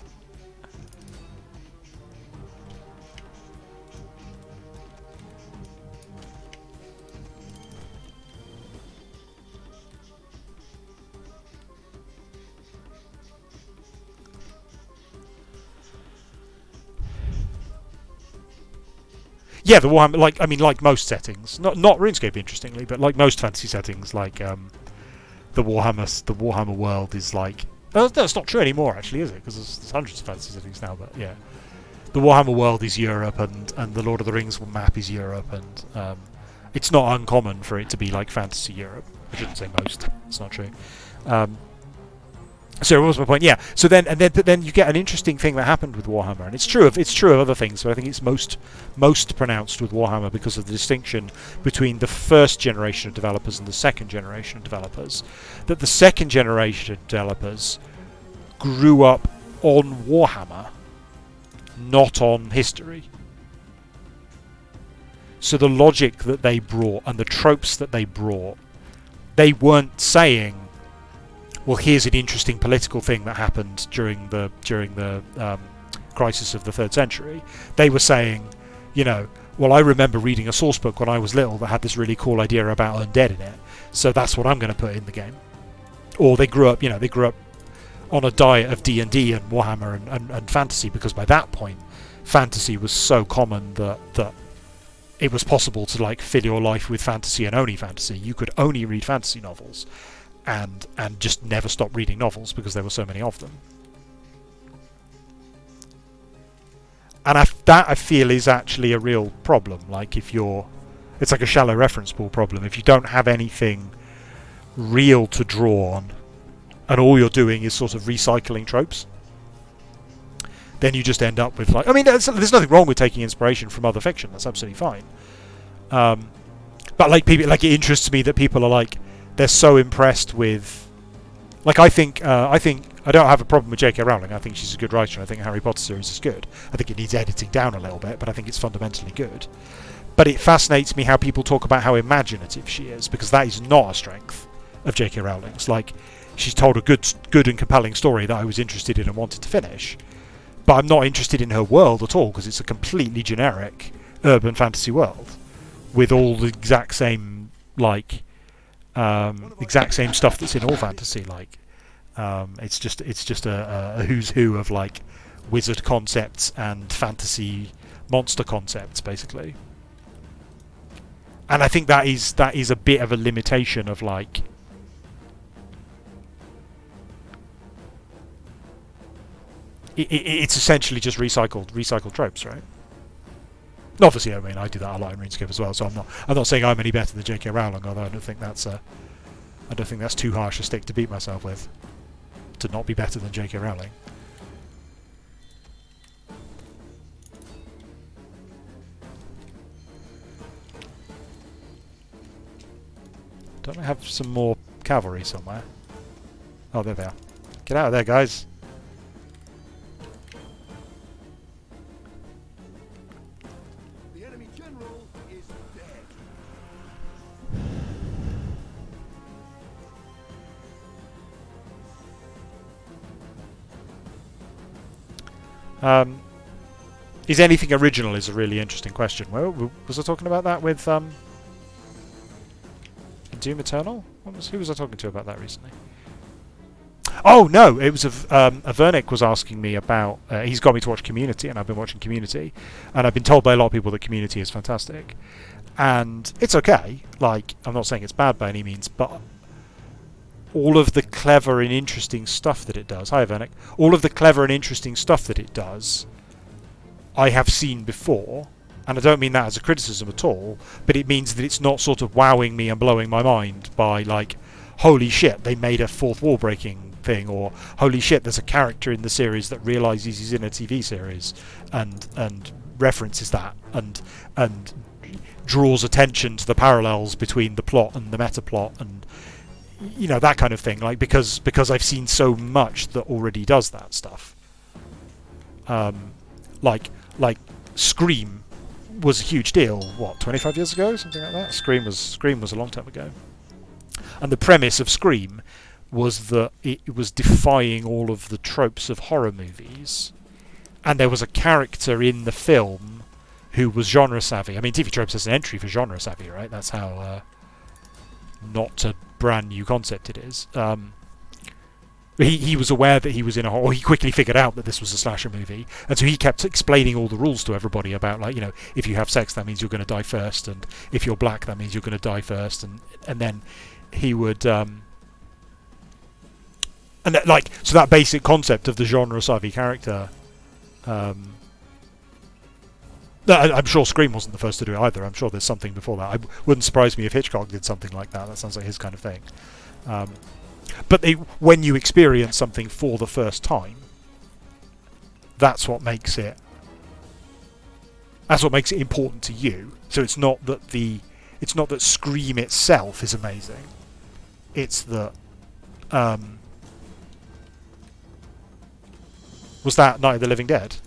[SPEAKER 1] Yeah, the Warhammer, like most settings, not RuneScape, interestingly, but like most fantasy settings, like the Warhammer world is like... No, it's not true anymore, actually, is it? Because there's hundreds of fantasy settings now, but yeah. The Warhammer world is Europe, and the Lord of the Rings map is Europe, and it's not uncommon for it to be like fantasy Europe. I shouldn't say most, it's not true. So what was my point? Yeah. So then you get an interesting thing that happened with Warhammer, and it's true of other things, but I think it's most pronounced with Warhammer because of the distinction between the first generation of developers and the second generation of developers. That the second generation of developers grew up on Warhammer, not on history. So the logic that they brought and the tropes that they brought, they weren't saying, well, here's an interesting political thing that happened during the crisis of the 3rd century. They were saying, well, I remember reading a source book when I was little that had this really cool idea about undead in it, so that's what I'm going to put in the game. Or they grew up on a diet of D&D and Warhammer and fantasy, because by that point, fantasy was so common that it was possible to like fill your life with fantasy and only fantasy. You could only read fantasy novels. And just never stop reading novels because there were so many of them. And that I feel is actually a real problem. Like it's like a shallow reference pool problem. If you don't have anything real to draw on, and all you're doing is sort of recycling tropes, then you just end up with like... I mean, there's nothing wrong with taking inspiration from other fiction. That's absolutely fine. But like it interests me that people are like... They're so impressed with... Like, I think I don't have a problem with J.K. Rowling. I think she's a good writer, and I think Harry Potter series is good. I think it needs editing down a little bit, but I think it's fundamentally good. But it fascinates me how people talk about how imaginative she is, because that is not a strength of J.K. Rowling's. Like, she's told a good and compelling story that I was interested in and wanted to finish. But I'm not interested in her world at all, because it's a completely generic urban fantasy world with all the exact same, like... exact same stuff that's in all fantasy. Like, it's just a who's who of like wizard concepts and fantasy monster concepts, basically. And I think that is a bit of a limitation of like. It's essentially just recycled tropes, right? Obviously, I mean, I do that a lot in RuneScape as well, so I'm not saying I'm any better than J.K. Rowling, although I don't think that's too harsh a stick to beat myself with, to not be better than J.K. Rowling. Don't I have some more cavalry somewhere? Oh, there they are. Get out of there, guys! Is anything original is a really interesting question. Was I talking about that with Doom Eternal? Who was I talking to about that recently? Oh no, it was Vernick was asking me about. He's got me to watch Community, and I've been watching Community, and I've been told by a lot of people that Community is fantastic, and it's okay. Like, I'm not saying it's bad by any means, but all of the clever and interesting stuff that it does. Hi, Vernick. All of the clever and interesting stuff that it does, I have seen before, and I don't mean that as a criticism at all, but it means that it's not sort of wowing me and blowing my mind by, like, holy shit, they made a fourth wall breaking thing, or holy shit, there's a character in the series that realizes he's in a TV series and references that and draws attention to the parallels between the plot and the meta plot, and you know, that kind of thing, like, because I've seen so much that already does that stuff. Like Scream was a huge deal, what, 25 years ago, something like that. Scream was a long time ago, and the premise of Scream was that it was defying all of the tropes of horror movies, and there was a character in the film who was genre savvy. I mean, TV tropes is an entry for genre savvy, right? That's how not a brand new concept it is. He was aware that he was in or he quickly figured out that this was a slasher movie, and so he kept explaining all the rules to everybody about, like, you know, if you have sex, that means you're going to die first, and if you're black, that means you're going to die first, and then he would and that, like, so that basic concept of the genre savvy character. I'm sure Scream wasn't the first to do it either. I'm sure there's something before that. It wouldn't surprise me if Hitchcock did something like that. That sounds like his kind of thing. But when you experience something for the first time, that's what makes it. That's what makes it important to you. So it's not that Scream itself is amazing. It's that. Was that Night of the Living Dead?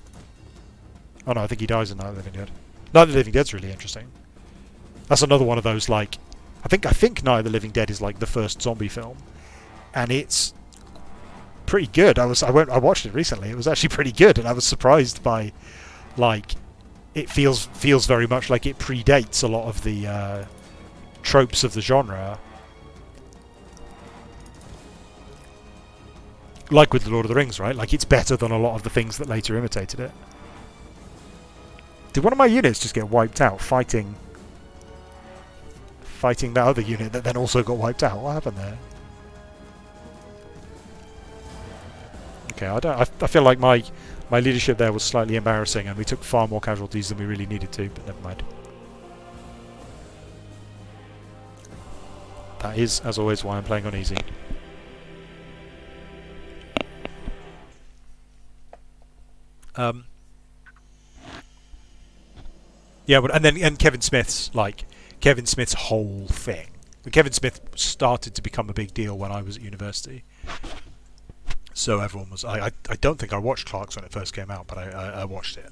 [SPEAKER 1] Oh no, I think he dies in Night of the Living Dead. Night of the Living Dead's really interesting. That's another one of those, like, I think Night of the Living Dead is like the first zombie film, and it's pretty good. I watched it recently. It was actually pretty good, and I was surprised by, like, it feels very much like it predates a lot of the tropes of the genre. Like with The Lord of the Rings, right? Like, it's better than a lot of the things that later imitated it. Did one of my units just get wiped out fighting that other unit that then also got wiped out? What happened there? Okay, I feel like my leadership there was slightly embarrassing, and we took far more casualties than we really needed to, but never mind. That is, as always, why I'm playing on easy. Yeah, but and Kevin Smith's whole thing. Kevin Smith started to become a big deal when I was at university, so everyone was. I don't think I watched Clerks when it first came out, but I watched it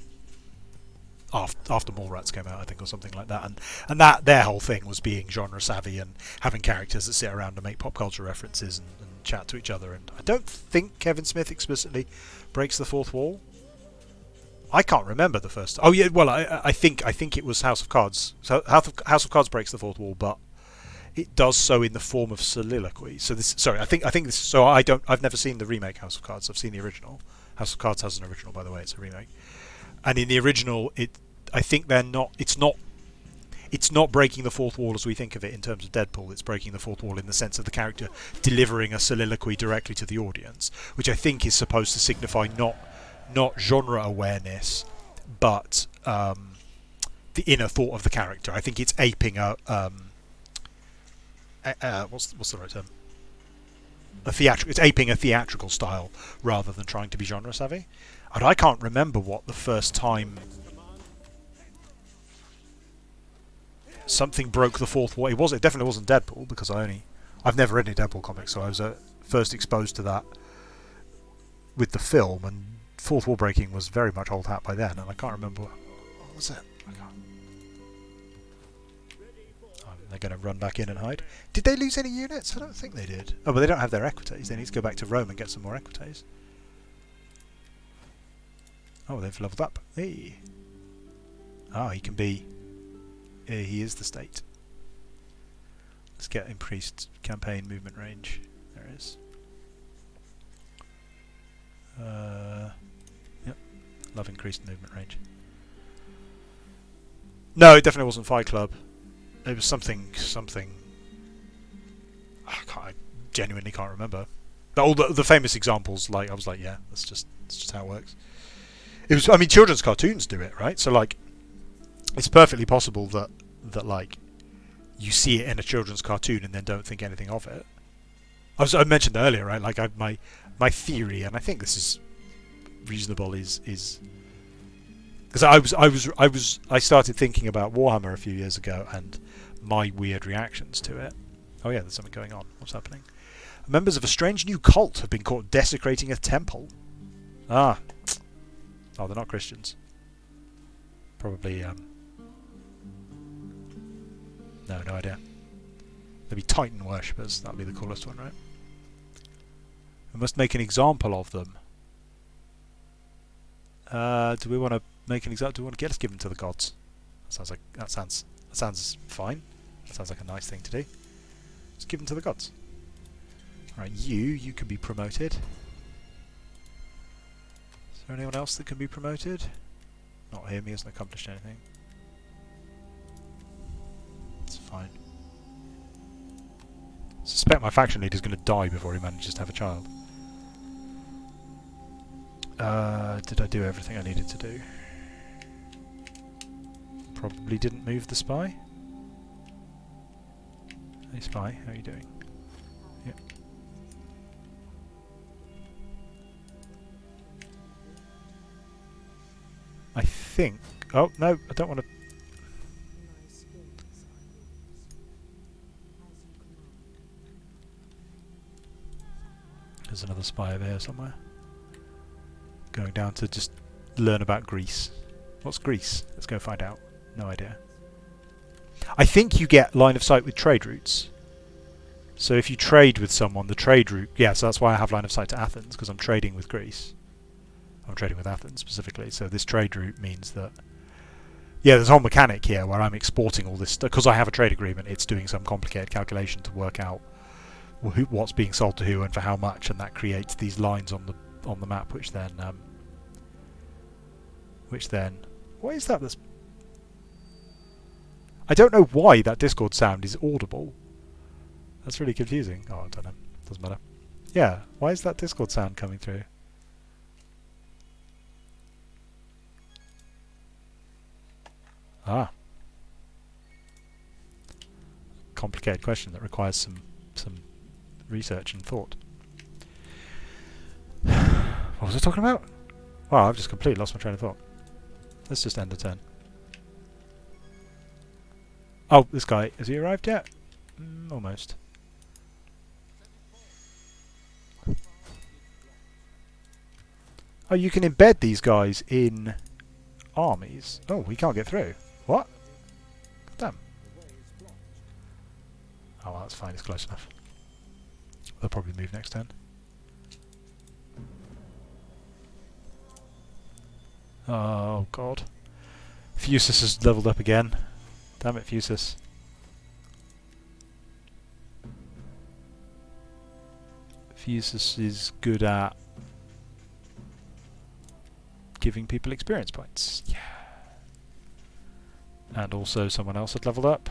[SPEAKER 1] after Mallrats came out, I think, or something like that. And that their whole thing was being genre savvy and having characters that sit around and make pop culture references and chat to each other. And I don't think Kevin Smith explicitly breaks the fourth wall. I can't remember the first. Oh yeah, well I think it was House of Cards. So House of Cards breaks the fourth wall, but it does so in the form of soliloquy. So I think this. So I've never seen the remake House of Cards. I've seen the original. House of Cards has an original, by the way. It's a remake, and in the original, I think they're not. It's not breaking the fourth wall as we think of it in terms of Deadpool. It's breaking the fourth wall in the sense of the character delivering a soliloquy directly to the audience, which I think is supposed to signify not genre awareness, but the inner thought of the character. I think it's aping what's the right term? It's aping a theatrical style rather than trying to be genre savvy. And I can't remember what the first time something broke the fourth wall. It definitely wasn't Deadpool, because I've never read any Deadpool comics, so I was first exposed to that with the film, and fourth wall breaking was very much old hat by then, and I can't remember what was it. They're going to run back in and hide. Did they lose any units? I don't think they did. Oh, but they don't have their equites. They need to go back to Rome and get some more equites. Oh, they've leveled up. Hey. Ah, he can be... he is the state. Let's get increased campaign movement range. There it is. Yep. Love increased movement range. No, it definitely wasn't Fight Club. It was something... I genuinely can't remember. All the famous examples, like, I was like, yeah, that's just how it works. It was, I mean, children's cartoons do it, right? So, like, it's perfectly possible that like, you see it in a children's cartoon and then don't think anything of it. I mentioned earlier, right? Like, my theory, and I think this is reasonable, is because I started thinking about Warhammer a few years ago and my weird reactions to it. Oh yeah, there's something going on. What's happening? Members of a strange new cult have been caught desecrating a temple. Ah. Oh, they're not Christians. Probably, no idea. They'd be Titan worshippers. That'd be the coolest one, right? We must make an example of them. Do we want to make an example? Do we want to get us given to the gods? That sounds fine. That sounds like a nice thing to do. Just give them to the gods. Alright, you can be promoted. Is there anyone else that can be promoted? Not him, he hasn't accomplished anything. It's fine. I suspect my faction leader's going to die before he manages to have a child. Did I do everything I needed to do? Probably didn't move the spy. Hey spy, how are you doing? Yep. I think... Oh, no, I don't want to... There's another spy over here somewhere. Going down to just learn about Greece. What's Greece? Let's go find out. No idea. I think you get line of sight with trade routes. So if you trade with someone, the trade route... Yeah, so that's why I have line of sight to Athens, because I'm trading with Greece. I'm trading with Athens specifically, so this trade route means that... Yeah, there's a whole mechanic here where I'm exporting all this stuff. Because I have a trade agreement, it's doing some complicated calculation to work out what's being sold to who and for how much, and that creates these lines on the map, which then... What is that that's... I don't know why that Discord sound is audible. That's really confusing. Oh, I don't know. Doesn't matter. Yeah, why is that Discord sound coming through? Ah. Complicated question that requires some research and thought. What was I talking about? Wow, I've just completely lost my train of thought. Let's just end the turn. Oh, this guy, has he arrived yet? Almost. Oh, you can embed these guys in armies. Oh, we can't get through. What? Damn. Oh, well, that's fine. It's close enough. They'll probably move next turn. Oh, God. Fusus has leveled up again. Damn it, Fusus. Fusus is good at giving people experience points. Yeah. And also someone else had leveled up.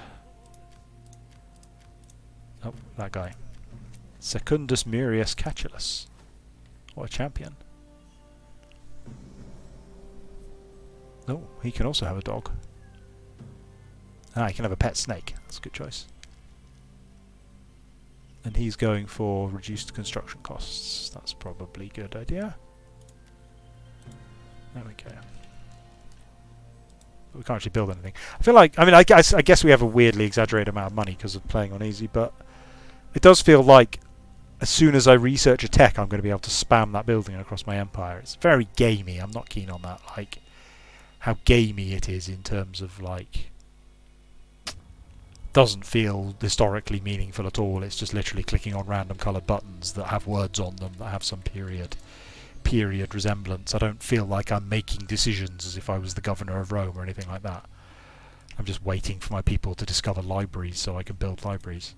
[SPEAKER 1] Oh, that guy. Secundus Murius Catulus. What a champion. Oh, he can also have a dog. Ah, he can have a pet snake. That's a good choice. And he's going for reduced construction costs. That's probably a good idea. There we go. But we can't actually build anything. I feel like, I guess we have a weirdly exaggerated amount of money because of playing on easy, but it does feel like as soon as I research a tech, I'm going to be able to spam that building across my empire. It's very gamey. I'm not keen on that. Like, how gamey it is in terms of, like, doesn't feel historically meaningful at all. It's just literally clicking on random coloured buttons that have words on them that have some period period resemblance. I don't feel like I'm making decisions as if I was the governor of Rome or anything like that. I'm just waiting for my people to discover libraries so I can build libraries.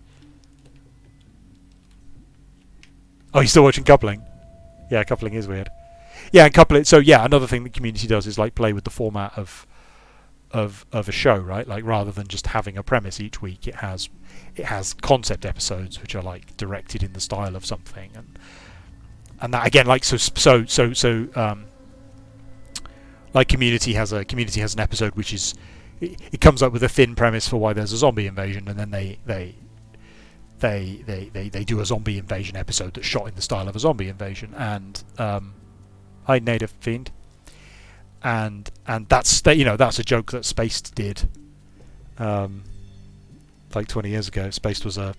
[SPEAKER 1] Oh, you're still watching coupling? Yeah, coupling is weird. Yeah, and coupling. So yeah, another thing the community does is like play with the format of a show, right? Like rather than just having a premise each week, it has concept episodes which are like directed in the style of something, and that again, like like community has an episode which is it comes up with a thin premise for why there's a zombie invasion, and then they do a zombie invasion episode that's shot in the style of a zombie invasion. And hi, Native Fiend. And that's that's a joke that Spaced did like 20 years ago. Spaced was a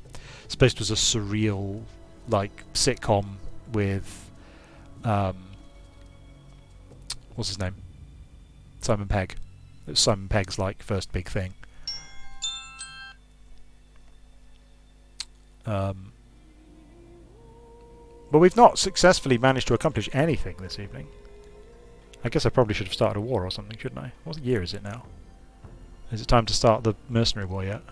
[SPEAKER 1] surreal like sitcom with what's his name? Simon Pegg. It was Simon Pegg's like first big thing. But we've not successfully managed to accomplish anything this evening. I guess I probably should have started a war or something, shouldn't I? What year is it now? Is it time to start the mercenary war yet?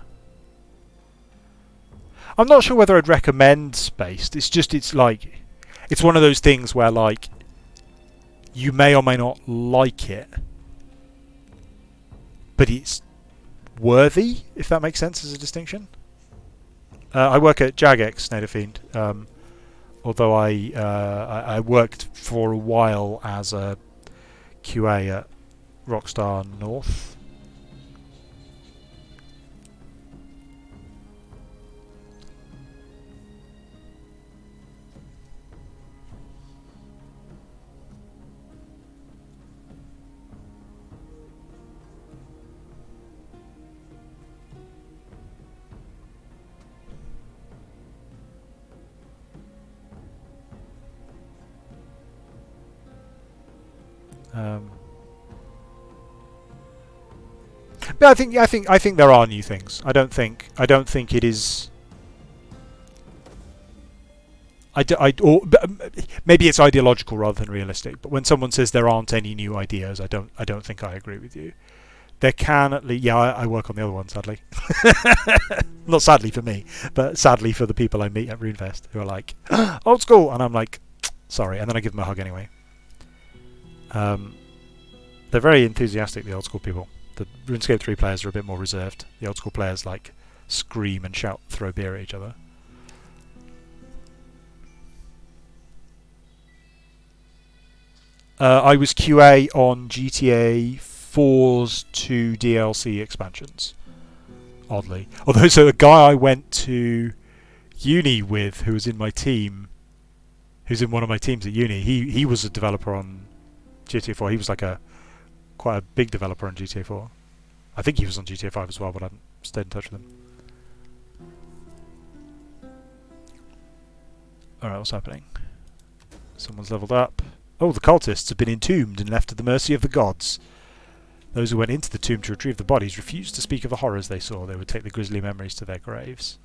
[SPEAKER 1] I'm not sure whether I'd recommend Spaced. It's one of those things where like you may or may not like it, but it's worthy, if that makes sense as a distinction. I work at Jagex, Native Fiend, although I worked for a while as a QA at Rockstar North. But I think there are new things. I don't think it is. Or maybe it's ideological rather than realistic. But when someone says there aren't any new ideas, I don't think I agree with you. There can at least. Yeah, I work on the other one, sadly. Not sadly for me, but sadly for the people I meet at RuneFest who are like old school, and I'm like sorry, and then I give them a hug anyway. They're very enthusiastic, the old school people. The RuneScape 3 players are a bit more reserved. The old school players like scream and shout, throw beer at each other. I was QA on GTA 4's 2 DLC expansions. Oddly. Although, so the guy I went to uni with, who was in my team, who's in one of my teams at uni, he was a developer on GTA 4. He was like quite a big developer on GTA 4. I think he was on GTA 5 as well, but I haven't stayed in touch with him. Alright, what's happening? Someone's leveled up. Oh, the cultists have been entombed and left to the mercy of the gods. Those who went into the tomb to retrieve the bodies refused to speak of the horrors they saw. They would take the grisly memories to their graves.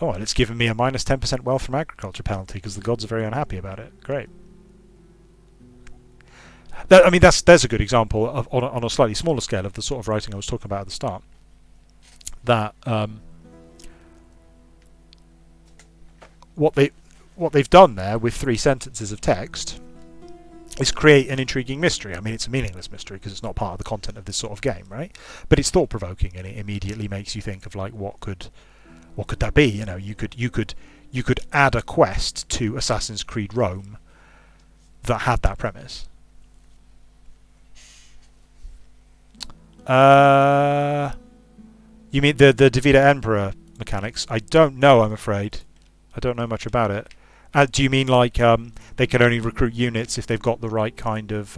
[SPEAKER 1] Oh, and it's given me a minus 10% wealth from agriculture penalty because the gods are very unhappy about it. Great. I mean, there's a good example of on a slightly smaller scale of the sort of writing I was talking about at the start. That what they've done there with 3 sentences of text is create an intriguing mystery. I mean, it's a meaningless mystery because it's not part of the content of this sort of game, right? But it's thought-provoking, and it immediately makes you think of like what could that be? You know, you could add a quest to Assassin's Creed Rome that had that premise. You mean the Divida Emperor mechanics? I don't know, I'm afraid. I don't know much about it. Do you mean like they can only recruit units if they've got the right kind of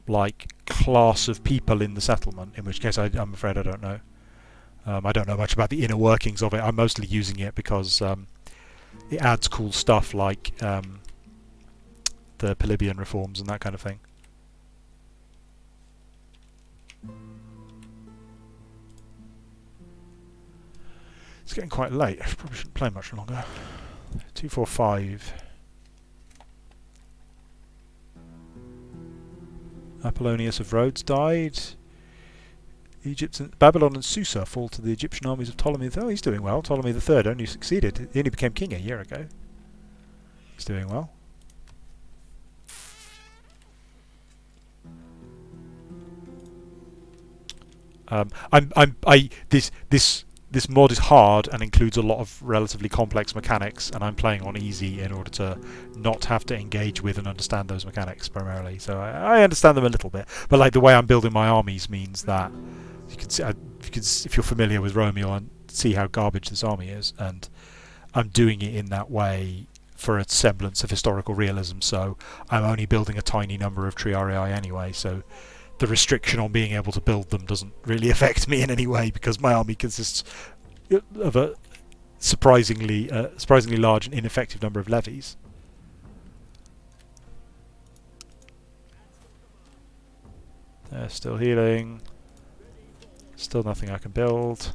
[SPEAKER 1] like class of people in the settlement? In which case, I'm afraid I don't know. I don't know much about the inner workings of it. I'm mostly using it because it adds cool stuff like the Polybian reforms and that kind of thing. It's getting quite late. I probably shouldn't play much longer. 245. Apollonius of Rhodes died. Babylon and Susa fall to the Egyptian armies of Ptolemy. Oh, he's doing well. Ptolemy III only succeeded. He only became king a year ago. He's doing well. This mod is hard and includes a lot of relatively complex mechanics, and I'm playing on easy in order to not have to engage with and understand those mechanics primarily. So I understand them a little bit, but like the way I'm building my armies means that you can see, if you're familiar with Rome, you'll see how garbage this army is, and I'm doing it in that way for a semblance of historical realism. So I'm only building a tiny number of triarii anyway, so the restriction on being able to build them doesn't really affect me in any way, because my army consists of a surprisingly large and ineffective number of levies. They're still healing. Still nothing I can build.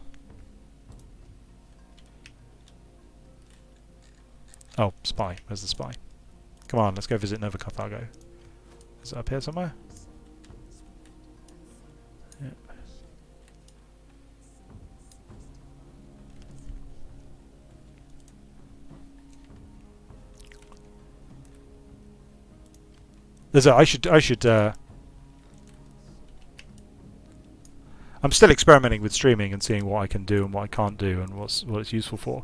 [SPEAKER 1] Oh, spy. Where's the spy? Come on, let's go visit Nova Carthago. Is it up here somewhere? Yeah. I'm still experimenting with streaming and seeing what I can do and what I can't do and what it's useful for.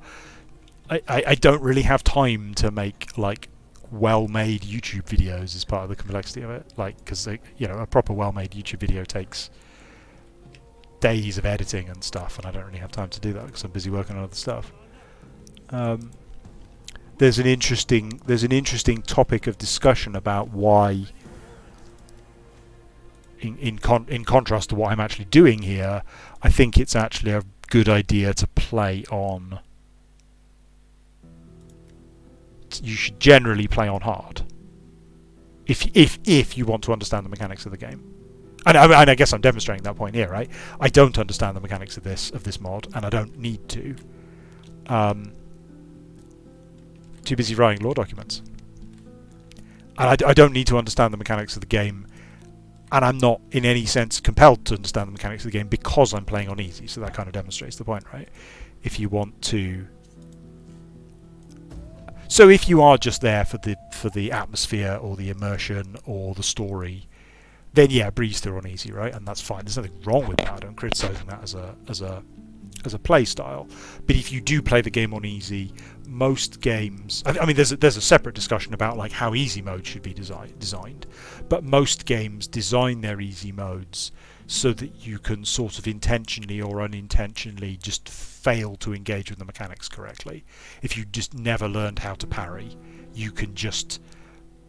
[SPEAKER 1] I don't really have time to make like well-made YouTube videos as part of the complexity of it, like, because you know, a proper well-made YouTube video takes days of editing and stuff, and I don't really have time to do that because I'm busy working on other stuff. There's an interesting topic of discussion about why, in contrast to what I'm actually doing here, I think it's actually a good idea to play on. You should generally play on hard if you want to understand the mechanics of the game. And I guess I'm demonstrating that point here, right? I don't understand the mechanics of this mod, and I don't need to. Too busy writing lore documents. And I don't need to understand the mechanics of the game, and I'm not in any sense compelled to understand the mechanics of the game because I'm playing on easy, so that kind of demonstrates the point, right? If you want to... So if you are just there for the atmosphere or the immersion or the story, then yeah, breeze through on easy, right? And that's fine. There's nothing wrong with that. I'm criticising that as a play style. But if you do play the game on easy, most games... I mean, there's a separate discussion about like how easy mode should be designed. But most games design their easy modes so that you can sort of intentionally or unintentionally just fail to engage with the mechanics correctly. If you just never learned how to parry, you can just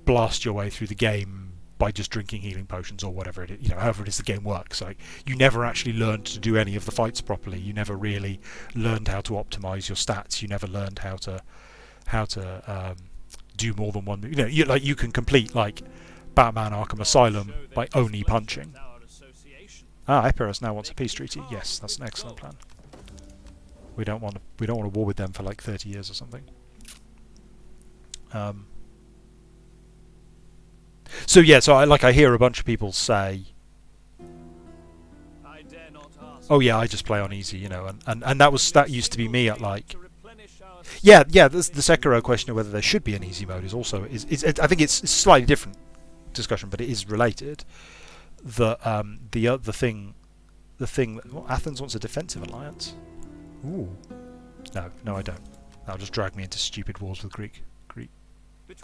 [SPEAKER 1] blast your way through the game by just drinking healing potions or whatever it is, you know, however it is the game works. Like, you never actually learned to do any of the fights properly. You never really learned how to optimize your stats. You never learned how to do more than one move. You know, you can complete like Batman Arkham Asylum by only punching. Impera now wants a peace treaty. Yes, that's an excellent plan. We don't want to war with them for like 30 years or something. So yeah, so I hear a bunch of people say, "Oh yeah, I just play on easy," you know, and that used to be me at like, yeah. The Sekiro question of whether there should be an easy mode is also I think it's a slightly different discussion, but it is related. The thing Athens wants a defensive alliance. Ooh, no, I don't. That'll just drag me into stupid wars with Greek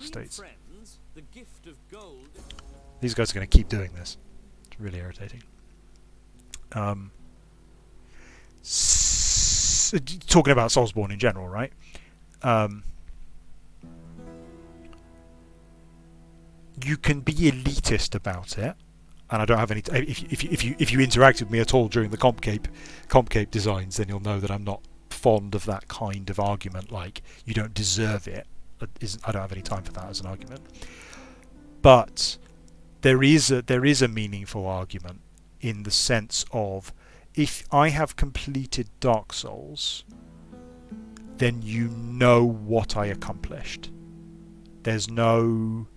[SPEAKER 1] states.
[SPEAKER 2] Friends, the gift of gold.
[SPEAKER 1] These guys are going to keep doing this. It's really irritating. Talking about Soulsborne in general, right? You can be elitist about it, and I don't have any. If you interact with me at all during the Compcape designs, then you'll know that I'm not fond of that kind of argument. Like, you don't deserve it. I don't have any time for that as an argument. But there is a meaningful argument in the sense of, if I have completed Dark Souls then you know what I accomplished. There's no...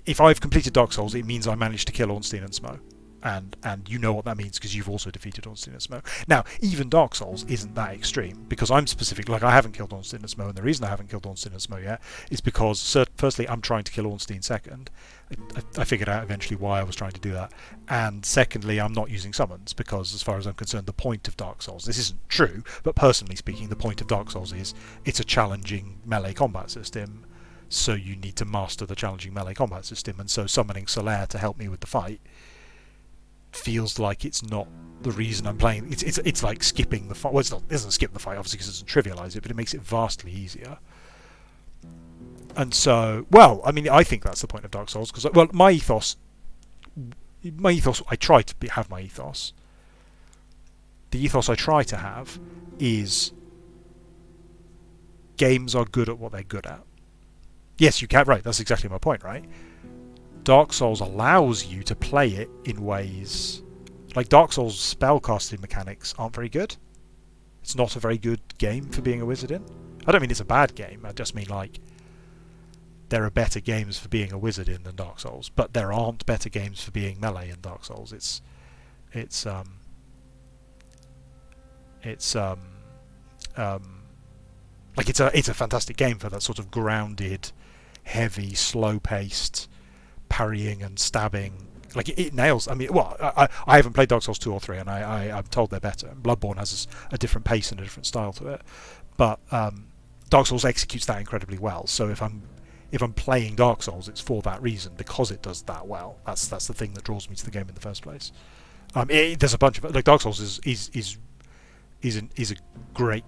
[SPEAKER 1] if I've completed Dark Souls, it means I managed to kill Ornstein and Smo. And you know what that means because you've also defeated Ornstein and Smo. Now, even Dark Souls isn't that extreme, because I'm specific. Like, I haven't killed Ornstein and Smo, and the reason I haven't killed Ornstein and Smo yet is because, firstly, I'm trying to kill Ornstein second. I figured out eventually why I was trying to do that. And secondly, I'm not using summons, because as far as I'm concerned, the point of Dark Souls, this isn't true, but personally speaking, the point of Dark Souls is it's a challenging melee combat system, so you need to master the challenging melee combat system, and so summoning Solaire to help me with the fight feels like it's not the reason I'm playing. It's like skipping the fight. Well, it doesn't skip the fight, obviously, because it doesn't trivialise it, but it makes it vastly easier. And so, well, I mean, I think that's the point of Dark Souls, because, well, my ethos, I try to have my ethos. The ethos I try to have is games are good at what they're good at. Yes, you can, right, that's exactly my point, right? Dark Souls allows you to play it in ways... Like, Dark Souls spellcasting mechanics aren't very good. It's not a very good game for being a wizard in. I don't mean it's a bad game, I just mean, like, there are better games for being a wizard in than Dark Souls, but there aren't better games for being melee in Dark Souls. It's a fantastic game for that sort of grounded, heavy, slow-paced parrying and stabbing. Like, it nails. I mean, well, I haven't played Dark Souls 2 or 3, and I'm told they're better. Bloodborne has a different pace and a different style to it, but Dark Souls executes that incredibly well. So if I'm playing Dark Souls, it's for that reason, because it does that well. That's the thing that draws me to the game in the first place. There's a bunch of, like, Dark Souls is a great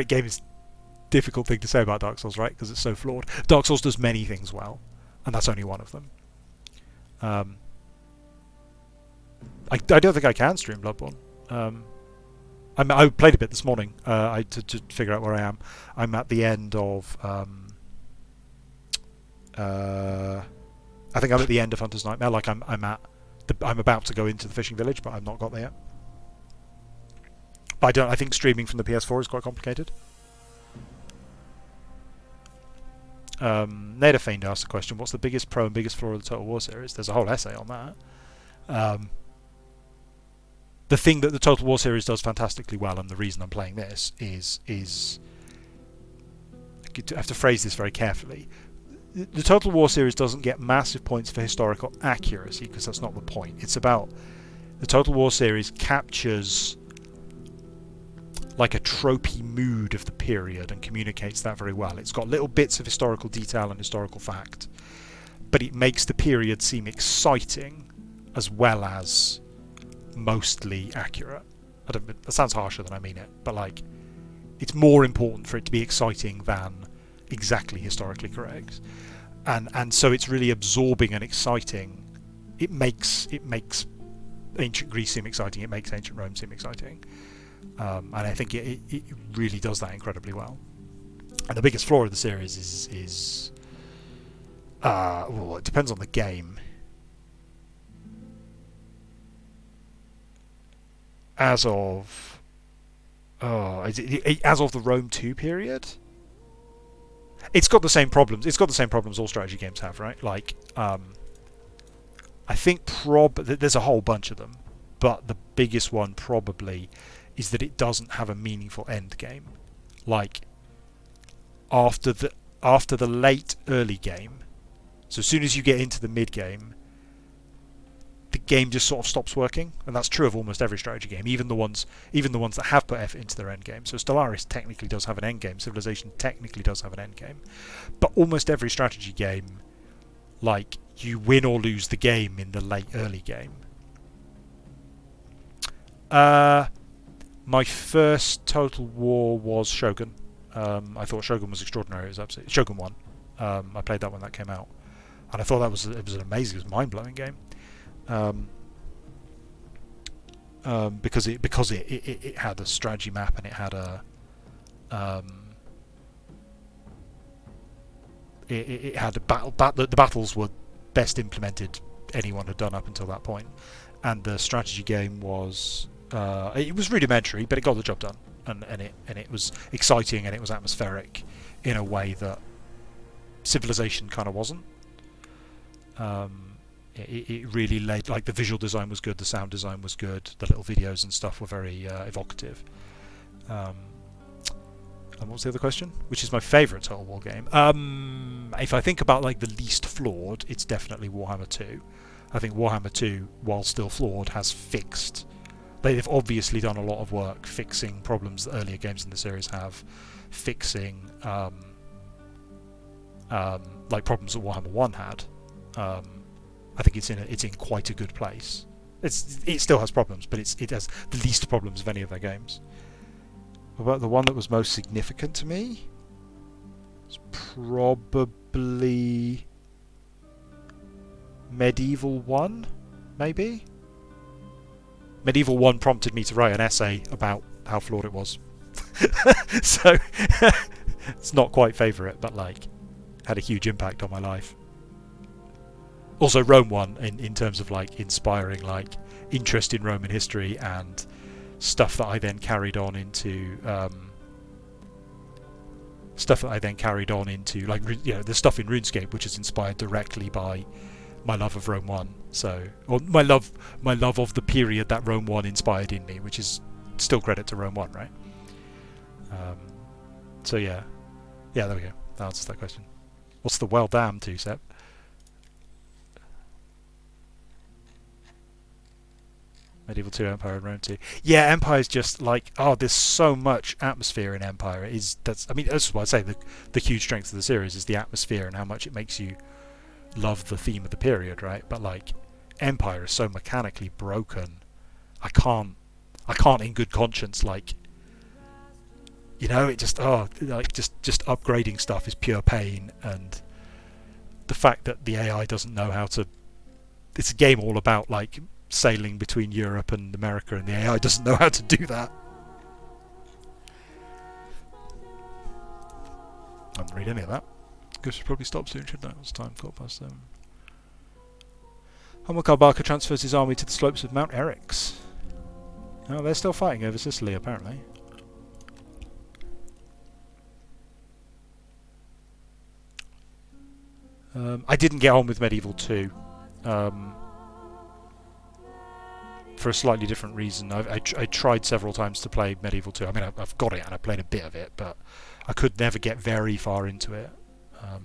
[SPEAKER 1] game. It's a difficult thing to say about Dark Souls, right? Because it's so flawed. Dark Souls does many things well, and that's only one of them. I don't think I can stream Bloodborne. I played a bit this morning to figure out where I am. I'm at the end of... I think I'm at the end of Hunter's Nightmare. Like, I'm about to go into the fishing village, but I've not got there yet. But I think streaming from the PS4 is quite complicated. Nader Feigned asked the question, what's the biggest pro and biggest flaw of the Total War series? There's a whole essay on that. The thing that the Total War series does fantastically well, and the reason I'm playing this, is I have to phrase this very carefully. The Total War series doesn't get massive points for historical accuracy, because that's not the point. It's about... The Total War series captures like a tropey mood of the period and communicates that very well. It's got little bits of historical detail and historical fact, but it makes the period seem exciting as well as mostly accurate. That sounds harsher than I mean it, but, like, it's more important for it to be exciting than exactly historically correct. And so it's really absorbing and exciting. It makes ancient Greece seem exciting, it makes ancient Rome seem exciting. And I think it really does that incredibly well. And the biggest flaw of the series is well, it depends on the game. As of the Rome 2 period, it's got the same problems. It's got the same problems all strategy games have, right? Like, I think there's a whole bunch of them, but the biggest one probably is that it doesn't have a meaningful end game. Like, after the late early game, so as soon as you get into the mid game, the game just sort of stops working, and that's true of almost every strategy game, even the ones that have put effort into their end game. So Stellaris technically does have an end game, Civilization technically does have an end game, but almost every strategy game, like, you win or lose the game in the late early game. My first Total War was Shogun. I thought Shogun was extraordinary. It was absolutely Shogun 1. I played that when that came out, and I thought it was an amazing, it was a mind-blowing game. Because it had a strategy map, and it had it had a battle. The battles were best implemented anyone had done up until that point, and the strategy game was it was rudimentary, but it got the job done, and it was exciting and it was atmospheric in a way that Civilization kind of wasn't. It really laid, like, the visual design was good, the sound design was good, the little videos and stuff were very evocative. And what was the other question? Which is my favourite Total War game? If I think about, like, the least flawed, it's definitely Warhammer 2. I think Warhammer 2, while still flawed, has fixed... They've obviously done a lot of work fixing problems that earlier games in the series have, fixing like problems that Warhammer 1 had. I think it's in quite a good place. It still has problems, but it has the least problems of any of their games. But the one that was most significant to me is probably Medieval 1, maybe? Medieval 1 prompted me to write an essay about how flawed it was. So, it's not quite favourite, but, like, had a huge impact on my life. Also, Rome 1, in terms of, like, inspiring, like, interest in Roman history and stuff that I then carried on into, like, you know, the stuff in RuneScape, which is inspired directly by my love of Rome 1. So, or my love of the period that Rome 1 inspired in me, which is still credit to Rome 1, right? So yeah, there we go. That answers that question. What's the well damned to, Sep? Medieval 2, Empire, and Rome 2. Yeah, Empire's just like, oh, there's so much atmosphere in Empire. That's why I say the huge strength of the series is the atmosphere and how much it makes you love the theme of the period, right? But, like, Empire is so mechanically broken. I can't in good conscience, like, you know, it just just upgrading stuff is pure pain, and the fact that the AI doesn't know how to. It's a game all about, like, sailing between Europe and America, and the AI doesn't know how to do that. I haven't read any of that. Guess we probably stop soon, shouldn't I? It's time, 7:15. Hamilcar Barca transfers his army to the slopes of Mount Eryx. Oh, they're still fighting over Sicily, apparently. I didn't get on with Medieval 2. For a slightly different reason. I tried several times to play Medieval 2. I mean, I've got it and I played a bit of it, but I could never get very far into it. I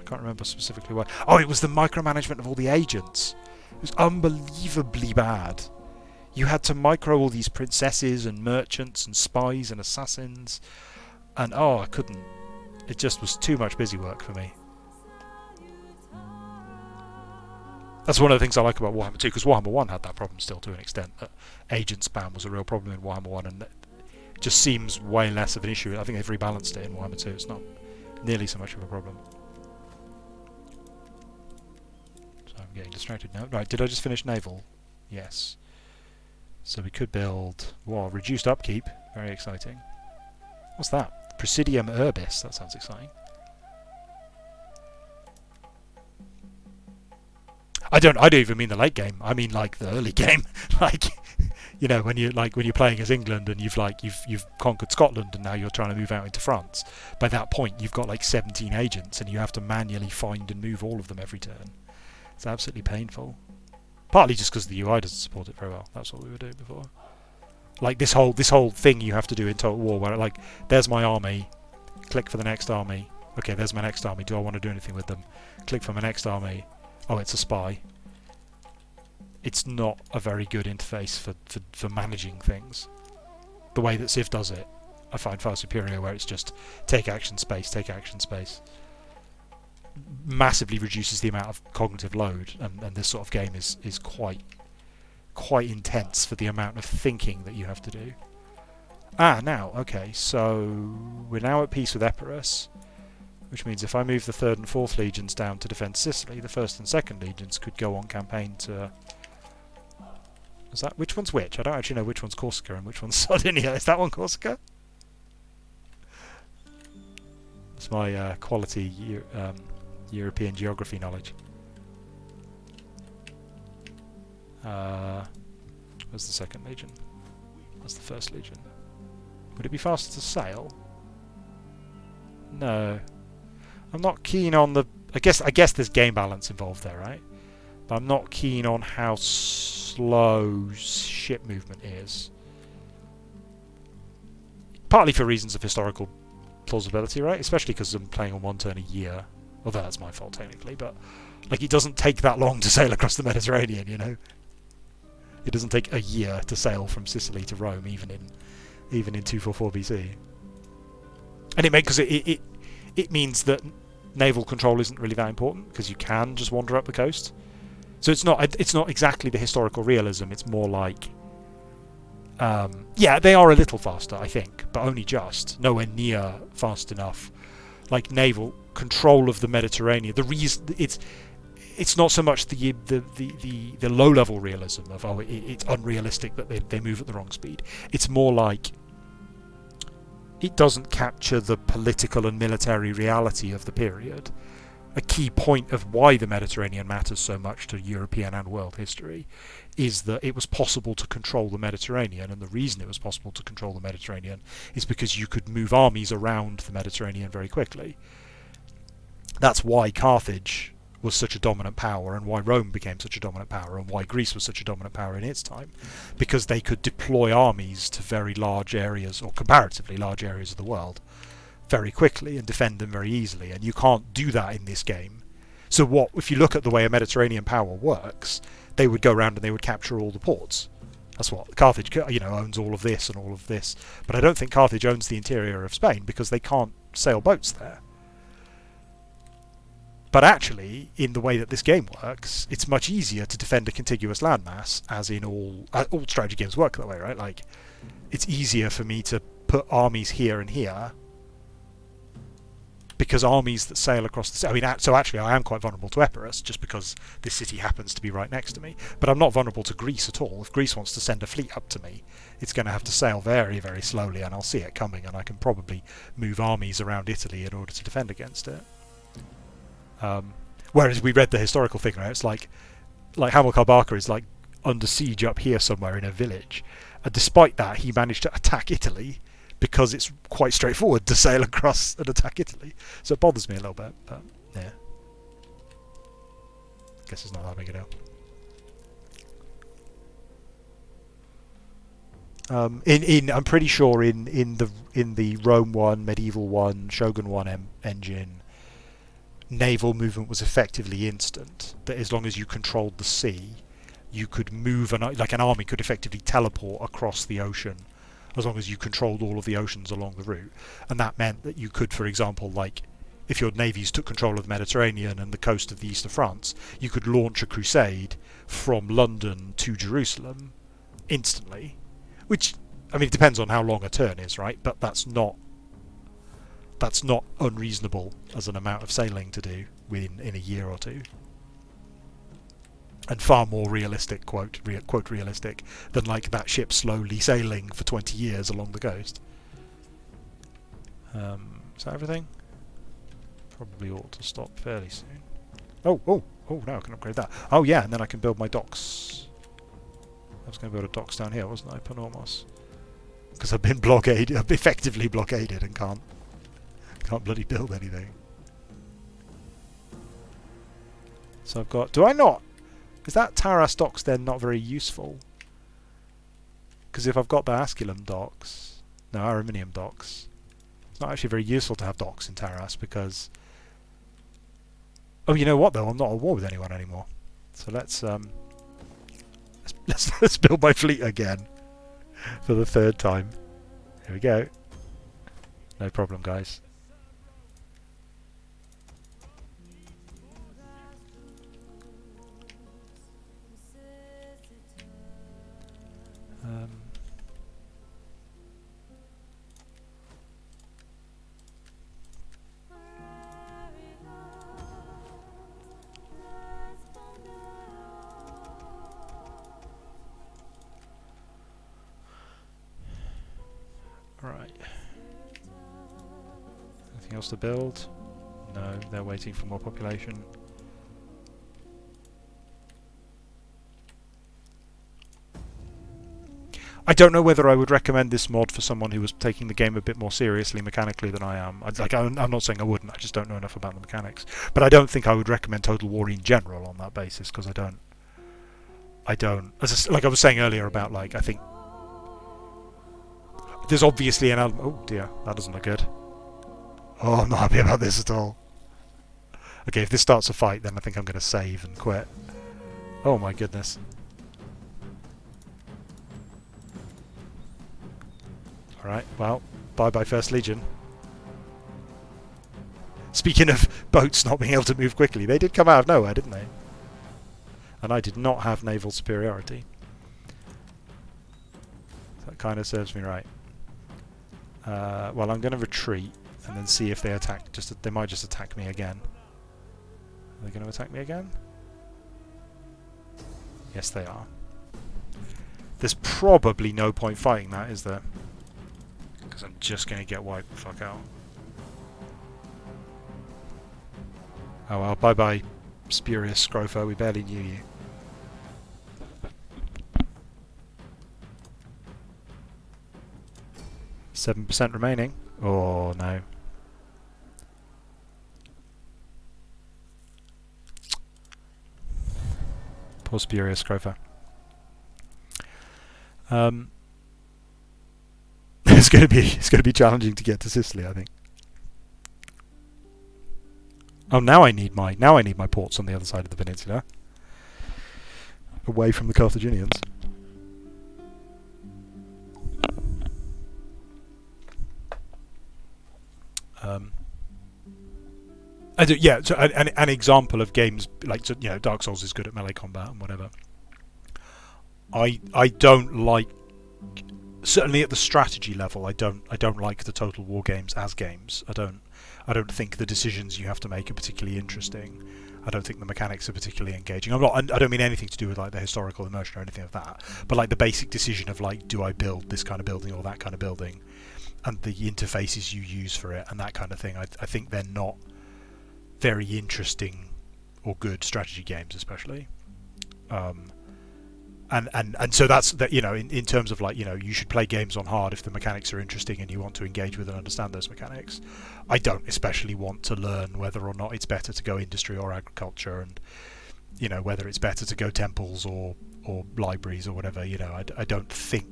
[SPEAKER 1] can't remember specifically why. Oh, it was the micromanagement of all the agents. It was unbelievably bad. You had to micro all these princesses and merchants and spies and assassins, and I couldn't. It just was too much busy work for me. That's one of the things I like about Warhammer 2, because Warhammer 1 had that problem still to an extent, that agent spam was a real problem in Warhammer 1, and it just seems way less of an issue. I think they've rebalanced it in Warhammer 2. It's not nearly so much of a problem. So I'm getting distracted now. Right, did I just finish Naval? Yes. So we could build... Wow, reduced upkeep. Very exciting. What's that? Presidium Urbis. That sounds exciting. I don't even mean the late game. I mean, like, the early game. Like, you know, when you're playing as England and you've conquered Scotland and now you're trying to move out into France. By that point, you've got like 17 agents and you have to manually find and move all of them every turn. It's absolutely painful. Partly just because the UI doesn't support it very well. That's what we were doing before. Like this whole thing you have to do in Total War, where, like, there's my army. Click for the next army. Okay, there's my next army. Do I want to do anything with them? Click for my next army. Oh, it's a spy. It's not a very good interface for managing things. The way that Civ does it, I find far superior, where it's just take action space, take action space. Massively reduces the amount of cognitive load, and this sort of game is quite intense for the amount of thinking that you have to do. Now, okay, so we're now at peace with Epirus. Which means if I move the 3rd and 4th legions down to defend Sicily, the 1st and 2nd legions could go on campaign to... Is that... Which one's which? I don't actually know which one's Corsica and which one's Sardinia. Is that one Corsica? It's my quality European geography knowledge. Where's the 2nd legion? as the First Legion. Would it be faster to sail? No. I'm not keen on the... I guess there's game balance involved there, right? But I'm not keen on how slow ship movement is. Partly for reasons of historical plausibility, right? Especially because I'm playing on one turn a year. Although that's my fault, technically, but... Like, it doesn't take that long to sail across the Mediterranean, you know? It doesn't take a year to sail from Sicily to Rome, even in 244 BC. And it means that naval control isn't really that important, because you can just wander up the coast. So it's not exactly the historical realism, it's more like... yeah, they are a little faster, I think, but only just. Nowhere near fast enough. Like, naval control of the Mediterranean. The reason... It's not so much the low-level realism of, oh, it's unrealistic that they move at the wrong speed. It's more like it doesn't capture the political and military reality of the period. A key point of why the Mediterranean matters so much to European and world history is that it was possible to control the Mediterranean, and the reason it was possible to control the Mediterranean is because you could move armies around the Mediterranean very quickly. That's why Carthage was such a dominant power, and why Rome became such a dominant power, and why Greece was such a dominant power in its time, because they could deploy armies to very large areas, or comparatively large areas of the world, very quickly and defend them very easily, and you can't do that in this game. So if you look at the way a Mediterranean power works, they would go around and they would capture all the ports. That's what Carthage, owns all of this and all of this, but I don't think Carthage owns the interior of Spain because they can't sail boats there. But actually, in the way that this game works, it's much easier to defend a contiguous landmass, as in all strategy games work that way, right? Like, it's easier for me to put armies here and here, because armies that sail across the sea... I mean, so actually I am quite vulnerable to Epirus, just because this city happens to be right next to me. But I'm not vulnerable to Greece at all. If Greece wants to send a fleet up to me, it's going to have to sail very, very slowly, and I'll see it coming, and I can probably move armies around Italy in order to defend against it. Whereas we read the historical thing, right? It's like Hamilcar Barca is like under siege up here somewhere in a village, and despite that he managed to attack Italy because it's quite straightforward to sail across and attack Italy. So it bothers me a little bit, but yeah, I guess it's not that big a deal. I'm pretty sure in the Rome 1, Medieval 1, Shogun 1 engine, naval movement was effectively instant. That as long as you controlled the sea, you could move an army could effectively teleport across the ocean, as long as you controlled all of the oceans along the route. And that meant that you could, for example, like if your navies took control of the Mediterranean and the coast of the east of France, you could launch a crusade from London to Jerusalem instantly. Which, I mean, it depends on how long a turn is, right? But that's not unreasonable as an amount of sailing to do in a year or two, and far more realistic, quote realistic, than like that ship slowly sailing for 20 years along the coast. Is that everything? Probably ought to stop fairly soon. Oh, now I can upgrade that. Oh yeah, and then I can build my docks. I was going to build a docks down here, wasn't I, Panormos? Because I've been blockaded, I've effectively blockaded, and can't bloody build anything. So I've got... Do I not? Is that Taras docks then not very useful? Because if I've got the Asculum docks... No, Araminium docks. It's not actually very useful to have docks in Taras because... Oh, you know what though? I'm not at war with anyone anymore. So let's build my fleet again. For the third time. Here we go. No problem, guys. Right. Anything else to build? No, they're waiting for more population. I don't know whether I would recommend this mod for someone who was taking the game a bit more seriously mechanically than I am. I'm not saying I wouldn't, I just don't know enough about the mechanics. But I don't think I would recommend Total War in general on that basis, because I don't, like I was saying earlier about, like, I think there's obviously an element... Oh dear, that doesn't look good. Oh, I'm not happy about this at all. Okay, if this starts a fight, then I think I'm going to save and quit. Oh my goodness. Alright, well, bye-bye First Legion. Speaking of boats not being able to move quickly, they did come out of nowhere, didn't they? And I did not have naval superiority. That kind of serves me right. Well, I'm going to retreat and then see if they attack. They might just attack me again. Are they going to attack me again? Yes, they are. There's probably no point fighting that, is there? Because I'm just going to get wiped the fuck out. Oh well, bye-bye, spurious Scrofa, we barely knew you. %7 remaining. Oh no. Poor spurious Scrofa. It's going to be challenging to get to Sicily, I think. Oh, now I need my ports on the other side of the peninsula, away from the Carthaginians. Yeah, so an example of games like, so, you know, Dark Souls is good at melee combat and whatever. I don't like, certainly at the strategy level, I don't like the Total War games as games. I don't think the decisions you have to make are particularly interesting. I don't think the mechanics are particularly engaging. I don't mean anything to do with like the historical immersion or anything of that, but like the basic decision of like, do I build this kind of building or that kind of building, and the interfaces you use for it and that kind of thing. I think they're not very interesting or good strategy games, especially. And so that's that, you know, in terms of like, you know, you should play games on hard if the mechanics are interesting and you want to engage with and understand those mechanics. I don't especially want to learn whether or not it's better to go industry or agriculture, and, you know, whether it's better to go temples or libraries or whatever. You know, I don't think,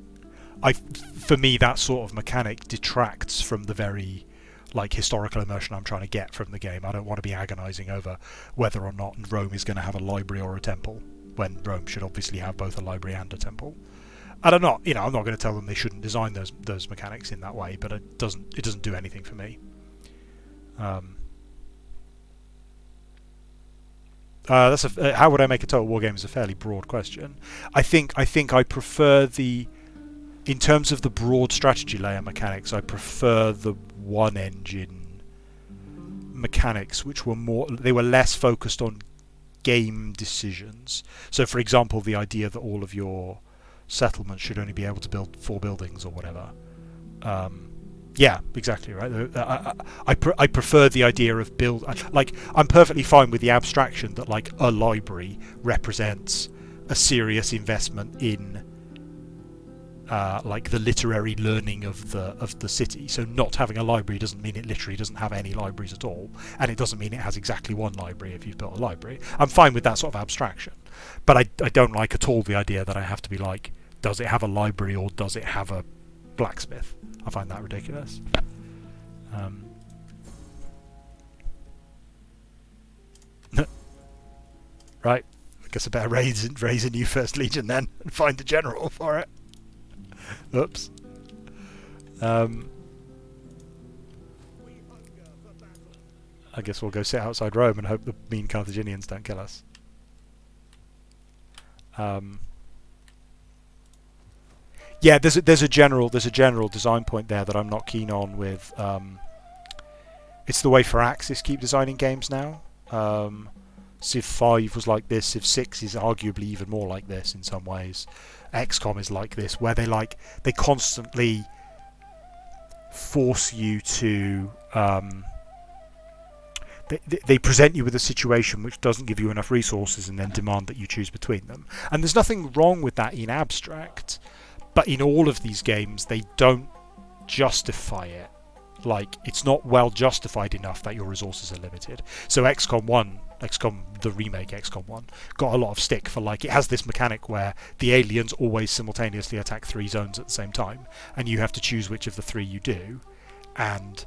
[SPEAKER 1] for me that sort of mechanic detracts from the very like historical immersion I'm trying to get from the game. I don't want to be agonizing over whether or not Rome is going to have a library or a temple, when Rome should obviously have both a library and a temple. And I'm not going to tell them they shouldn't design those mechanics in that way, but it doesn't do anything for me. How would I make a Total War game is a fairly broad question. I think I prefer in terms of the broad strategy layer mechanics, I prefer the one engine mechanics, which were less focused on game decisions. So, for example, the idea that all of your settlements should only be able to build 4 buildings or whatever. Yeah, exactly right. I prefer the idea of I'm perfectly fine with the abstraction that like a library represents a serious investment in like the literary learning of the city. So not having a library doesn't mean it literally doesn't have any libraries at all, and it doesn't mean it has exactly one library if you've built a library. I'm fine with that sort of abstraction, but I don't like at all the idea that I have to be like, does it have a library or does it have a blacksmith? I find that ridiculous. Right, I guess I better raise a new First Legion then and find the general for it. Oops. I guess we'll go sit outside Rome and hope the mean Carthaginians don't kill us. Yeah, there's a general design point there that I'm not keen on with. It's the way Firaxis keep designing games now. Civ 5 was like this. Civ 6 is arguably even more like this in some ways. XCOM is like this, where they constantly force you to they present you with a situation which doesn't give you enough resources and then demand that you choose between them. And there's nothing wrong with that in abstract, But in all of these games, they don't justify it. Like, it's not well justified enough that your resources are limited. So the remake XCOM 1, got a lot of stick for, like, it has this mechanic where the aliens always simultaneously attack 3 zones at the same time, and you have to choose which of the 3 you do, and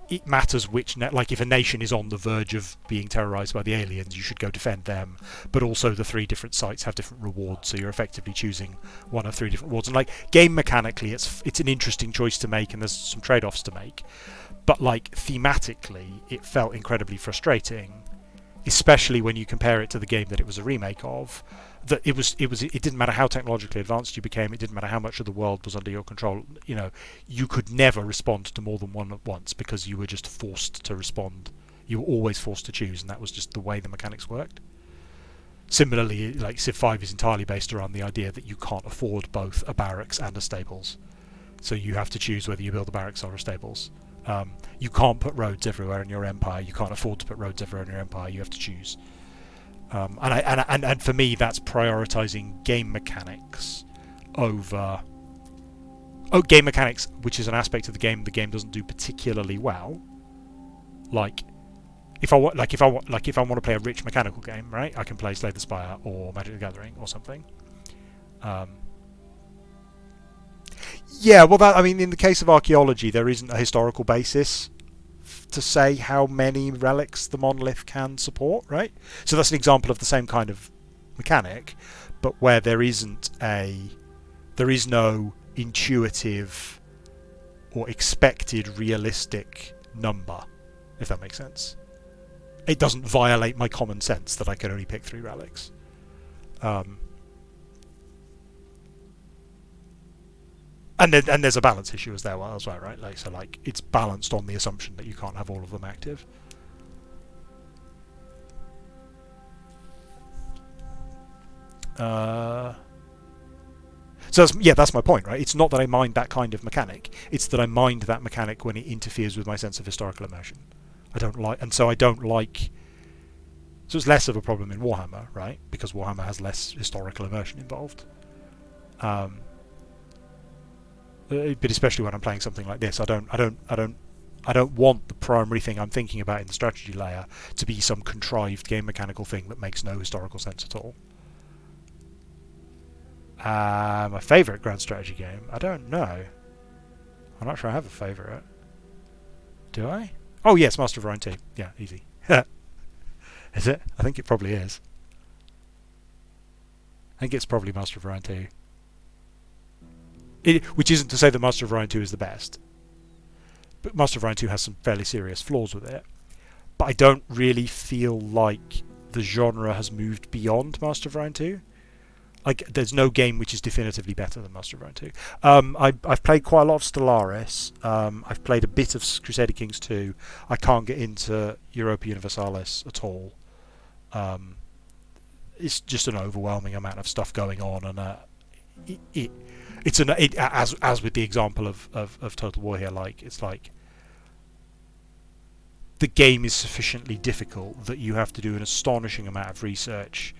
[SPEAKER 1] it matters which, like, if a nation is on the verge of being terrorized by the aliens, you should go defend them, but also the 3 different sites have different rewards, so you're effectively choosing one of 3 different rewards. And, like, game mechanically, it's an interesting choice to make, and there's some trade-offs to make, but, like, thematically, it felt incredibly frustrating, especially when you compare it to the game that it was a remake of. That it didn't matter how technologically advanced you became, it didn't matter how much of the world was under your control, you know, you could never respond to more than one at once because you were just forced to respond. You were always forced to choose, and that was just the way the mechanics worked. Similarly, like, Civ 5 is entirely based around the idea that you can't afford both a barracks and a stables. So you have to choose whether you build a barracks or a stables. You can't put roads everywhere in your empire, you can't afford to put roads everywhere in your empire, you have to choose. And for me, that's prioritizing game mechanics over game mechanics, which is an aspect of the game doesn't do particularly well. Like, if I want to play a rich mechanical game, right? I can play Slay the Spire or Magic the Gathering or something. Yeah, well, I mean, in the case of archaeology, there isn't a historical basis to say how many relics the monolith can support, right? So that's an example of the same kind of mechanic, but where there is no intuitive or expected realistic number, if that makes sense. It doesn't violate my common sense that I can only pick 3 relics. And there's a balance issue as well, right? Like, so, like, it's balanced on the assumption that you can't have all of them active. So that's my point, right? It's not that I mind that kind of mechanic. It's that I mind that mechanic when it interferes with my sense of historical immersion. So it's less of a problem in Warhammer, right? Because Warhammer has less historical immersion involved. But especially when I'm playing something like this, I don't want the primary thing I'm thinking about in the strategy layer to be some contrived game mechanical thing that makes no historical sense at all. My favourite grand strategy game? I don't know. I'm not sure I have a favourite. Do I? Oh yes, Master of Orion 2. Yeah, easy. Is it? I think it probably is. I think it's probably Master of Orion 2. Which isn't to say that Master of Orion 2 is the best. But Master of Orion 2 has some fairly serious flaws with it. But I don't really feel like the genre has moved beyond Master of Orion 2. Like, there's no game which is definitively better than Master of Orion 2. I've played quite a lot of Stellaris. I've played a bit of Crusader Kings 2. I can't get into Europa Universalis at all. It's just an overwhelming amount of stuff going on, and as with the example of Total War here, like, it's like the game is sufficiently difficult that you have to do an astonishing amount of research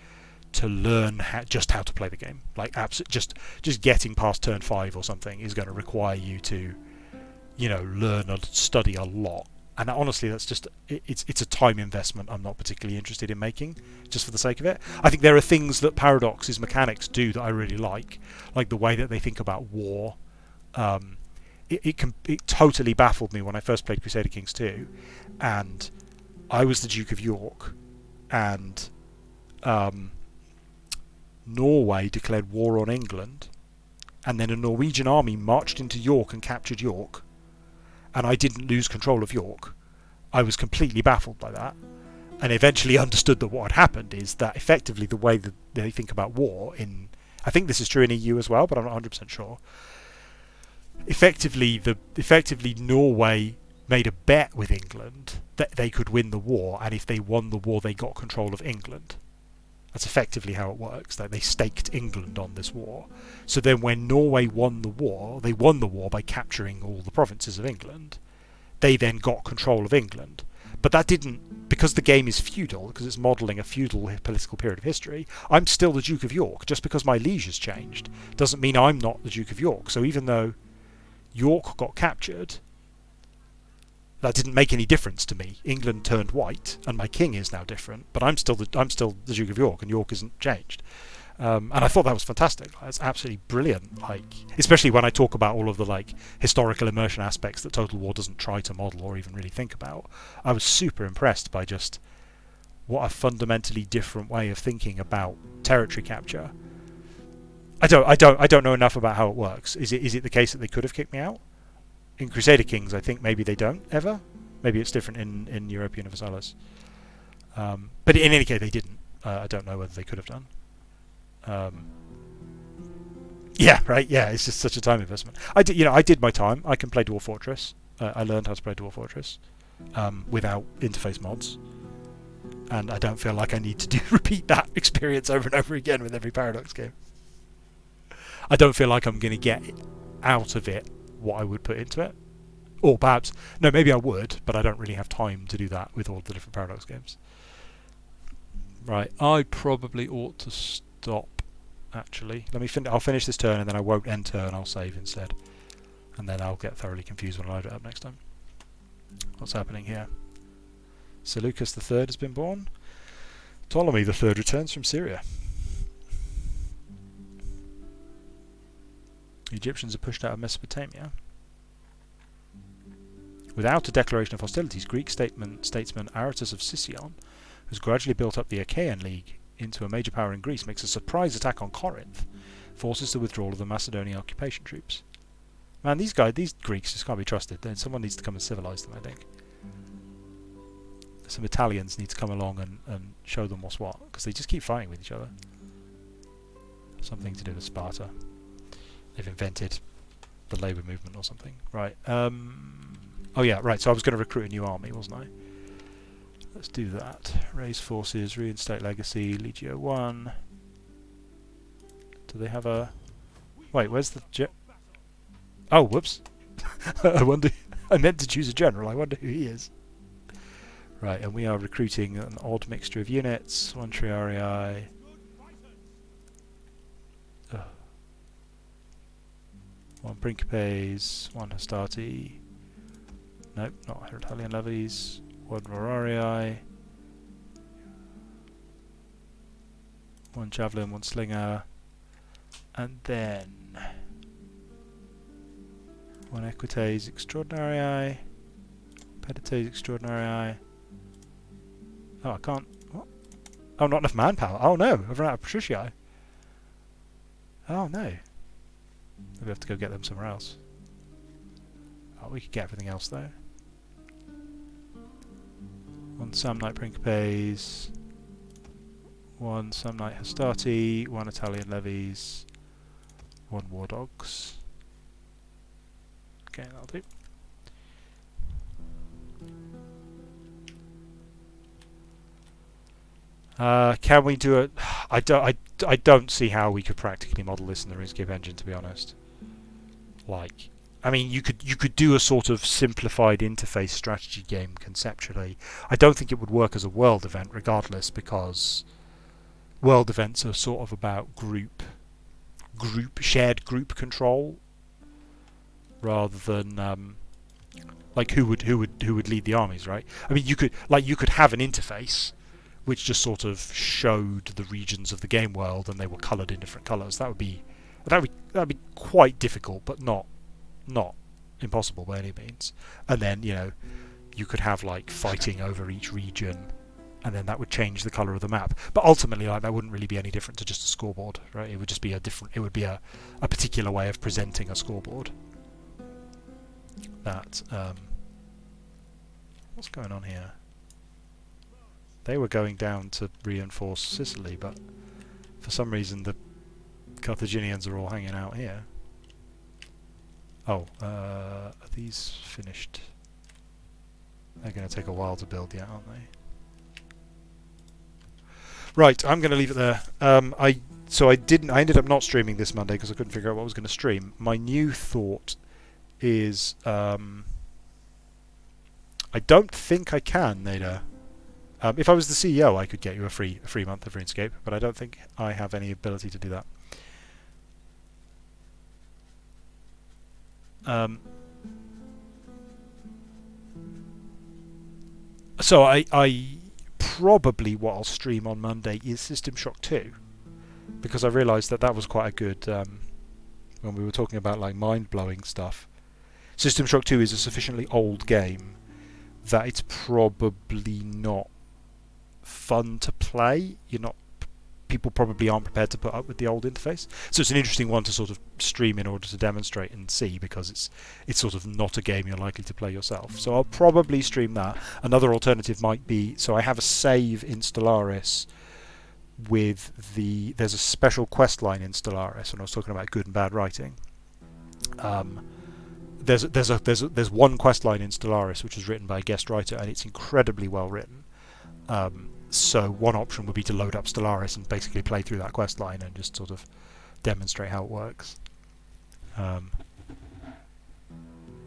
[SPEAKER 1] to learn just how to play the game. Like, just getting past turn 5 or something is going to require you to, you know, learn and study a lot. And honestly, that's just it's a time investment I'm not particularly interested in making, just for the sake of it. I think there are things that Paradox's mechanics do that I really like the way that they think about war. It totally baffled me when I first played Crusader Kings 2, and I was the Duke of York, and Norway declared war on England, and then a Norwegian army marched into York and captured York, and I didn't lose control of York. I was completely baffled by that, and eventually understood that what had happened is that effectively the way that they think about war I think this is true in EU as well, but I'm not 100% sure. Effectively Norway made a bet with England that they could win the war, and if they won the war, they got control of England. That's effectively how it works. That they staked England on this war. So then when Norway won the war, they won the war by capturing all the provinces of England. They then got control of England. But that didn't because the game is feudal, because it's modelling a feudal political period of history, I'm still the Duke of York. Just because my liege has changed doesn't mean I'm not the Duke of York. So even though York got captured, that didn't make any difference to me. England turned white, and my king is now different, but I'm still the Duke of York, and York isn't changed. And I thought that was fantastic. It's absolutely brilliant. Like, especially when I talk about all of the like historical immersion aspects that Total War doesn't try to model or even really think about. I was super impressed by just what a fundamentally different way of thinking about territory capture. I don't know enough about how it works. Is it the case that they could have kicked me out? In Crusader Kings, I think maybe they don't ever. Maybe it's different in Europa Universalis. But in any case, they didn't. I don't know whether they could have done. Yeah, right. Yeah, it's just such a time investment. I did my time. I can play Dwarf Fortress. I learned how to play Dwarf Fortress without interface mods, and I don't feel like I need to repeat that experience over and over again with every Paradox game. I don't feel like I'm going to get out of it what I would put into it, or perhaps no, maybe I would, but I don't really have time to do that with all the different Paradox games. Right, I probably ought to stop. Actually, let me I'll finish this turn and then I won't end turn. I'll save instead, and then I'll get thoroughly confused when I load it up next time. What's happening here? Seleucus III has been born. Ptolemy III returns from Syria. The Egyptians are pushed out of Mesopotamia. Without a declaration of hostilities, Greek statesman Aratus of Sicyon, who's gradually built up the Achaean League into a major power in Greece, makes a surprise attack on Corinth, forces the withdrawal of the Macedonian occupation troops. Man, these Greeks just can't be trusted. Then someone needs to come and civilise them, I think. Some Italians need to come along and show them what's what, because they just keep fighting with each other. Something to do with Sparta. They've invented the labour movement or something. Right. Oh yeah, right, so I was going to recruit a new army, wasn't I? Let's do that. Raise forces, reinstate legacy, Legio 1. Do they have a... Wait, where's the... Oh, whoops. I wonder... I meant to choose a general. I wonder who he is. Right, and we are recruiting an odd mixture of units. 1 Triarii. Ugh. 1 Principes, 1 Hastati. Nope, not Heraclian levies. 1 Vararii, 1 Javelin, 1 Slinger, and then 1 Equites Extraordinarii, Pedites Extraordinarii. Oh, I can't. What? Oh, not enough manpower. Oh no, I've run out of Patricii. Oh no. Maybe I have to go get them somewhere else. Oh, we could get everything else though. 1 Samnite Principes, 1 Samnite Hastati, 1 Italian levies, 1 War Dogs. Okay, that'll do. Can we do it? I don't see how we could practically model this in the Runescape engine, to be honest. Like, I mean, you could do a sort of simplified interface strategy game conceptually. I don't think it would work as a world event regardless, because world events are sort of about shared group control rather than like who would lead the armies, right? I mean, you could have an interface which just sort of showed the regions of the game world and they were coloured in different colours. That would be quite difficult, but not impossible by any means. And then, you know, you could have like fighting over each region, and then that would change the colour of the map. But ultimately, like, that wouldn't really be any different to just a scoreboard, right? It would just be a particular way of presenting a scoreboard. That what's going on here? They were going down to reinforce Sicily, but for some reason the Carthaginians are all hanging out here. Oh, are these finished? They're going to take a while to build yet, aren't they? Right, I'm going to leave it there. I ended up not streaming this Monday because I couldn't figure out what I was going to stream. My new thought is I don't think I can, Nada. If I was the CEO, I could get you a free month of RuneScape, but I don't think I have any ability to do that. So I probably what I'll stream on Monday is System Shock 2, because I realised that was quite a good when we were talking about like mind-blowing stuff. System Shock 2 is a sufficiently old game that it's probably not fun to play. People probably aren't prepared to put up with the old interface, so it's an interesting one to sort of stream in order to demonstrate and see, because it's sort of not a game you're likely to play yourself. So I'll probably stream that. Another alternative might be, so I have a save in Stellaris with there's a special quest line in Stellaris, and I was talking about good and bad writing. There's one quest line in Stellaris which is written by a guest writer, and it's incredibly well written. So one option would be to load up Stellaris and basically play through that quest line and just sort of demonstrate how it works. I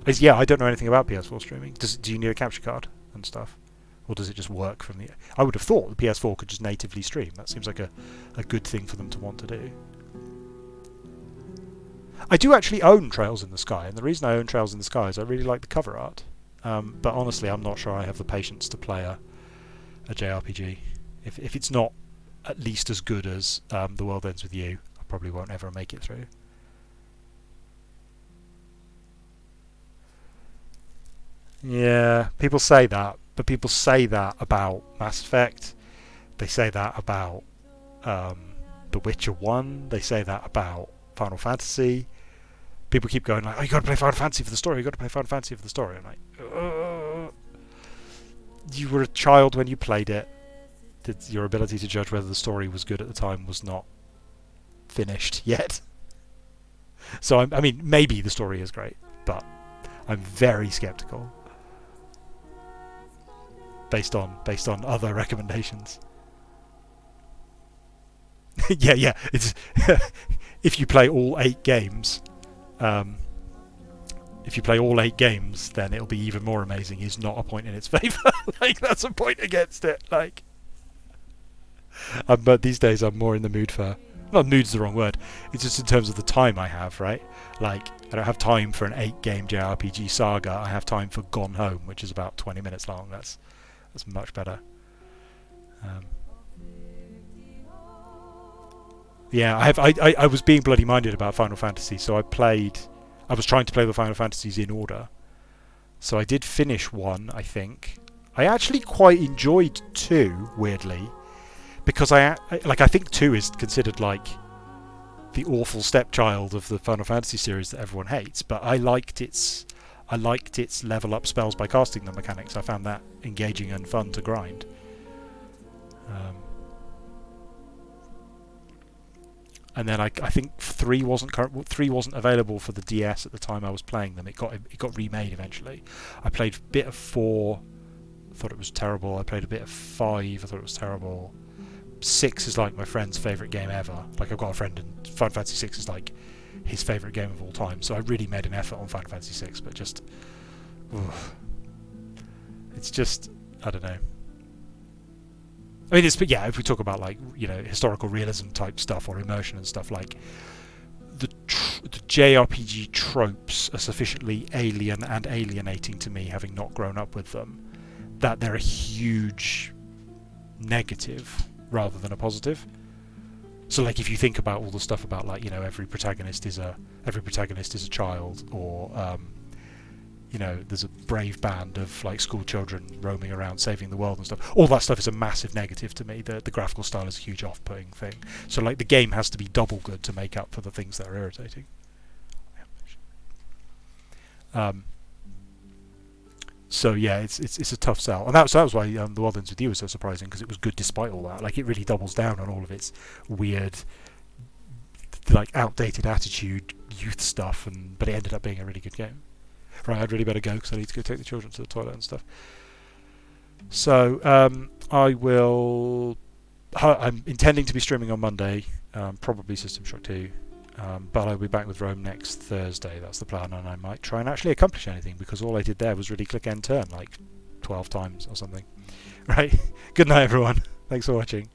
[SPEAKER 1] don't know anything about PS4 streaming. Do you need a capture card and stuff? Or does it just work from the... I would have thought the PS4 could just natively stream. That seems like a good thing for them to want to do. I do actually own Trails in the Sky, and the reason I own Trails in the Sky is I really like the cover art. But honestly, I'm not sure I have the patience to play a JRPG. If it's not at least as good as The World Ends With You, I probably won't ever make it through. Yeah, people say that, but people say that about Mass Effect. They say that about The Witcher 1. They say that about Final Fantasy. People keep going like, "Oh, you got to play Final Fantasy for the story. You got to play Final Fantasy for the story." I'm like, you were a child when you played it. Your ability to judge whether the story was good at the time was not finished yet. So I mean, maybe the story is great, but I'm very skeptical based on other recommendations. yeah. It's if you play all 8 games. If you play all 8 games, then it'll be even more amazing. Is not a point in its favour. Like, that's a point against it. Like, but these days I'm more in the mood for... Not mood's the wrong word. It's just in terms of the time I have, right? Like, I don't have time for an 8-game JRPG saga. I have time for Gone Home, which is about 20 minutes long. That's much better. Yeah, I was being bloody minded about Final Fantasy, so I was trying to play the Final Fantasies in order. So I did finish 1, I think. I actually quite enjoyed 2, weirdly, because I think 2 is considered like the awful stepchild of the Final Fantasy series that everyone hates, but I liked its level up spells by casting them mechanics. I found that engaging and fun to grind. And then I think 3 wasn't available for the DS at the time I was playing them. It got remade eventually. I played a bit of 4, thought it was terrible. I played a bit of 5, I thought it was terrible. 6 is like my friend's favourite game ever. Like, I've got a friend, and Final Fantasy 6 is like his favourite game of all time. So I really made an effort on Final Fantasy 6, but just... it's just... I don't know. I mean, but yeah, if we talk about, like, historical realism type stuff or immersion and stuff, like, the JRPG tropes are sufficiently alien and alienating to me, having not grown up with them, that they're a huge negative rather than a positive. So, like, if you think about all the stuff about, like, every protagonist is a child, or there's a brave band of, like, school children roaming around saving the world and stuff. All that stuff is a massive negative to me. The graphical style is a huge off-putting thing. So, like, the game has to be double good to make up for the things that are irritating. So yeah, it's a tough sell, and that was why The World Ends With You was so surprising, because it was good despite all that. Like, it really doubles down on all of its weird, like, outdated attitude, youth stuff, but it ended up being a really good game. Right, I'd really better go because I need to go take the children to the toilet and stuff. So I'm intending to be streaming on Monday, probably System Shock 2, but I'll be back with Rome next Thursday. That's the plan, and I might try and actually accomplish anything, because all I did there was really click end turn like 12 times or something. Right? Good night, everyone. Thanks for watching.